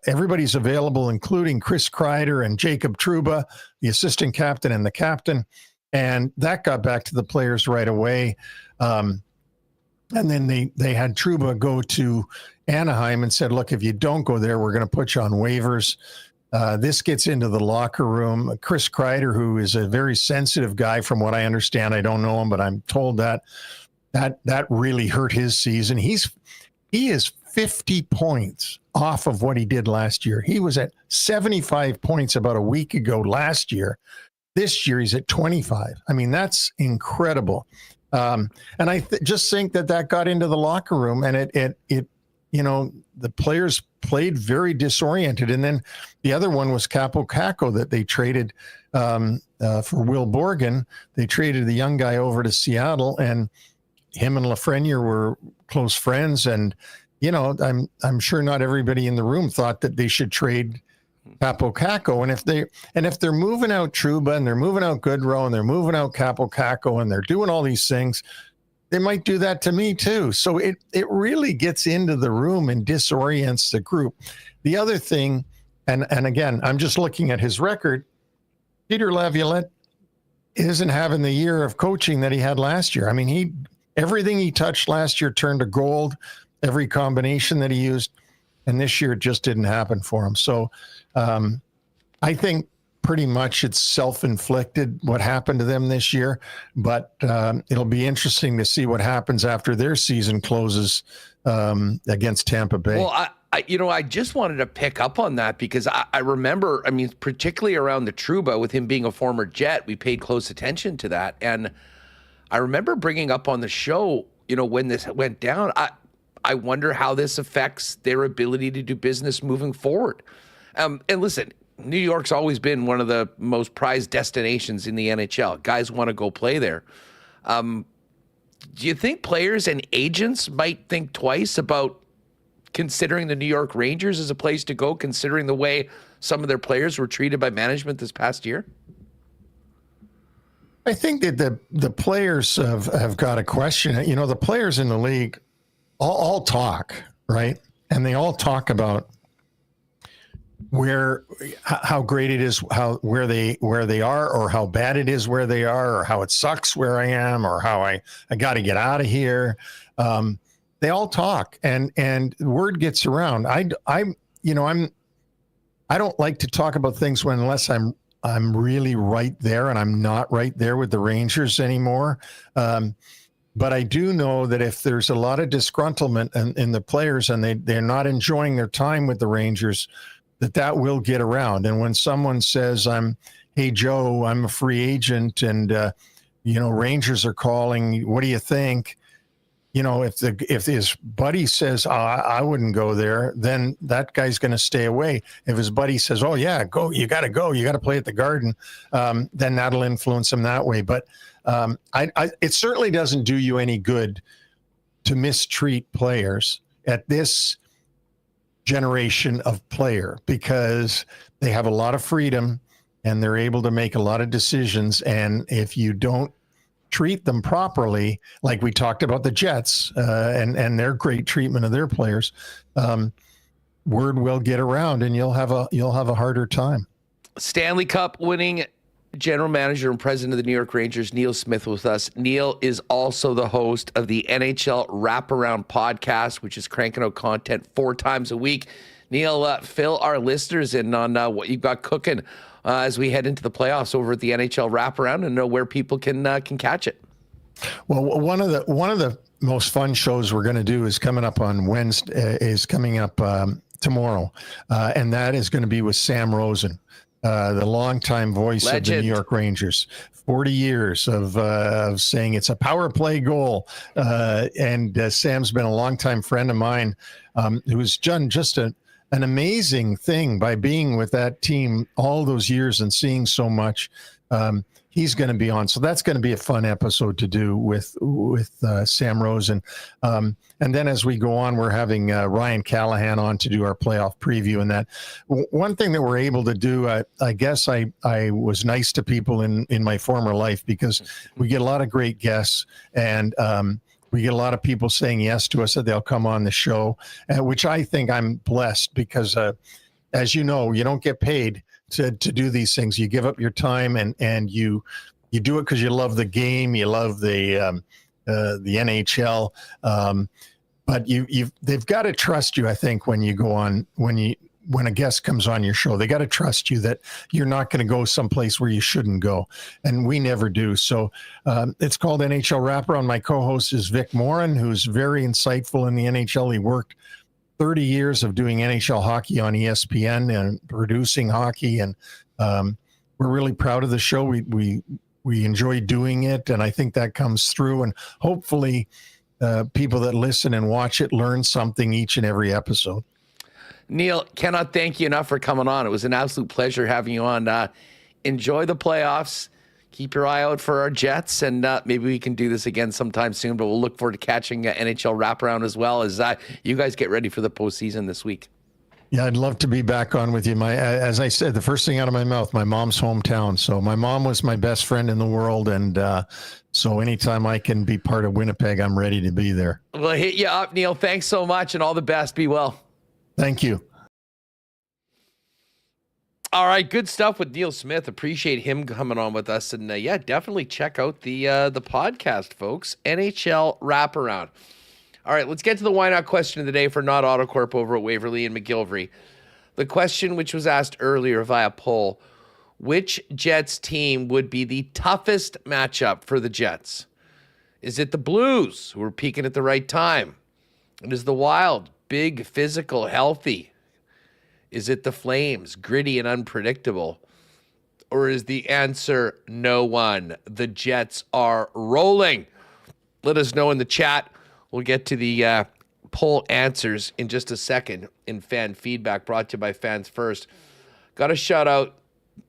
everybody's available, including Chris Kreider and Jacob Trouba, the assistant captain and the captain. And that got back to the players right away. And then they had Trouba go to Anaheim and said, look, if you don't go there, we're going to put you on waivers. This gets into the locker room. Chris Kreider, who is a very sensitive guy from what I understand, I don't know him, but I'm told that really hurt his season. He is 50 points off of what he did last year. He was at 75 points about a week ago last year. This year he's at 25. I mean, that's incredible. And I just think that got into the locker room, and it the players played very disoriented. And then the other one was Capo Caco that they traded for Will Borgen. They traded the young guy over to Seattle, and him and Lafreniere were close friends. And I'm sure not everybody in the room thought that they should trade Capo Caco. And if they're moving out Trouba and they're moving out Goodrow and they're moving out Capo Caco and they're doing all these things, they might do that to me too. So it really gets into the room and disorients the group. The other thing, and again, I'm just looking at his record, Peter Laviolette isn't having the year of coaching that he had last year. I mean, everything he touched last year turned to gold, every combination that he used, and this year it just didn't happen for him. So I think pretty much it's self-inflicted what happened to them this year, but it'll be interesting to see what happens after their season closes against Tampa Bay. Well, I just wanted to pick up on that because I remember, particularly around the Trouba, with him being a former Jet, we paid close attention to that. And I remember bringing up on the show, when this went down, I wonder how this affects their ability to do business moving forward. And listen, New York's always been one of the most prized destinations in the NHL. Guys want to go play there. Do you think players and agents might think twice about considering the New York Rangers as a place to go, considering the way some of their players were treated by management this past year? I think that the players have got a question. The players in the league all talk, right? And they all talk about how great it is, where they are, or how bad it is where they are, or how it sucks where I am, or how I got to get out of here. They all talk, and word gets around. I don't like to talk about things unless I'm really right there, and I'm not right there with the Rangers anymore. But I do know that if there's a lot of disgruntlement in the players and they're not enjoying their time with the Rangers, that will get around. And when someone says, hey, Joe, I'm a free agent and, Rangers are calling, what do you think? If his buddy says, I wouldn't go there, then that guy's going to stay away. If his buddy says, oh, yeah, go, you got to play at the Garden, then that'll influence him that way. But it certainly doesn't do you any good to mistreat players at this generation of player, because they have a lot of freedom and they're able to make a lot of decisions. And if you don't treat them properly, like we talked about the Jets and their great treatment of their players, word will get around and you'll have a harder time. Stanley Cup winning general manager and president of the New York Rangers, Neil Smith, with us. Neil is also the host of the NHL Wraparound podcast, which is cranking out content 4 times a week. Neil, fill our listeners in on what you've got cooking as we head into the playoffs over at the NHL Wraparound, and know where people can catch it. Well, one of the most fun shows we're going to do is coming up on Wednesday. Is coming up tomorrow, and that is going to be with Sam Rosen. The longtime voice of the New York Rangers, 40 years of saying it's a power play goal. And Sam's been a longtime friend of mine who's done just an amazing thing by being with that team all those years and seeing so much. He's going to be on. So that's going to be a fun episode to do with Sam Rosen. And then as we go on, we're having Ryan Callahan on to do our playoff preview. And that one thing that we're able to do, I guess I was nice to people in my former life, because we get a lot of great guests, and We get a lot of people saying yes to us that they'll come on the show, which I think I'm blessed because, as you know, you don't get paid to do these things. You give up your time and you do it because you love the game, you love the NHL, but they've got to trust you. I think when you go on, when a guest comes on your show, they got to trust you that you're not going to go someplace where you shouldn't go. And we never do. So it's called NHL Wraparound. My co-host is Vic Morin, who's very insightful in the NHL. He worked 30 years of doing NHL hockey on ESPN and producing hockey. And we're really proud of the show. We enjoy doing it. And I think that comes through. And hopefully people that listen and watch it learn something each and every episode. Neil, cannot thank you enough for coming on. It was an absolute pleasure having you on. Enjoy the playoffs. Keep your eye out for our Jets, and maybe we can do this again sometime soon, but we'll look forward to catching NHL Wraparound as well as you guys get ready for the postseason this week. Yeah, I'd love to be back on with you. As I said, the first thing out of my mouth, my mom's hometown. So my mom was my best friend in the world, and so anytime I can be part of Winnipeg, I'm ready to be there. We'll hit you up, Neil. Thanks so much, and all the best. Be well. Thank you. All right, good stuff with Neil Smith. Appreciate him coming on with us, and yeah, definitely check out the podcast, folks. NHL Wraparound. All right, let's get to the why not question of the day for Not Autocorp over at Waverly and McGillivray. The question, which was asked earlier via poll: which Jets team would be the toughest matchup for the Jets? Is it the Blues, who are peaking at the right time? It is the Wild, big, physical, healthy. Is it the Flames, gritty and unpredictable? Or is the answer no one? The Jets are rolling. Let us know in the chat. We'll get to the poll answers in just a second in fan feedback brought to you by Fans First. Got to shout out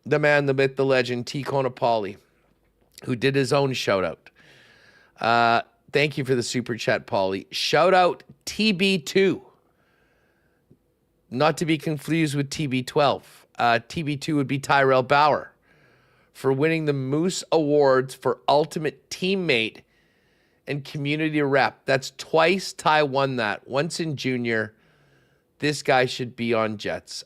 the man, the myth, the legend, T. Konopali, who did his own shout out. Thank you for the super chat, Paulie. Shout out TB2. Not to be confused with TB12. TB2 would be Tyrell Bauer for winning the Moose Awards for Ultimate Teammate and Community Rep. That's twice Ty won that. Once in junior. This guy should be on Jets.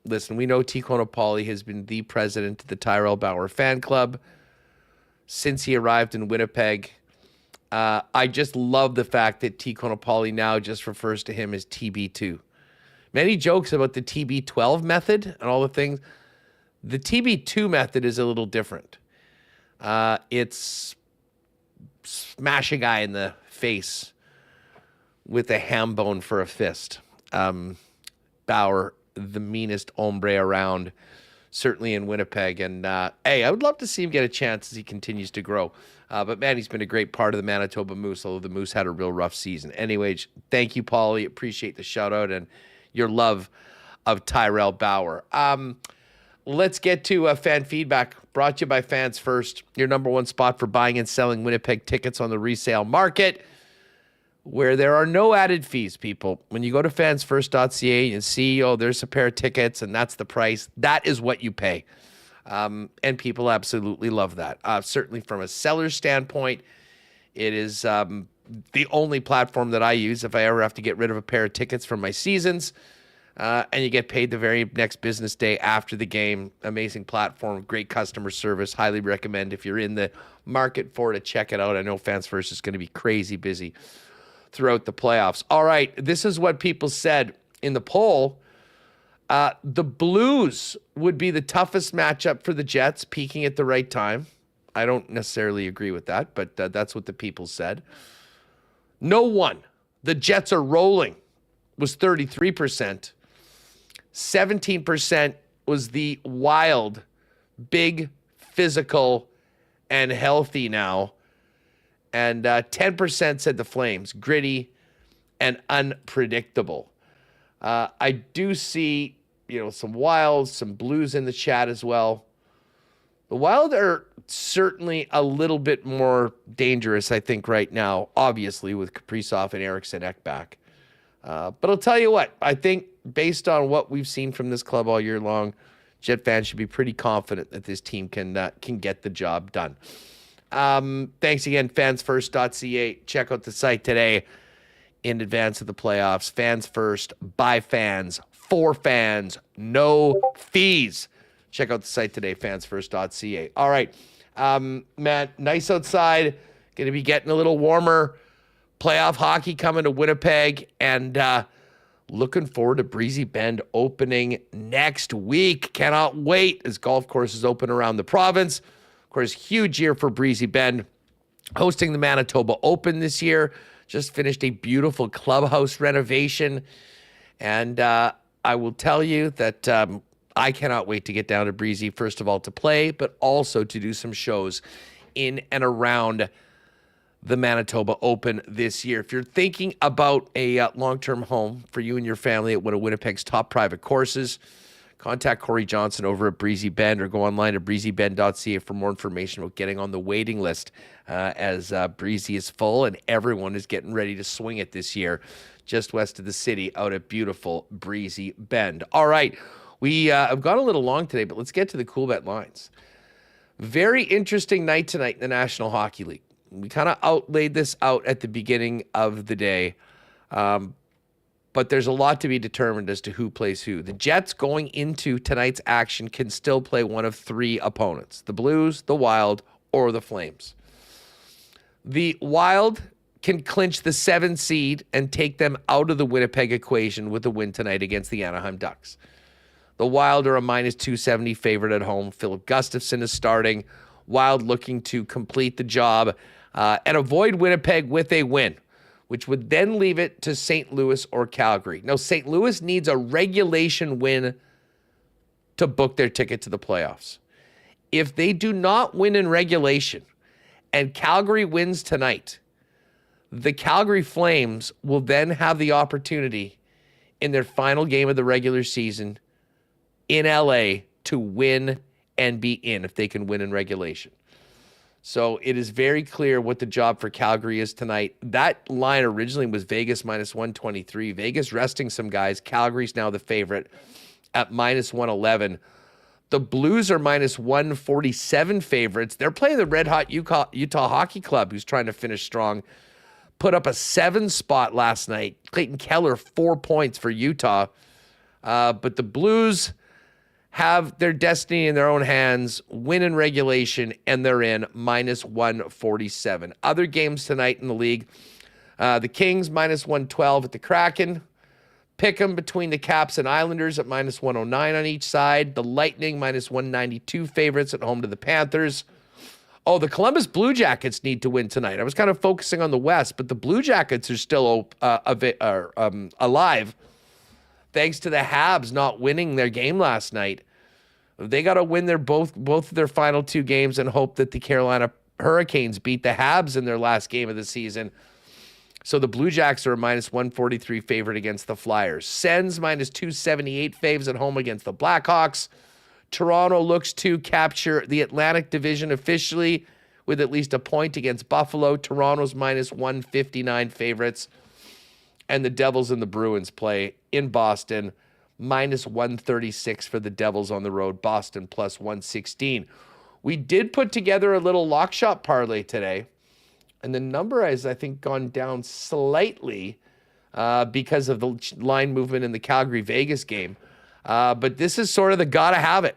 Listen, we know T. Konopali has been the president of the Tyrell Bauer fan club since he arrived in Winnipeg. I just love the fact that T. Konopali now just refers to him as TB2. Many jokes about the TB12 method and all the things. The TB2 method is a little different. It's smash a guy in the face with a ham bone for a fist. Bauer, the meanest hombre around, certainly in Winnipeg. And, hey, I would love to see him get a chance as he continues to grow. But, man, he's been a great part of the Manitoba Moose, although the Moose had a real rough season. Anyways, thank you, Paulie. Appreciate the shout-out and your love of Tyrell Bauer. Let's get to fan feedback brought to you by Fans First, your number one spot for buying and selling Winnipeg tickets on the resale market, where there are no added fees, people. When you go to fansfirst.ca and see, oh, there's a pair of tickets and that's the price, that is what you pay. And people absolutely love that. Certainly from a seller's standpoint, it is the only platform that I use if I ever have to get rid of a pair of tickets from my seasons. And you get paid the very next business day after the game. Amazing platform, great customer service. Highly recommend if you're in the market for it to check it out. I know Fans First is going to be crazy busy throughout the playoffs. All right, this is what people said in the poll. The Blues would be the toughest matchup for the Jets, peaking at the right time. I don't necessarily agree with that, but that's what the people said. No one. The Jets are rolling was 33%. 17% was the Wild, big, physical, and healthy now. And 10% said the Flames, gritty and unpredictable. I do see, some Wilds, some Blues in the chat as well. The Wild are certainly a little bit more dangerous, I think, right now, obviously, with Kaprizov and Eriksson Ek back. But I'll tell you what, I think based on what we've seen from this club all year long, Jet fans should be pretty confident that this team can get the job done. Thanks again, fansfirst.ca. Check out the site today in advance of the playoffs. Fans first, by fans, for fans, no fees. Check out the site today, fansfirst.ca. All right, Matt, nice outside. Going to be getting a little warmer. Playoff hockey coming to Winnipeg, and looking forward to Breezy Bend opening next week. Cannot wait as golf courses open around the province. Of course, huge year for Breezy Bend, hosting the Manitoba Open this year. Just finished a beautiful clubhouse renovation, and I will tell you that I cannot wait to get down to Breezy, first of all, to play, but also to do some shows in and around the Manitoba Open this year. If you're thinking about a long-term home for you and your family at one of Winnipeg's top private courses, contact Corey Johnson over at Breezy Bend or go online to breezybend.ca for more information about getting on the waiting list as Breezy is full and everyone is getting ready to swing it this year just west of the city out at beautiful Breezy Bend. All right, we have gone a little long today, but let's get to the Coolbet lines. Very interesting night tonight in the National Hockey League. We kind of laid this out at the beginning of the day, but there's a lot to be determined as to who plays who. The Jets going into tonight's action can still play one of three opponents: the Blues, the Wild, or the Flames. The Wild can clinch the 7th seed and take them out of the Winnipeg equation with a win tonight against the Anaheim Ducks. The Wild are a -270 favorite at home. Philip Gustafson is starting. Wild looking to complete the job and avoid Winnipeg with a win, which would then leave it to St. Louis or Calgary. Now, St. Louis needs a regulation win to book their ticket to the playoffs. If they do not win in regulation and Calgary wins tonight, the Calgary Flames will then have the opportunity in their final game of the regular season in LA to win and be in if they can win in regulation. So it is very clear what the job for Calgary is tonight. That line originally was Vegas -123. Vegas resting some guys. Calgary's now the favorite at -111. The Blues are -147 favorites. They're playing the red-hot Utah Hockey Club, who's trying to finish strong. Put up a 7 spot last night. Clayton Keller, 4 points for Utah. But the Blues have their destiny in their own hands, win in regulation, and they're in -147. Other games tonight in the league, the Kings -112 at the Kraken. Pick 'em between the Caps and Islanders at -109 on each side. The Lightning -192 favorites at home to the Panthers. Oh, the Columbus Blue Jackets need to win tonight. I was kind of focusing on the West, but the Blue Jackets are still alive thanks to the Habs not winning their game last night. They got to win their both of their final 2 games and hope that the Carolina Hurricanes beat the Habs in their last game of the season. So the Blue Jacks are a -143 favorite against the Flyers. Sens -278 faves at home against the Blackhawks. Toronto looks to capture the Atlantic Division officially with at least a point against Buffalo. Toronto's -159 favorites. And the Devils and the Bruins play in Boston, -136 for the Devils on the road. Boston +116. We did put together a little lock shot parlay today, and the number has, I think, gone down slightly because of the line movement in the Calgary-Vegas game. But this is sort of the gotta have it.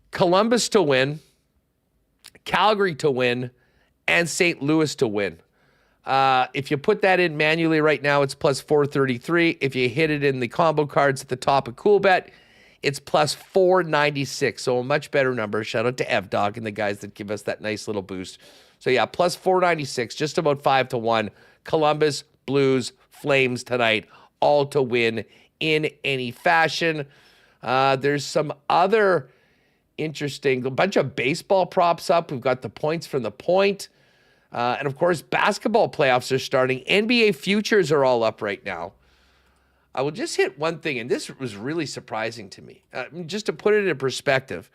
Columbus to win, Calgary to win, and St. Louis to win. If you put that in manually right now, it's +433. If you hit it in the combo cards at the top of Coolbet, it's +496. So a much better number. Shout out to EvDog and the guys that give us that nice little boost. So yeah, +496, just about 5-1. Columbus, Blues, Flames tonight, all to win in any fashion. There's some other interesting, a bunch of baseball props up. We've got the points from the point. And of course, basketball playoffs are starting. NBA futures are all up right now. I will just hit one thing, and this was really surprising to me. Just to put it in perspective,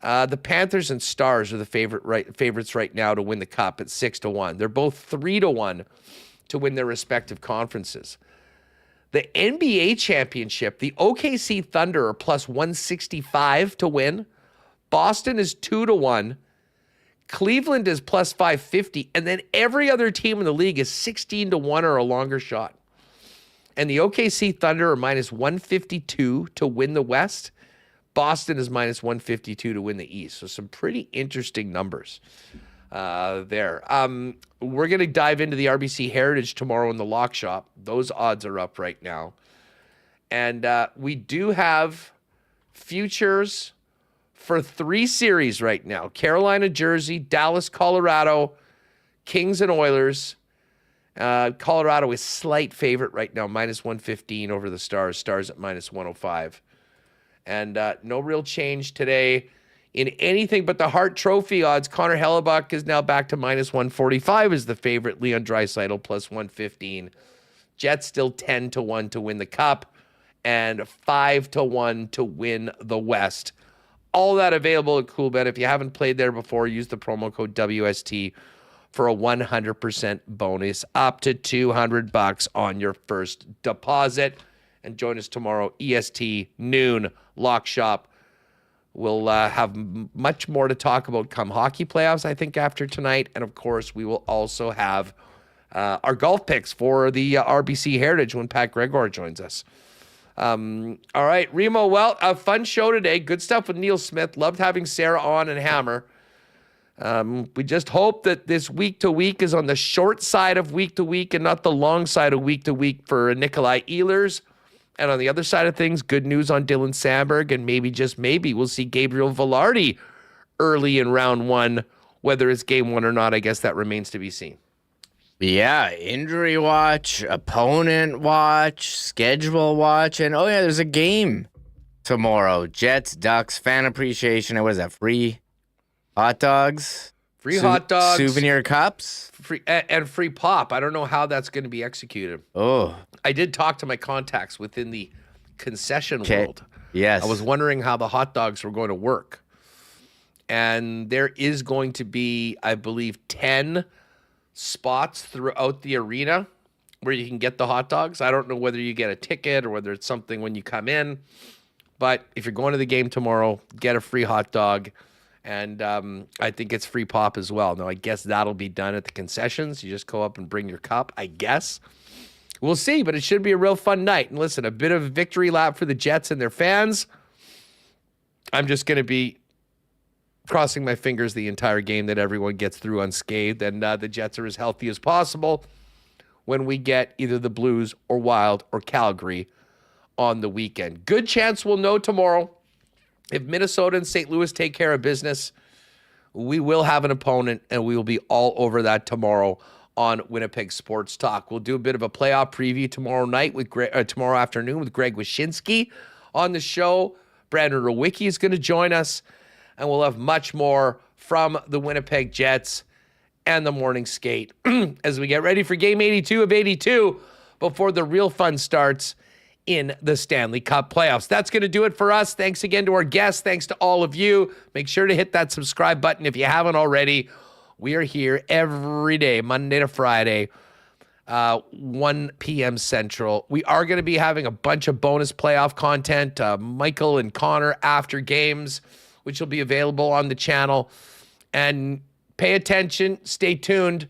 the Panthers and Stars are the favorites right now to win the Cup at 6-1. They're both 3-1 to win their respective conferences. The NBA championship, the OKC Thunder are +165 to win. Boston is 2-1. Cleveland is plus 550, and then every other team in the league is 16-1 or a longer shot. And the OKC Thunder are minus 152 to win the West. Boston is minus 152 to win the East. So some pretty interesting numbers there. We're going to dive into the RBC Heritage tomorrow in the lock shop. Those odds are up right now. And we do have futures for 3 series right now. Carolina, Jersey, Dallas, Colorado, Kings and Oilers. Colorado is slight favorite right now, minus 115 over the Stars. Stars at minus 105. And no real change today in anything but the Hart Trophy odds. Connor Hellebuck is now back to minus 145 as the favorite. Leon Draisaitl plus 115. Jets still 10-1 to win the Cup and 5-1 to win the West. All that available at Coolbet. If you haven't played there before, use the promo code WST for a 100% bonus up to $200 on your first deposit. And join us tomorrow, EST, noon, Lock Shop. We'll have much more to talk about come hockey playoffs, I think, after tonight. And, of course, we will also have our golf picks for the RBC Heritage when Pat Gregor joins us. All right, Remo, well, a fun show today. Good stuff with Neil Smith. Loved having Sara on and Hammer. We just hope that this week-to-week is on the short side of week-to-week and not the long side of week-to-week for Nikolai Ehlers. And on the other side of things, good news on Dylan Samberg, and maybe, just maybe, we'll see Gabriel Velarde early in round 1. Whether it's game 1 or not, I guess that remains to be seen. Yeah, injury watch, opponent watch, schedule watch, and oh yeah, there's a game tomorrow. Jets, Ducks, fan appreciation. What is that? Free hot dogs? Free hot dogs. Souvenir cups? Free and free pop. I don't know how that's going to be executed. Oh. I did talk to my contacts within the concession world. Yes. I was wondering how the hot dogs were going to work. And there is going to be, I believe, 10 spots throughout the arena where you can get the hot dogs. I don't know whether you get a ticket or whether it's something when you come in. But if you're going to the game tomorrow, get a free hot dog. And I think it's free pop as well. Now, I guess that'll be done at the concessions. You just go up and bring your cup, I guess. We'll see, but it should be a real fun night. And listen, a bit of a victory lap for the Jets and their fans. I'm just going to be crossing my fingers the entire game that everyone gets through unscathed and the Jets are as healthy as possible when we get either the Blues or Wild or Calgary on the weekend. Good chance we'll know tomorrow. If Minnesota and St. Louis take care of business, we will have an opponent, and we will be all over that tomorrow on Winnipeg Sports Talk. We'll do a bit of a playoff preview tomorrow night with tomorrow afternoon with Greg Wyshynski on the show. Brandon Rowicki is going to join us, and we'll have much more from the Winnipeg Jets and the morning skate as we get ready for Game 82 of 82 before the real fun starts in the Stanley Cup Playoffs. That's going to do it for us. Thanks again to our guests. Thanks to all of you. Make sure to hit that subscribe button if you haven't already. We are here every day, Monday to Friday, 1 p.m. Central. We are going to be having a bunch of bonus playoff content, Michael and Connor after games, which will be available on the channel. And pay attention, stay tuned.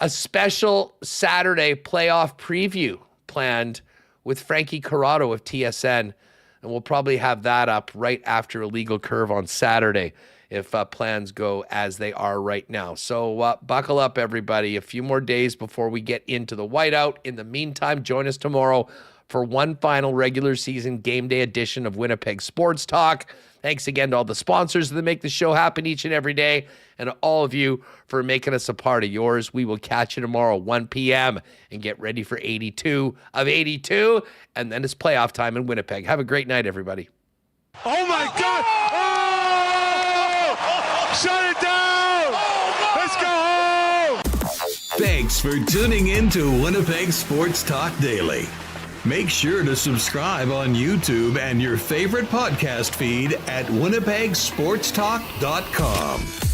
A special Saturday playoff preview planned with Frankie Corrado of TSN, and we'll probably have that up right after Illegal Curve on Saturday if plans go as they are right now. So buckle up, everybody. A few more days before we get into the whiteout. In the meantime, join us tomorrow for one final regular season game day edition of Winnipeg Sports Talk. Thanks again to all the sponsors that make the show happen each and every day, and to all of you for making us a part of yours. We will catch you tomorrow, 1 p.m., and get ready for 82 of 82, and then it's playoff time in Winnipeg. Have a great night, everybody. Oh, my God! Oh! Shut it down! Let's go home! Thanks for tuning in to Winnipeg Sports Talk Daily. Make sure to subscribe on YouTube and your favorite podcast feed at winnipegsportstalk.com.